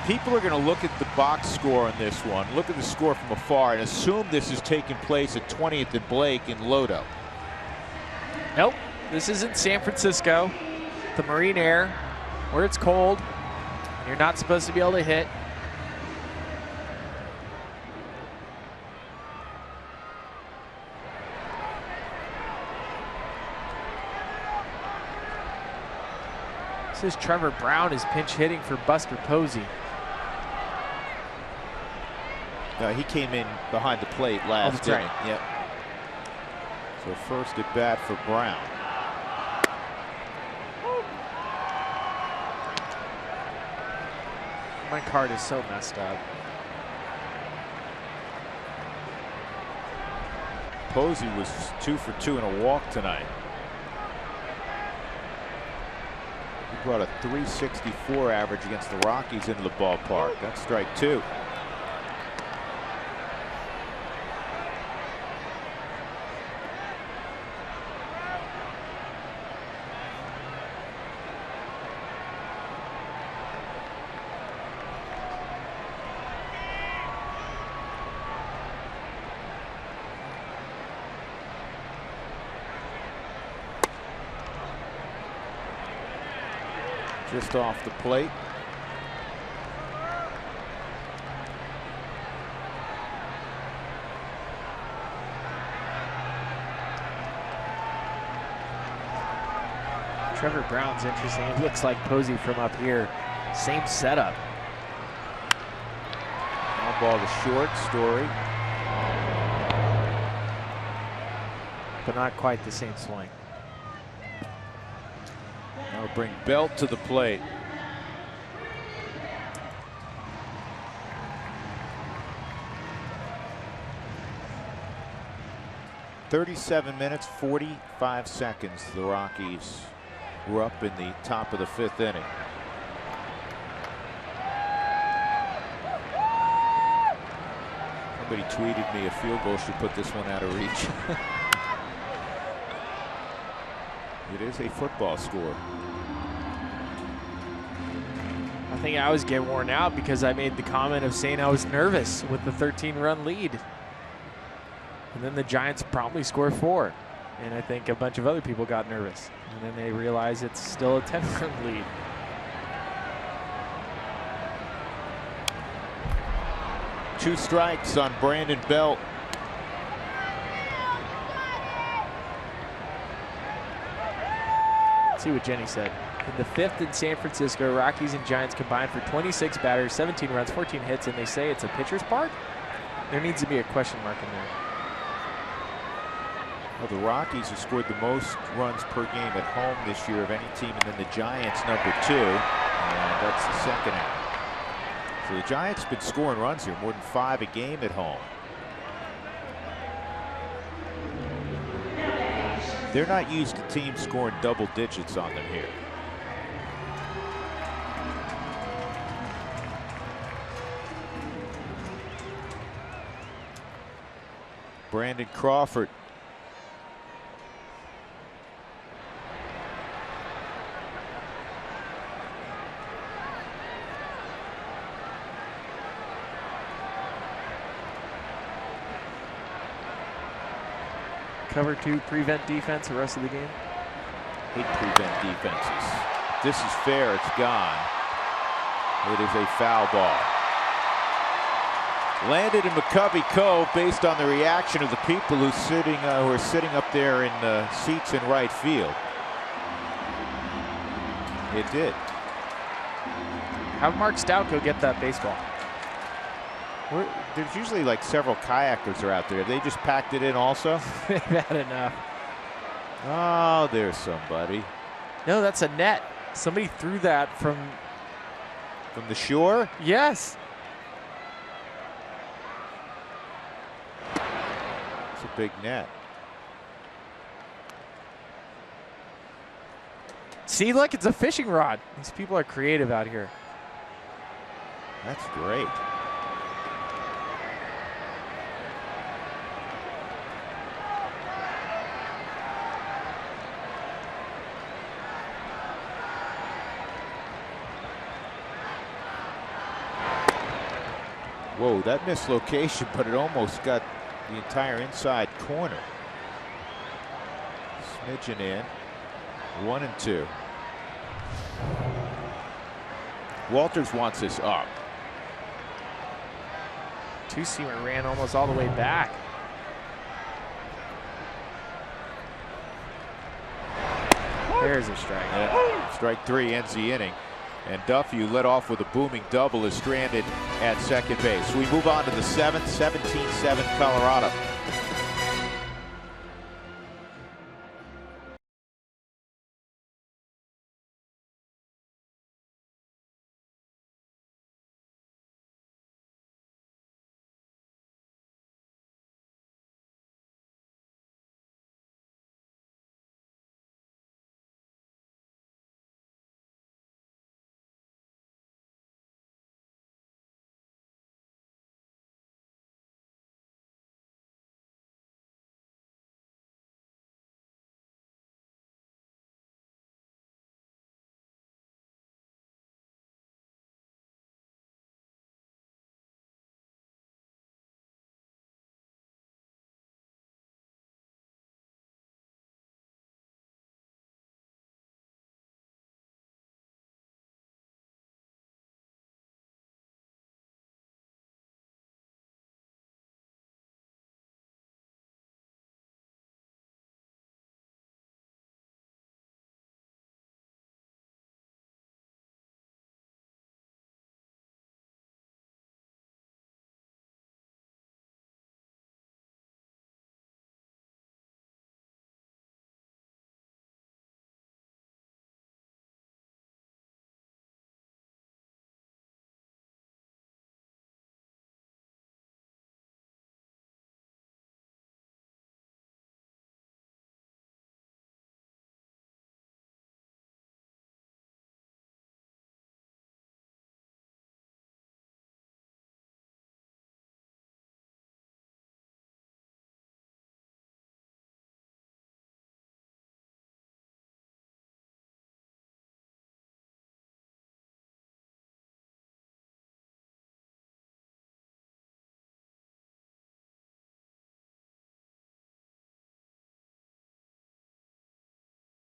People are going to look at the box score on this one, look at the score from afar, and assume this is taking place at 20th and Blake in Lodo. Nope, this is in San Francisco, the marine air, where it's cold. You're not supposed to be able to hit. This is Trevor Brown is pinch hitting for Buster Posey. He came in behind the plate last inning. Right. Yep. So first at bat for Brown. My card is so messed up. Posey was 2 for 2 and a walk tonight. He brought a .364 average against the Rockies into the ballpark. That's strike 2. Just off the plate. Trevor Brown's interesting. It looks like Posey from up here. Same setup. All ball to short, Story. But not quite the same swing. Now bring Belt to the plate. "37 minutes, 45 seconds. The Rockies were up in the top of the 5th inning. Somebody tweeted me a field goal should put this one out of reach. It is a football score. I think I was getting worn out because I made the comment of saying I was nervous with the 13-run lead. And then the Giants promptly scored 4. And I think a bunch of other people got nervous. And then they realized it's still a 10-run lead. Two strikes on Brandon Belt. Let's see what Jenny said. In the 5th in San Francisco, Rockies and Giants combined for 26 batters, 17 runs, 14 hits, and they say it's a pitcher's park? There needs to be a question mark in there. Well, the Rockies have scored the most runs per game at home this year of any team, and then the Giants #2, and that's the second out. So the Giants have been scoring runs here, more than 5 a game at home. They're not used to teams scoring double digits on them here. Brandon Crawford. Cover 2, prevent defense the rest of the game. Hate prevent defenses. This is fair. It's gone. It is a foul ball. Landed in McCovey Cove based on the reaction of the people who are sitting up there in the seats in right field. It did. How'd Mark Stout go get that baseball? There's usually like several kayakers are out there. They just packed it in also. They've had enough. Oh, there's somebody. No, that's a net. Somebody threw that from the shore. Yes. It's a big net. See, look, it's a fishing rod. These people are creative out here. That's great. Whoa, that missed location, but it almost got the entire inside corner. Smidgen in. 1-2. Walters wants this up. Two-seamer ran almost all the way back. There's a strike. Yeah. Strike 3 ends the inning. And Duffy, who led off with a booming double, is stranded at second base. We move on to the 7th, 17-7 Colorado.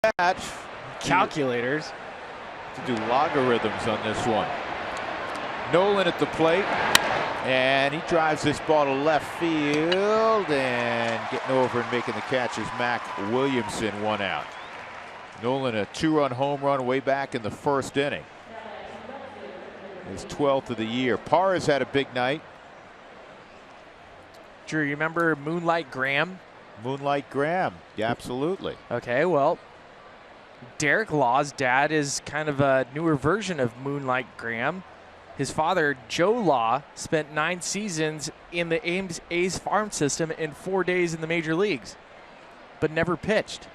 that. Calculators. To do logarithms on this one. Nolan at the plate, and he drives this ball to left field, and getting over and making the catch is Mac Williamson, 1 out. Nolan, a 2-run home run way back in the first inning. His 12th of the year. Parr has had a big night. Drew, you remember Moonlight Graham? Moonlight Graham, yeah, absolutely. Okay, well, Derek Law's dad is kind of a newer version of Moonlight Graham. His father, Joe Law, spent 9 seasons in the A's farm system and 4 days in the major leagues, but never pitched.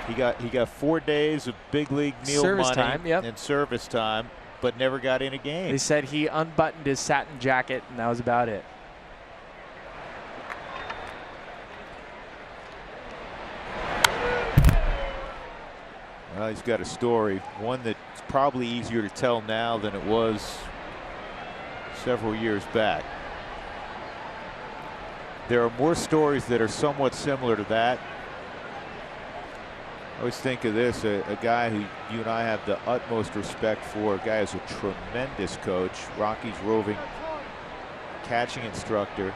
He got 4 days of big league meal Service money time, yep. and service time, but never got in a game. They said he unbuttoned his satin jacket, and that was about it. Well, he's got a story, one that's probably easier to tell now than it was several years back. There are more stories that are somewhat similar to that. I always think of this, a guy who you and I have the utmost respect for, a guy who's a tremendous coach, Rockies roving catching instructor,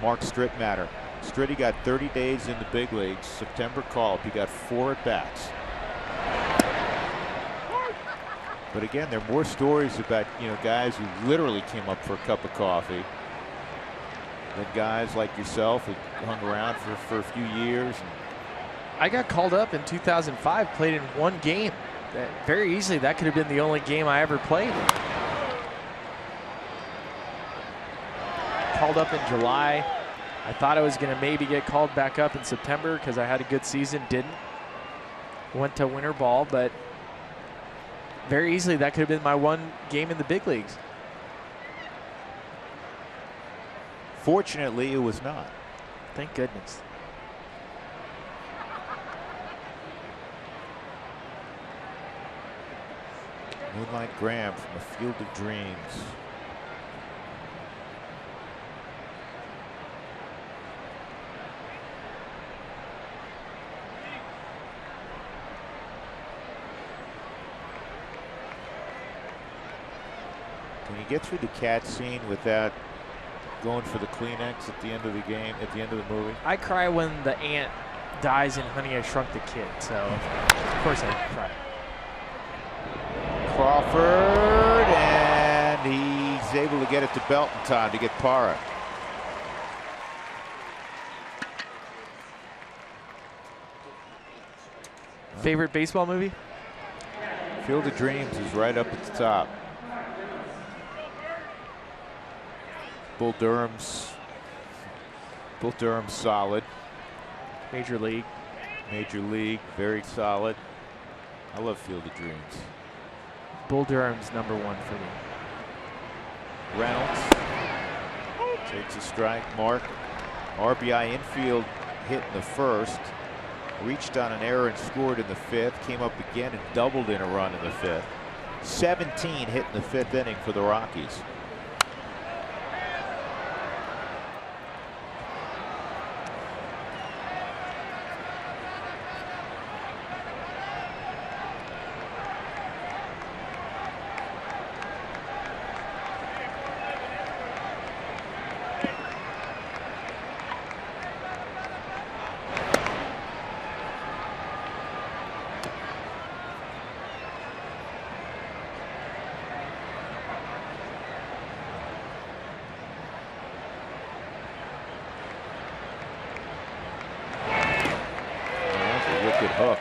Mark Strittmatter. Stritty got 30 days in the big leagues. September call-up. He got 4 at-bats. But again, there are more stories about guys who literally came up for a cup of coffee than guys like yourself who hung around for a few years. I got called up in 2005, played in 1 game. Very easily, that could have been the only game I ever played. Called up in July. I thought I was going to maybe get called back up in September because I had a good season. Didn't. Went to winter ball, but very easily that could have been my 1 game in the big leagues. Fortunately, it was not. Thank goodness. Moonlight Graham from the Field of Dreams. Can you get through the cat scene without going for the Kleenex at the end of the game, at the end of the movie? I cry when the aunt dies in Honey, I Shrunk the Kid, so of course I cry. Crawford, and he's able to get it to Belt in time to get Parra. Favorite baseball movie? Field of Dreams is right up at the top. Bull Durham's solid. Major League. Major League, very solid. I love Field of Dreams. Bull Durham's #1 for me. Reynolds takes a strike. Mark, RBI infield hit in the first. Reached on an error and scored in the 5th. Came up again and doubled in a run in the 5th. 17 hit in the 5th inning for the Rockies. Hook.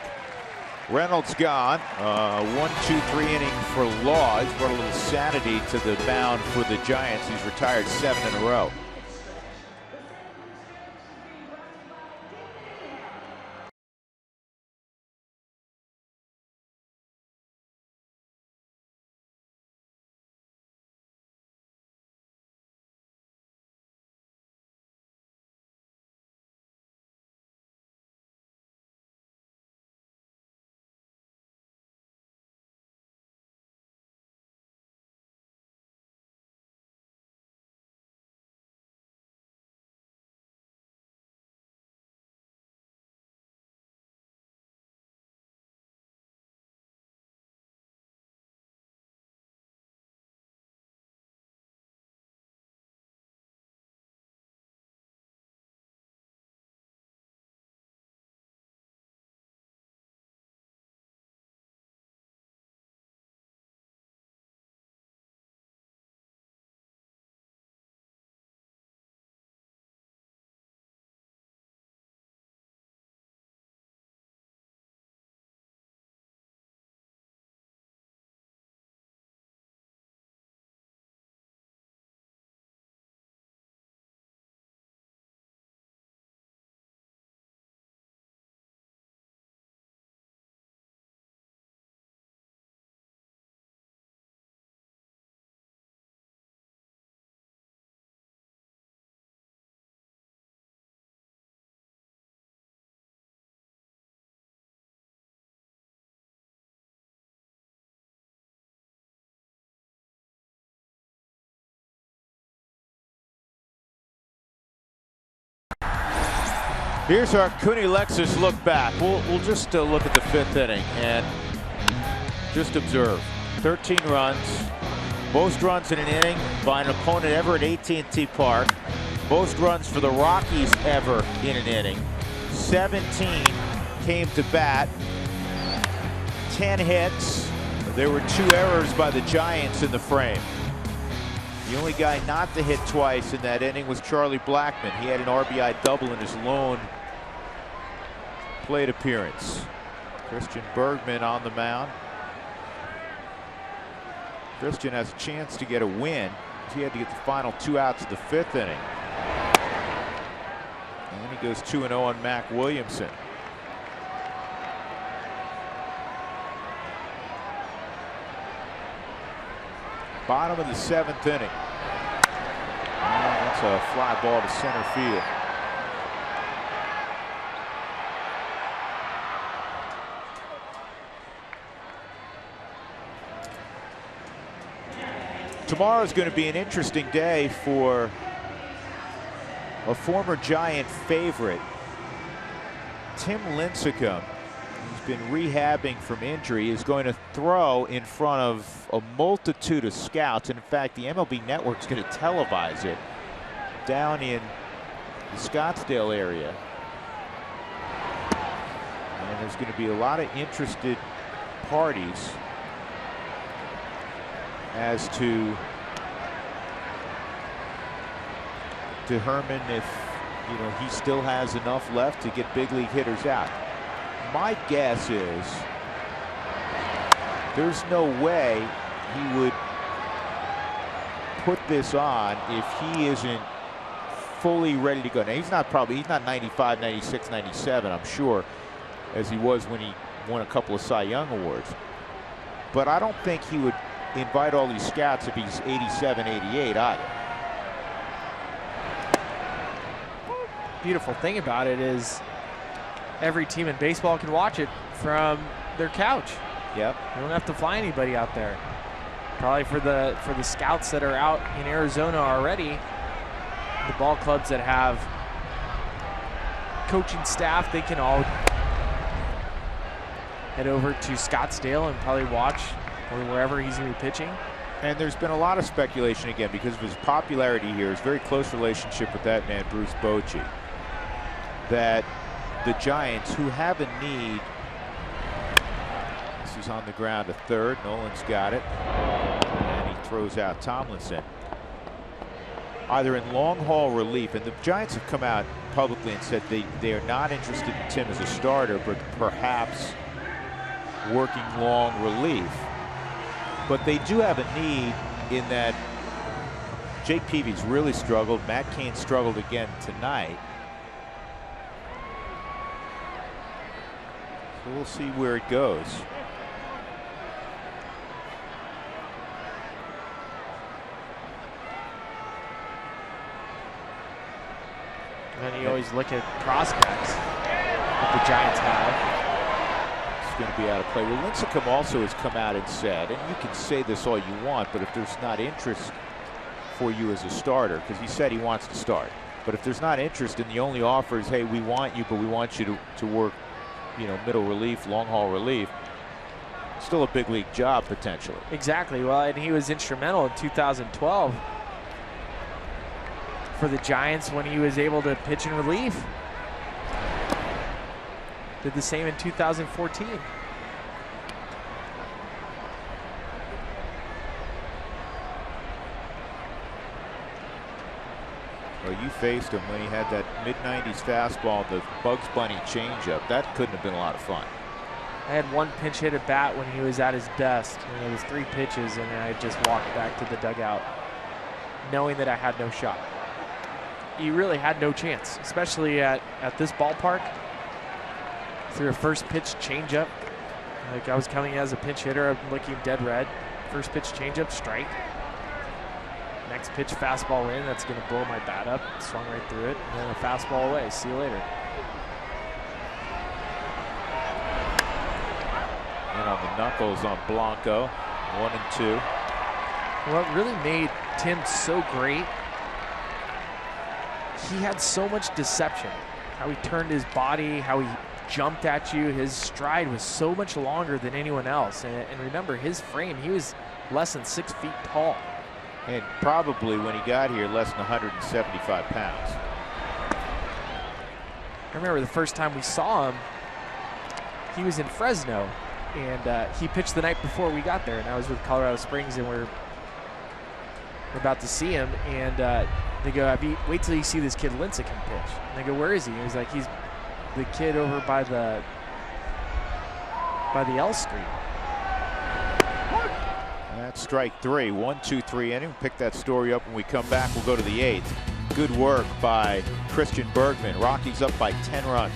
Reynolds gone. 1-2-3 inning for Law. He's brought a little sanity to the mound for the Giants. He's retired 7 in a row. Here's our Cooney Lexus look back. We'll just look at the 5th inning and just observe. 13 runs, most runs in an inning by an opponent ever at AT&T Park. Most runs for the Rockies ever in an inning. 17 came to bat. 10 hits. There were 2 errors by the Giants in the frame. The only guy not to hit twice in that inning was Charlie Blackmon. He had an RBI double in his lone plate appearance. Christian Bergman on the mound. Christian has a chance to get a win. He had to get the final 2 outs of the 5th inning. And then he goes 2-0 on Mac Williamson. Bottom of the 7th inning. That's a fly ball to center field. Tomorrow is going to be an interesting day for a former Giant favorite. Tim Lincecum, who's been rehabbing from injury, is going to throw in front of a multitude of scouts. And in fact, the MLB Network is going to televise it down in the Scottsdale area. And there's going to be a lot of interested parties as to determine if he still has enough left to get big league hitters out. My guess is there's no way he would put this on if he isn't fully ready to go. Now he's not 95, 96, 97, I'm sure, as he was when he won a couple of Cy Young awards. But I don't think he would invite all these scouts if he's 87, 88 either. Beautiful thing about it is every team in baseball can watch it from their couch. Yep. You don't have to fly anybody out there. Probably for the scouts that are out in Arizona already, the ball clubs that have coaching staff, they can all head over to Scottsdale and probably watch or wherever he's going to be pitching. And there's been a lot of speculation again because of his popularity here, his very close relationship with that man Bruce Bochy, that the Giants, who have a need, this is on the ground to third, Nolan's got it, and he throws out Tomlinson, either in long haul relief, and the Giants have come out publicly and said they are not interested in Tim as a starter, but perhaps working long relief. But they do have a need in that Jake Peavy's really struggled. Matt Cain struggled again tonight. So we'll see where it goes. And then you always look at prospects that the Giants have. Going to be out of play. Well, Lincecum also has come out and said, and you can say this all you want, but if there's not interest for you as a starter, because he said he wants to start, but if there's not interest and the only offer is, hey, we want you, but we want you to work, middle relief, long haul relief, still a big league job potentially. Exactly. Well, and he was instrumental in 2012 for the Giants when he was able to pitch in relief. Did the same in 2014. Well, you faced him when he had that mid-90s fastball, the Bugs Bunny changeup. That couldn't have been a lot of fun. I had one pinch hit at bat when he was at his best, and it was 3 pitches, and I just walked back to the dugout knowing that I had no shot. He really had no chance, especially at this ballpark. Through a first pitch changeup, like I was coming as a pinch hitter, I'm looking dead red. First pitch changeup, strike. Next pitch fastball in, that's going to blow my bat up. Swung right through it, and then a fastball away. See you later. And on the knuckles on Blanco, 1 and 2. What really made Tim so great, he had so much deception. how he turned his body, how he jumped at you. His stride was so much longer than anyone else. And remember, his frame, he was less than 6 feet tall. And probably when he got here, less than 175 pounds. I remember the first time we saw him, he was in Fresno, and he pitched the night before we got there, and I was with Colorado Springs, and we're about to see him, and they go, wait till you see this kid Lincecum pitch. And I go, where is he? And he's like, he's the kid over by the L Street. That's strike 3. 1-2-3 inning. Pick that story up when we come back. We'll go to the 8th. Good work by Christian Bergman. Rockies up by 10 runs.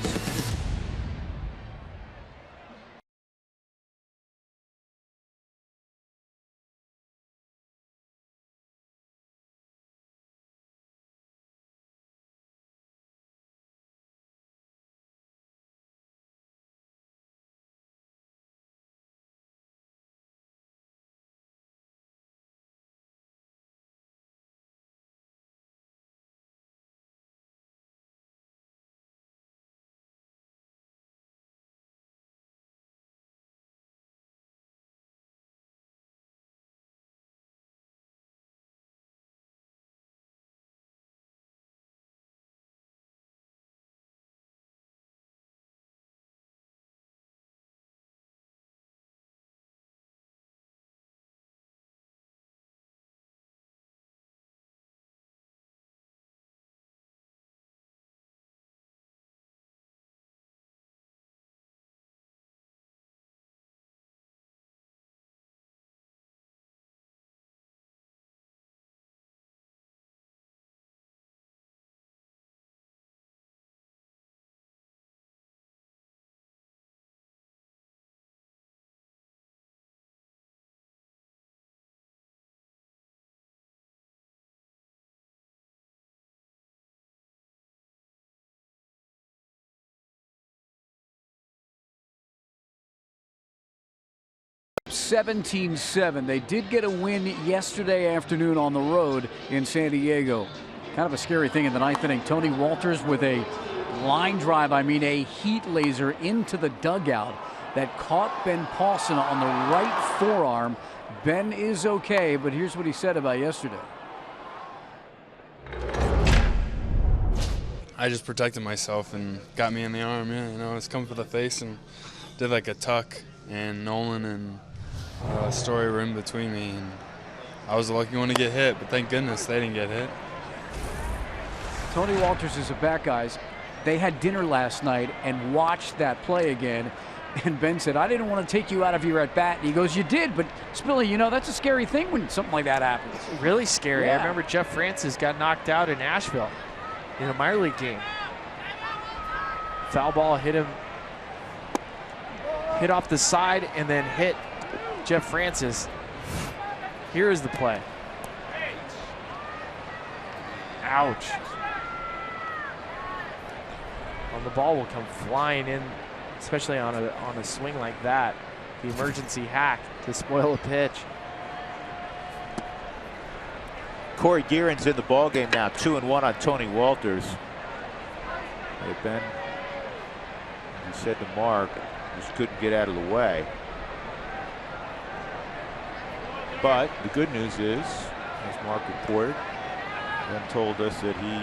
$17-7. They did get a win yesterday afternoon on the road in San Diego. Kind of a scary thing in the 9th inning. Tony Walters with a line drive, a heat laser into the dugout that caught Ben Paulson on the right forearm. Ben is okay, but here's what he said about yesterday. I just protected myself and got me in the arm. Yeah, I was coming for the face and did like a tuck, and Nolan and Story were in between me, and I was the lucky one to get hit, but thank goodness they didn't get hit. Tony Walters is a back, guys. They had dinner last night and watched that play again, and Ben said, I didn't want to take you out of your at-bat. And he goes, you did, but Spilly, that's a scary thing when something like that happens. Really scary. Yeah. I remember Jeff Francis got knocked out in Nashville in a minor league game. Foul ball hit off the side and then hit Jeff Francis. Here is the play. Ouch. Well, the ball will come flying in, especially on a swing like that. The emergency hack to spoil a pitch. Corey Gearin's in the ballgame now. 2-1 on Tony Walters. Hey, Ben, he said to Mark, just couldn't get out of the way. But the good news is, as Mark reported, Ben told us that he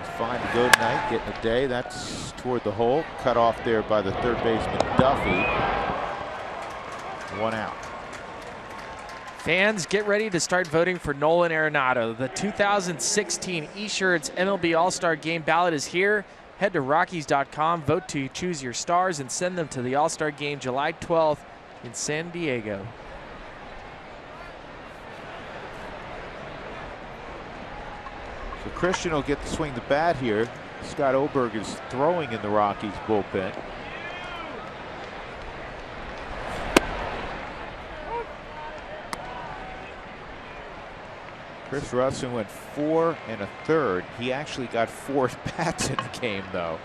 is fine to go tonight, getting a day. That's toward the hole. Cut off there by the third baseman Duffy. 1 out. Fans, get ready to start voting for Nolan Arenado. The 2016 eShirts MLB All-Star Game ballot is here. Head to Rockies.com, vote to choose your stars, and send them to the All-Star Game July 12th in San Diego. So Christian will get to swing the bat here. Scott Oberg is throwing in the Rockies bullpen. Chris Russin went 4 1/3. He actually got 4 bats in the game, though.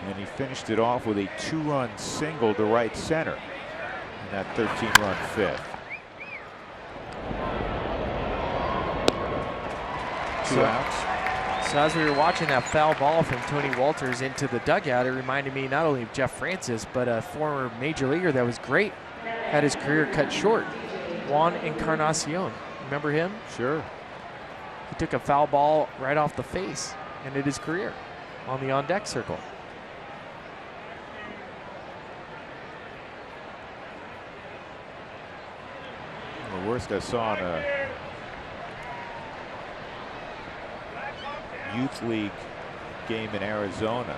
And he finished it off with a 2-run single to right center in that 13-run fifth. 2 outs. So as we were watching that foul ball from Tony Walters into the dugout, it reminded me not only of Jeff Francis, but a former major leaguer that was great, had his career cut short, Juan Encarnacion. Remember him? Sure. He took a foul ball right off the face, ended his career on the on-deck circle. The worst I saw in a youth league game in Arizona.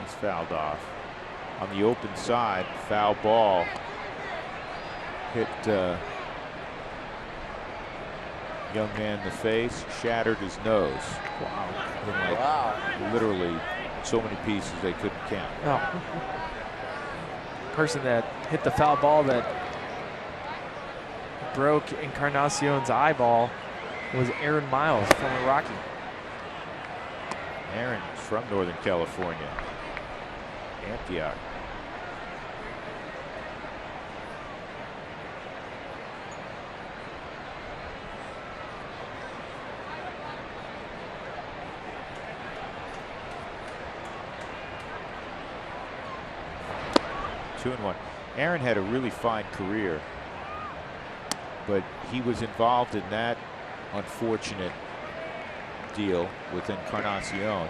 He's fouled off. On the open side, foul ball hit young man in the face, shattered his nose. Wow. Wow. Literally so many pieces they couldn't count. Oh. Person that hit the foul ball that broke Encarnacion's eyeball was Aaron Miles, former Rocky. Aaron's from Northern California, Antioch. Two and one. Aaron had a really fine career, but he was involved in that unfortunate deal with Encarnacion.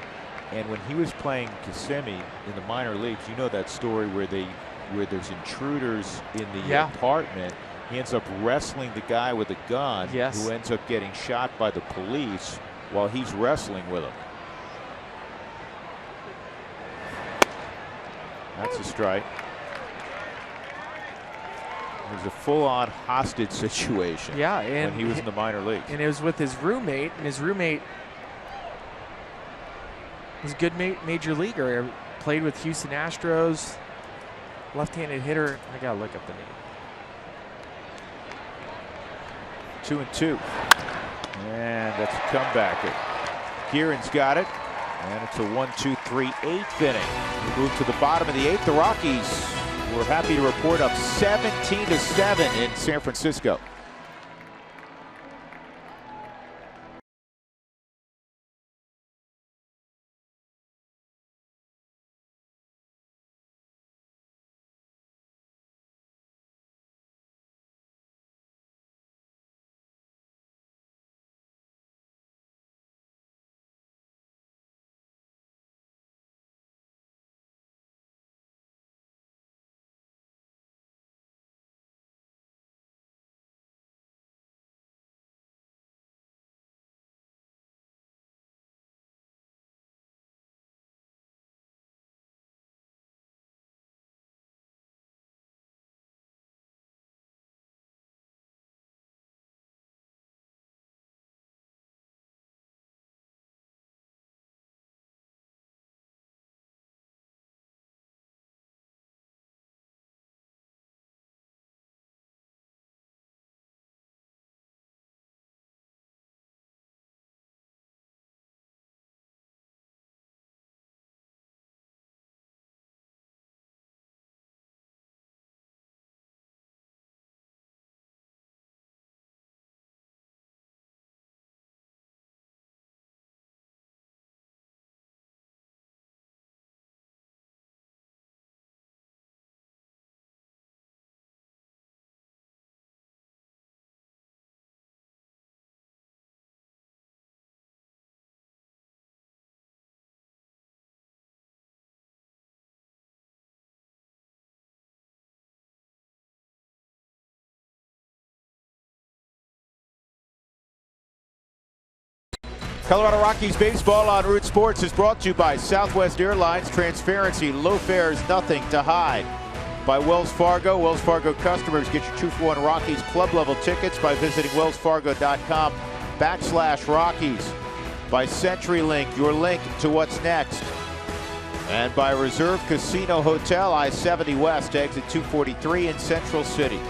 And when he was playing Kissimmee in the minor leagues, you know that story where there's intruders in the apartment. He ends up wrestling the guy with a gun, who ends up getting shot by the police while he's wrestling with him. That's a strike. It was a full-on hostage situation. Yeah, and when he was in the minor leagues. And it was with his roommate, and his roommate was a good major leaguer. Played with Houston Astros, left-handed hitter. I gotta look up the name. 2-2, and that's a comebacker. Kieran's got it, and it's a 1-2-3 eighth inning. We move to the bottom of the eighth. The Rockies, we're happy to report, up 17-7 in San Francisco. Colorado Rockies baseball on Root Sports is brought to you by Southwest Airlines. Transparency, low fares, nothing to hide. By Wells Fargo. Wells Fargo customers get your 2-for-1 Rockies club level tickets by visiting wellsfargo.com/Rockies. By CenturyLink, your link to what's next. And by Reserve Casino Hotel, I-70 West, exit 243 in Central City.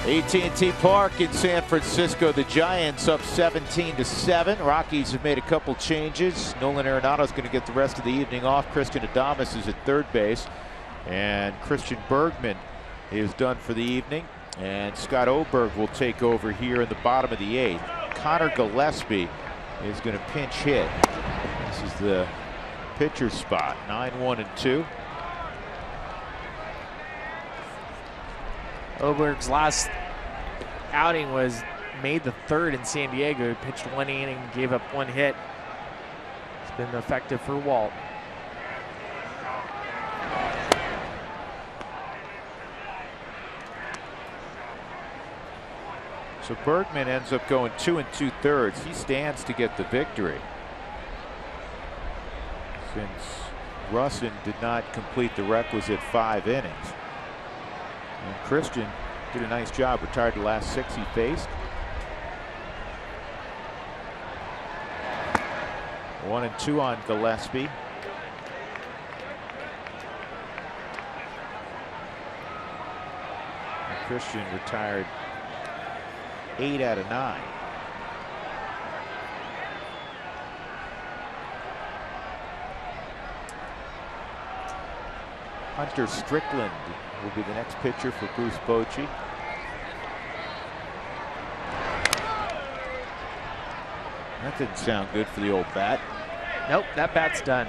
AT&T Park in San Francisco, the Giants up 17-7. Rockies have made a couple changes. Nolan Arenado's going to get the rest of the evening off. Christian Adames is at third base, and Christian Bergman is done for the evening. And Scott Oberg will take over here in the bottom of the 8th. Connor Gillespie is going to pinch hit. This is the pitcher spot. 9-1-2. Oberg's last outing was May the 3rd in San Diego. He pitched 1 inning, gave up 1 hit. It's been effective for Walt. So Bergman ends up going 2 2/3. He stands to get the victory, since Russin did not complete the requisite 5 innings. And Christian did a nice job. Retired the last 6 he faced. 1-2 on Gillespie. And Christian retired 8 out of 9. Hunter Strickland will be the next pitcher for Bruce Bochy. That didn't sound good for the old bat. Nope, that bat's done.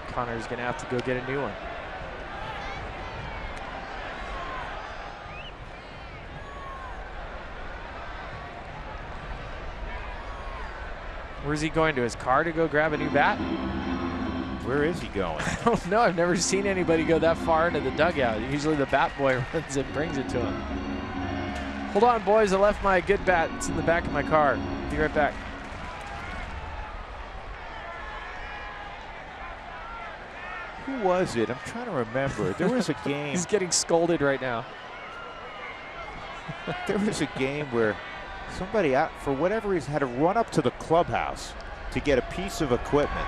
Connor's going to have to go get a new one. Where's he going, to his car to go grab a new bat? Where is he going? I don't know. I've never seen anybody go that far into the dugout. Usually the bat boy runs it, brings it to him. Hold on, boys. I left my good bat. It's in the back of my car. Be right back. Who was it? I'm trying to remember. There was a game. He's getting scolded right now. There was a game where somebody, out for whatever reason, had to run up to the clubhouse to get a piece of equipment.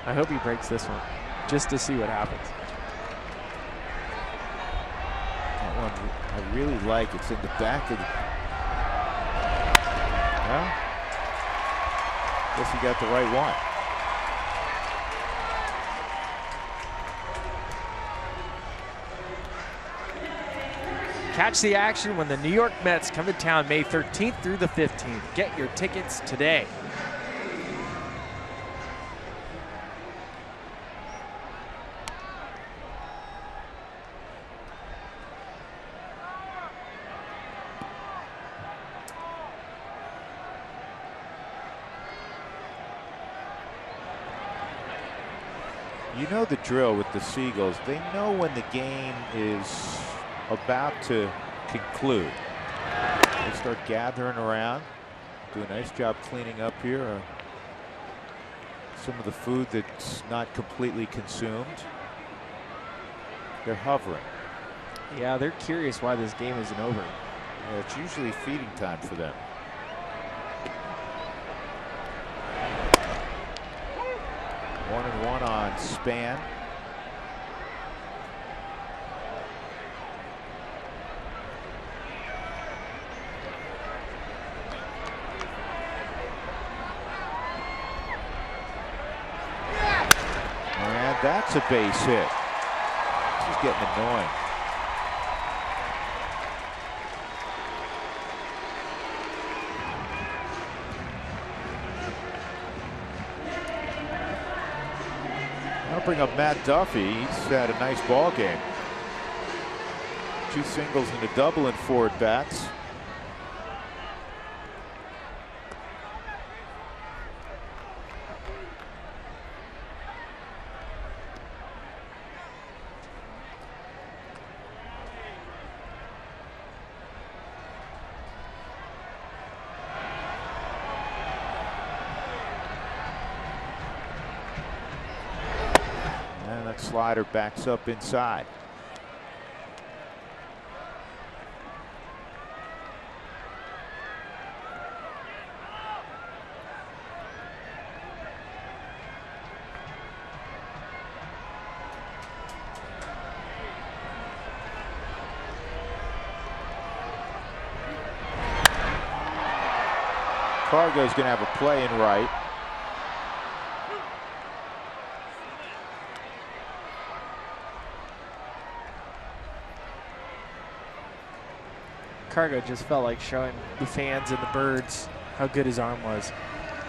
I hope he breaks this one, just to see what happens. That one I really like. It's in the back of the... Well, guess he got the right one. Catch the action when the New York Mets come to town May 13th through the 15th. Get your tickets today. You know the drill with the Seagulls. They know when the game is about to conclude. They start gathering around. Do a nice job cleaning up here. Some of the food that's not completely consumed. They're hovering. Yeah, they're curious why this game isn't over. Yeah, it's usually feeding time for them. One and one on Span. And that's a base hit. This is getting annoying. I'll bring up Matt Duffy. He's had a nice ball game. 2 singles and a double in 4 at-bats. Slider backs up inside. Cargo's going to have a play in right. Cargo just felt like showing the fans and the birds how good his arm was.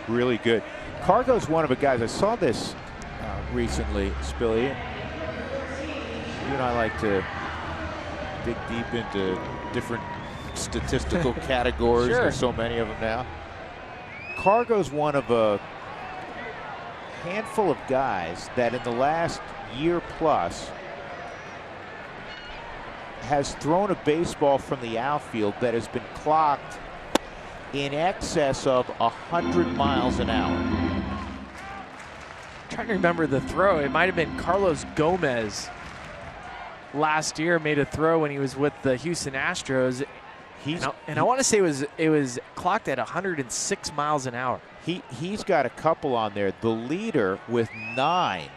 Really good. Cargo's one of the guys. I saw this recently, Spilly. You and I like to dig deep into different statistical categories. Sure. There's so many of them now. Cargo's one of a handful of guys that in the last year plus has thrown a baseball from the outfield that has been clocked in excess of 100 miles an hour. I'm trying to remember the throw. It might have been Carlos Gomez last year made a throw when he was with the Houston Astros. And I want to say it was clocked at 106 miles an hour. He's got a couple on there. The leader with 9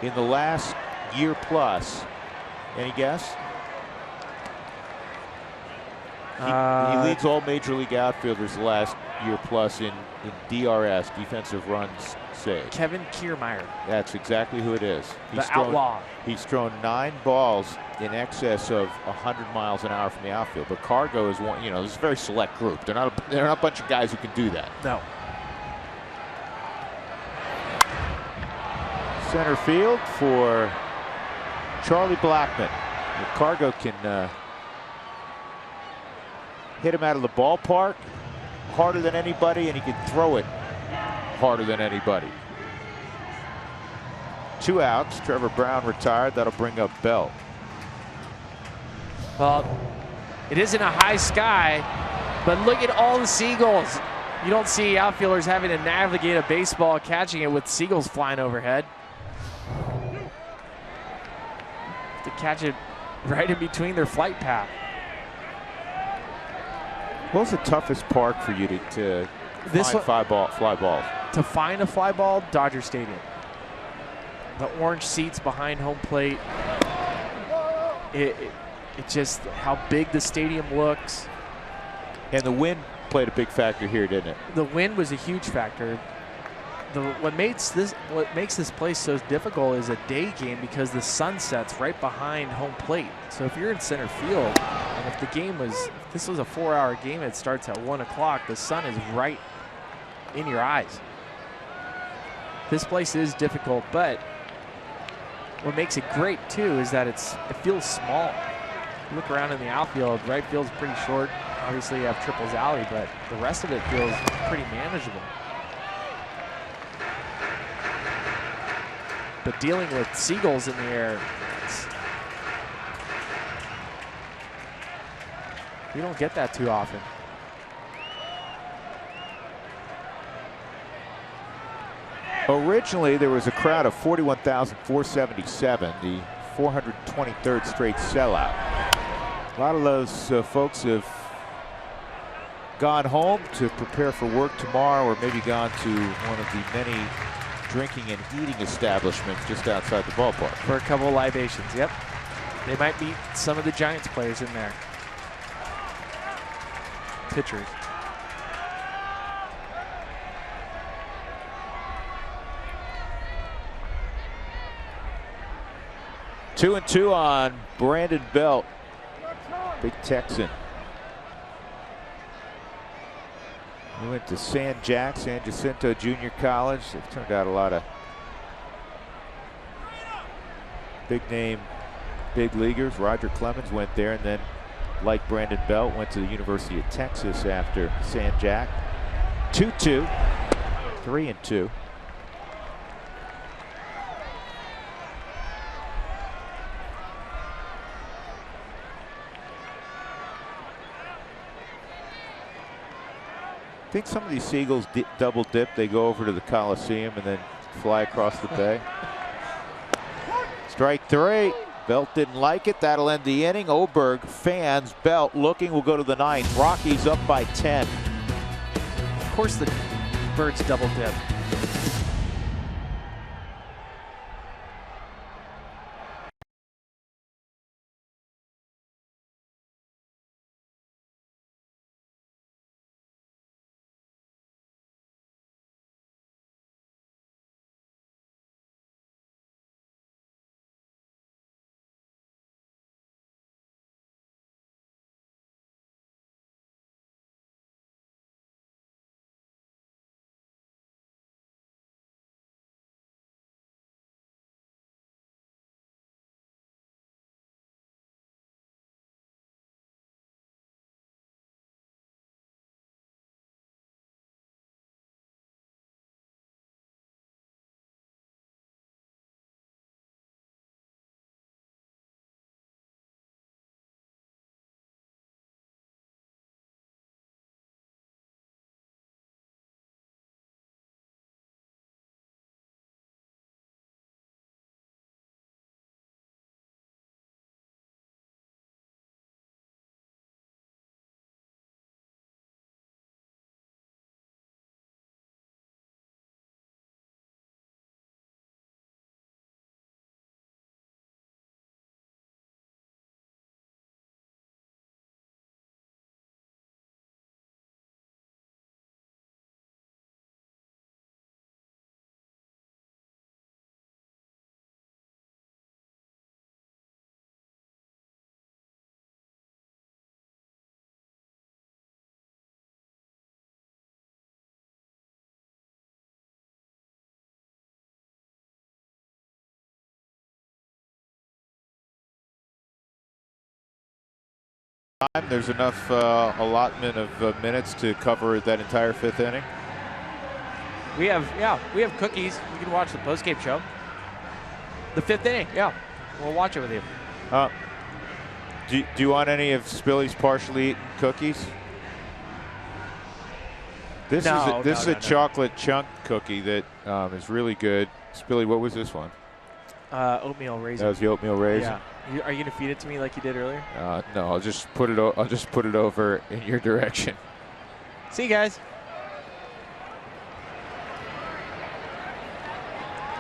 in the last year plus. Any guess? He leads all major league outfielders the last year plus in DRS, defensive runs saved. Kevin Kiermaier. That's exactly who it is. The outlaw. He's thrown 9 balls in excess of 100 miles an hour from the outfield. But Cargo is one. You know, this is a very select group. They're not a bunch of guys who can do that. No. Center field for Charlie Blackmon. Cargo can hit him out of the ballpark harder than anybody, and he can throw it harder than anybody. 2 outs. Trevor Brown retired. That'll bring up Bell. Well, it isn't a high sky, but look at all the seagulls. You don't see outfielders having to navigate a baseball, catching it with seagulls flying overhead. To catch it right in between their flight path. What was the toughest park for you to find fly balls? To find a fly ball, Dodger Stadium. The orange seats behind home plate. It just how big the stadium looks. And the wind played a big factor here, didn't it? The wind was a huge factor. What makes this place so difficult is a day game because the sun sets right behind home plate. So if you're in center field, and if this was a 4-hour game, it starts at 1 o'clock. The sun is right in your eyes. This place is difficult, but what makes it great too is that it feels small. You look around in the outfield, right field's pretty short. Obviously you have Triples Alley, but the rest of it feels pretty manageable. But dealing with seagulls in the air, we don't get that too often. Originally, there was a crowd of 41,477, the 423rd straight sellout. A lot of those folks have gone home to prepare for work tomorrow, or maybe gone to one of the many drinking and eating establishments just outside the ballpark. For a couple of libations, yep. They might meet some of the Giants players in there. Pitchers. Two and two on Brandon Belt, big Texan. He went to San Jacinto Junior College. They've turned out a lot of big name, big leaguers. Roger Clemens went there, and then, like Brandon Belt, went to the University of Texas after San Jac. 2-2, 3-2. I think some of these Seagulls double dip. They go over to the Coliseum and then fly across the bay. Strike 3. Belt didn't like it. That'll end the inning. Oberg fans. Belt looking. Will go to the 9th. Rockies up by 10. Of course the Birds double dip. time? There's enough allotment of minutes to cover that entire 5th inning? We have cookies. We can watch the postgame show. The 5th inning, yeah. We'll watch it with you. Do you want any of Spilly's partially eaten cookies? This is a chocolate chunk cookie that is really good. Spilly, what was this one? Oatmeal raisin. That was the oatmeal raisin. Yeah. Are you gonna feed it to me like you did earlier? No, I'll just put it over in your direction. See you guys.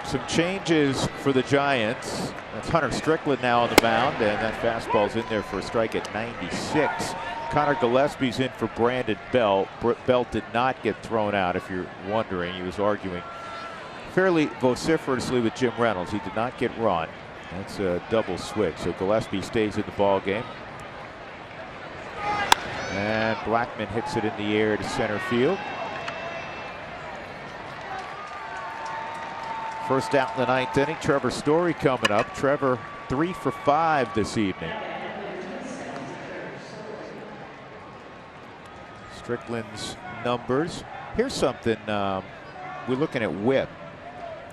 Some changes for the Giants. That's Hunter Strickland now on the mound, and that fastball's in there for a strike at 96. Connor Gillespie's in for Brandon Belt. Belt did not get thrown out, if you're wondering. He was arguing fairly vociferously with Jim Reynolds. He did not get run. That's a double switch, so Gillespie stays in the ball game. And Blackman hits it in the air to center field. First out in the 9th inning, Trevor Story coming up. Trevor 3 for 5 this evening. Strickland's numbers. Here's something, we're looking at whip.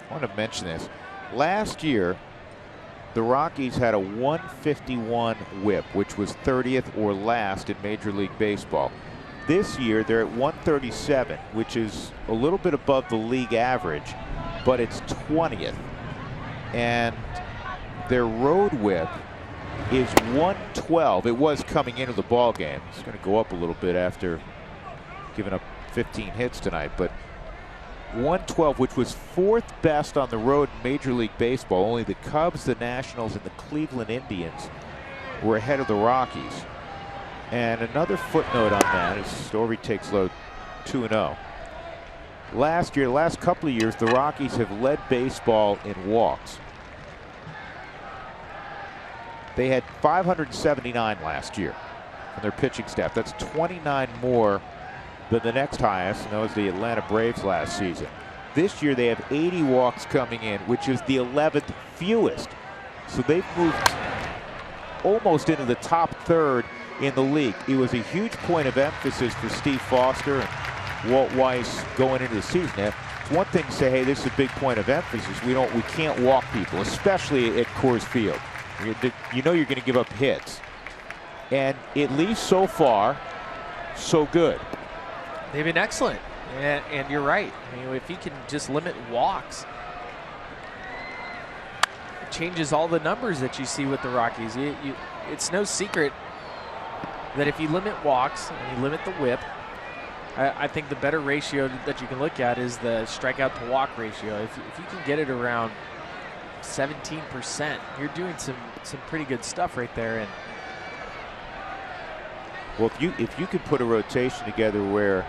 I want to mention this. Last year, the Rockies had a 151 whip, which was 30th or last in Major League Baseball. This year, they're at 137, which is a little bit above the league average, but it's 20th. And their road whip is 112. It was coming into the ball game. It's going to go up a little bit after giving up 15 hits tonight, but 112, which was 4th best on the road in Major League Baseball. Only the Cubs, the Nationals, and the Cleveland Indians were ahead of the Rockies. And another footnote on that is Story takes load 2-0. Last year, last couple of years, the Rockies have led baseball in walks. They had 579 last year on their pitching staff. That's 29 more than the next highest, and that was the Atlanta Braves last season. This year they have 80 walks coming in, which is the 11th fewest. So they've moved almost into the top third in the league. It was a huge point of emphasis for Steve Foster and Walt Weiss going into the season. Now, it's one thing to say, hey, this is a big point of emphasis. We can't walk people, especially at Coors Field. You know you're going to give up hits. And at least so far, so good. They've been excellent, and you're right. I mean, if you can just limit walks, it changes all the numbers that you see with the Rockies. It's no secret that if you limit walks and you limit the whip, I think the better ratio that you can look at is the strikeout to walk ratio. If you can get it around 17%, you're doing some pretty good stuff right there. And well, if you could put a rotation together where,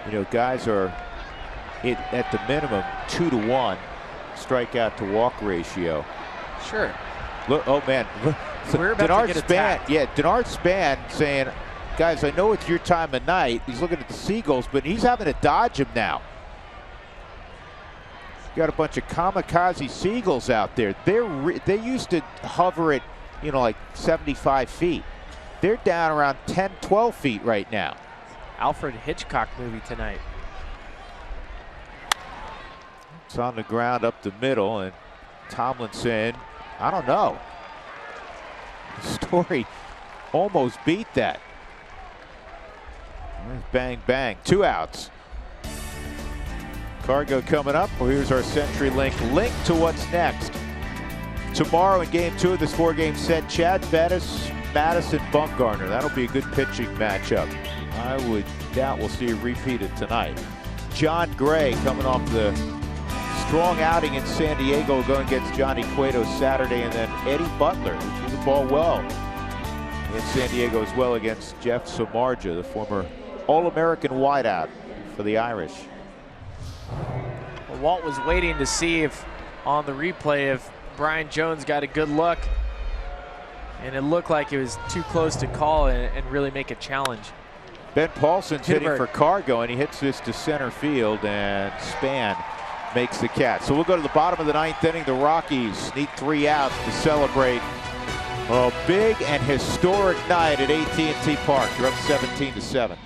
you know, guys are at the minimum 2-to-1 strikeout to walk ratio. Sure. Look, oh man, We're about to get attacked. Denard Span saying, guys, I know it's your time of night. He's looking at the Seagulls, but he's having to dodge him now. Got a bunch of kamikaze Seagulls out there. They used to hover at, you know, like 75 feet. They're down around 10, 12 feet right now. Alfred Hitchcock movie tonight. It's on the ground up the middle, and Tomlinson, I don't know. Story almost beat that. Bang, bang. 2 outs. Cargo coming up. Well, here's our CenturyLink link to what's next. Tomorrow in Game 2 of this 4-game set, Chad Bettis, Madison Bumgarner. That'll be a good pitching matchup. I would doubt we'll see a repeat of tonight. John Gray coming off the strong outing in San Diego, going against Johnny Cueto Saturday, and then Eddie Butler, who threw the ball well in San Diego as well against Jeff Samardzija, the former All-American wideout for the Irish. Well, Walt was waiting to see if on the replay if Brian Jones got a good look, and it looked like it was too close to call and really make a challenge. Ben Paulson's hitting for Cargo, and he hits this to center field, and Span makes the catch. So we'll go to the bottom of the 9th inning. The Rockies need 3 outs to celebrate A big and historic night at AT&T Park. You're up 17-7.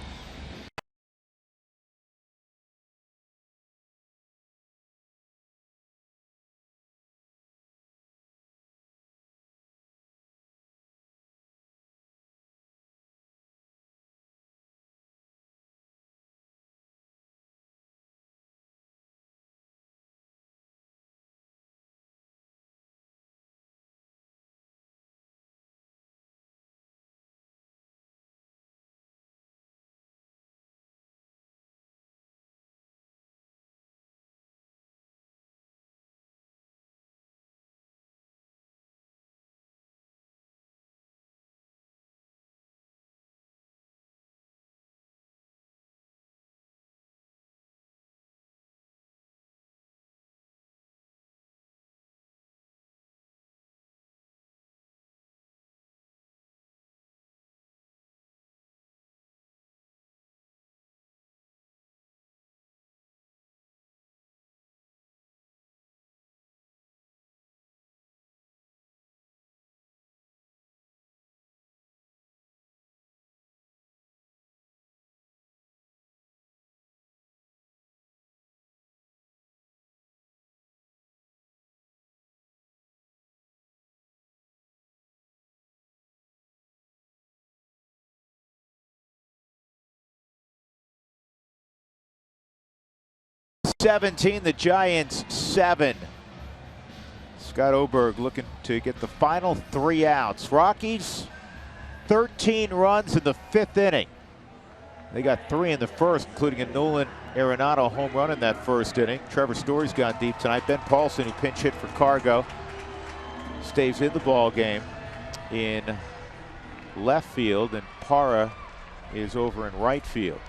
The Giants 7. Scott Oberg looking to get the final 3 outs. Rockies 13 runs in the 5th inning. They got 3 in the first, including a Nolan Arenado home run in that first inning. Trevor Story's gone deep tonight. Ben Paulson, who pinch hit for Cargo, stays in the ball game in left field, and Parra is over in right field.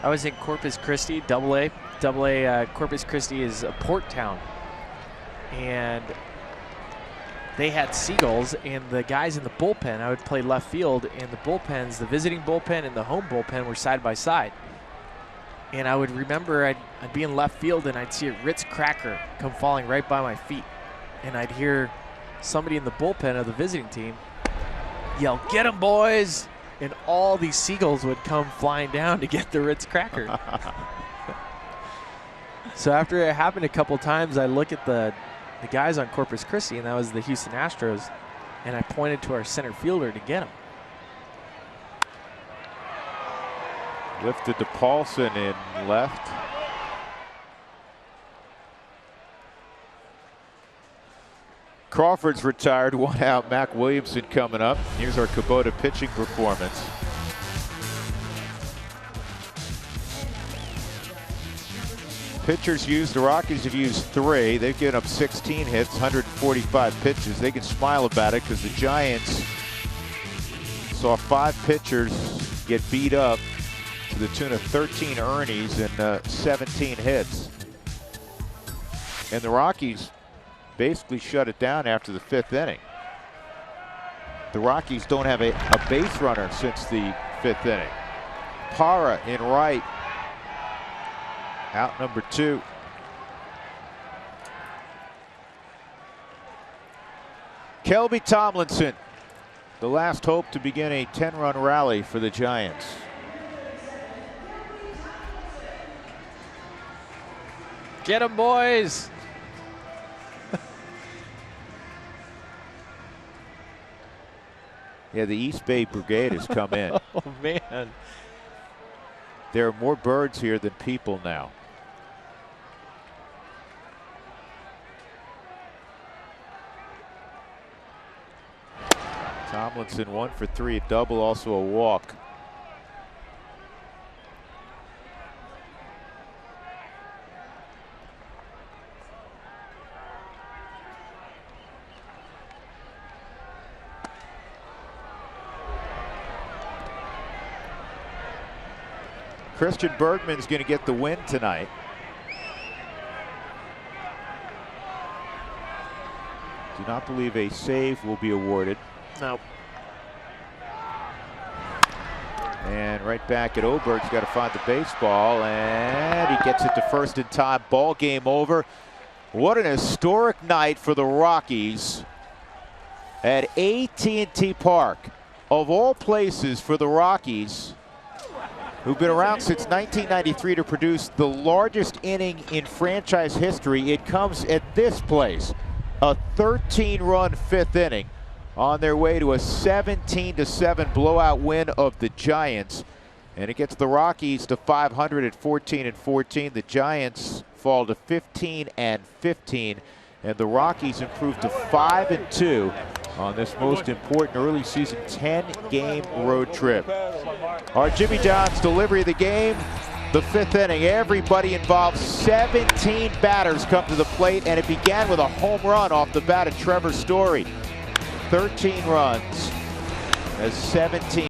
I was in Corpus Christi, AA. Corpus Christi is a port town. And they had seagulls, and the guys in the bullpen, I would play left field, and the bullpens, the visiting bullpen and the home bullpen were side by side. And I would remember I'd be in left field, and I'd see a Ritz cracker come falling right by my feet. And I'd hear somebody in the bullpen of the visiting team yell, "Get 'em, boys!" And all these seagulls would come flying down to get the Ritz cracker. So after it happened a couple times, I look at the guys on Corpus Christi, and that was the Houston Astros, and I pointed to our center fielder to get him. Lifted to Paulson in left. Crawford's retired, 1 out. Mac Williamson coming up. Here's our Kubota pitching performance. Pitchers used, the Rockies have used 3. They've given up 16 hits, 145 pitches. They can smile about it because the Giants saw 5 pitchers get beat up to the tune of 13 earnings and 17 hits. And the Rockies basically shut it down after the 5th inning. The Rockies don't have a base runner since the 5th inning. Parra in right. Out number 2. Kelby Tomlinson, the last hope to begin a 10-run rally for the Giants. Get 'em, boys! Yeah, the East Bay Brigade has come in. Oh, man. There are more birds here than people now. Tomlinson 1 for 3, a double, also a walk. Christian Bergman's going to get the win tonight. Do not believe a save will be awarded. No. And right back at Oberg's got to find the baseball, and he gets it to first in time. Ball game over. What an historic night for the Rockies at AT&T Park. Of all places for the Rockies, who've been around since 1993 to produce the largest inning in franchise history, it comes at this place. A 13-run fifth inning on their way to a 17-7 blowout win of the Giants. And it gets the Rockies to 500 at 14-14. The Giants fall to 15-15. And the Rockies improve to 5-2 on this most important early season 10-game road trip. Our Jimmy John's delivery of the game, the fifth inning. Everybody involved, 17 batters come to the plate, and it began with a home run off the bat of Trevor Story. 13 runs as 17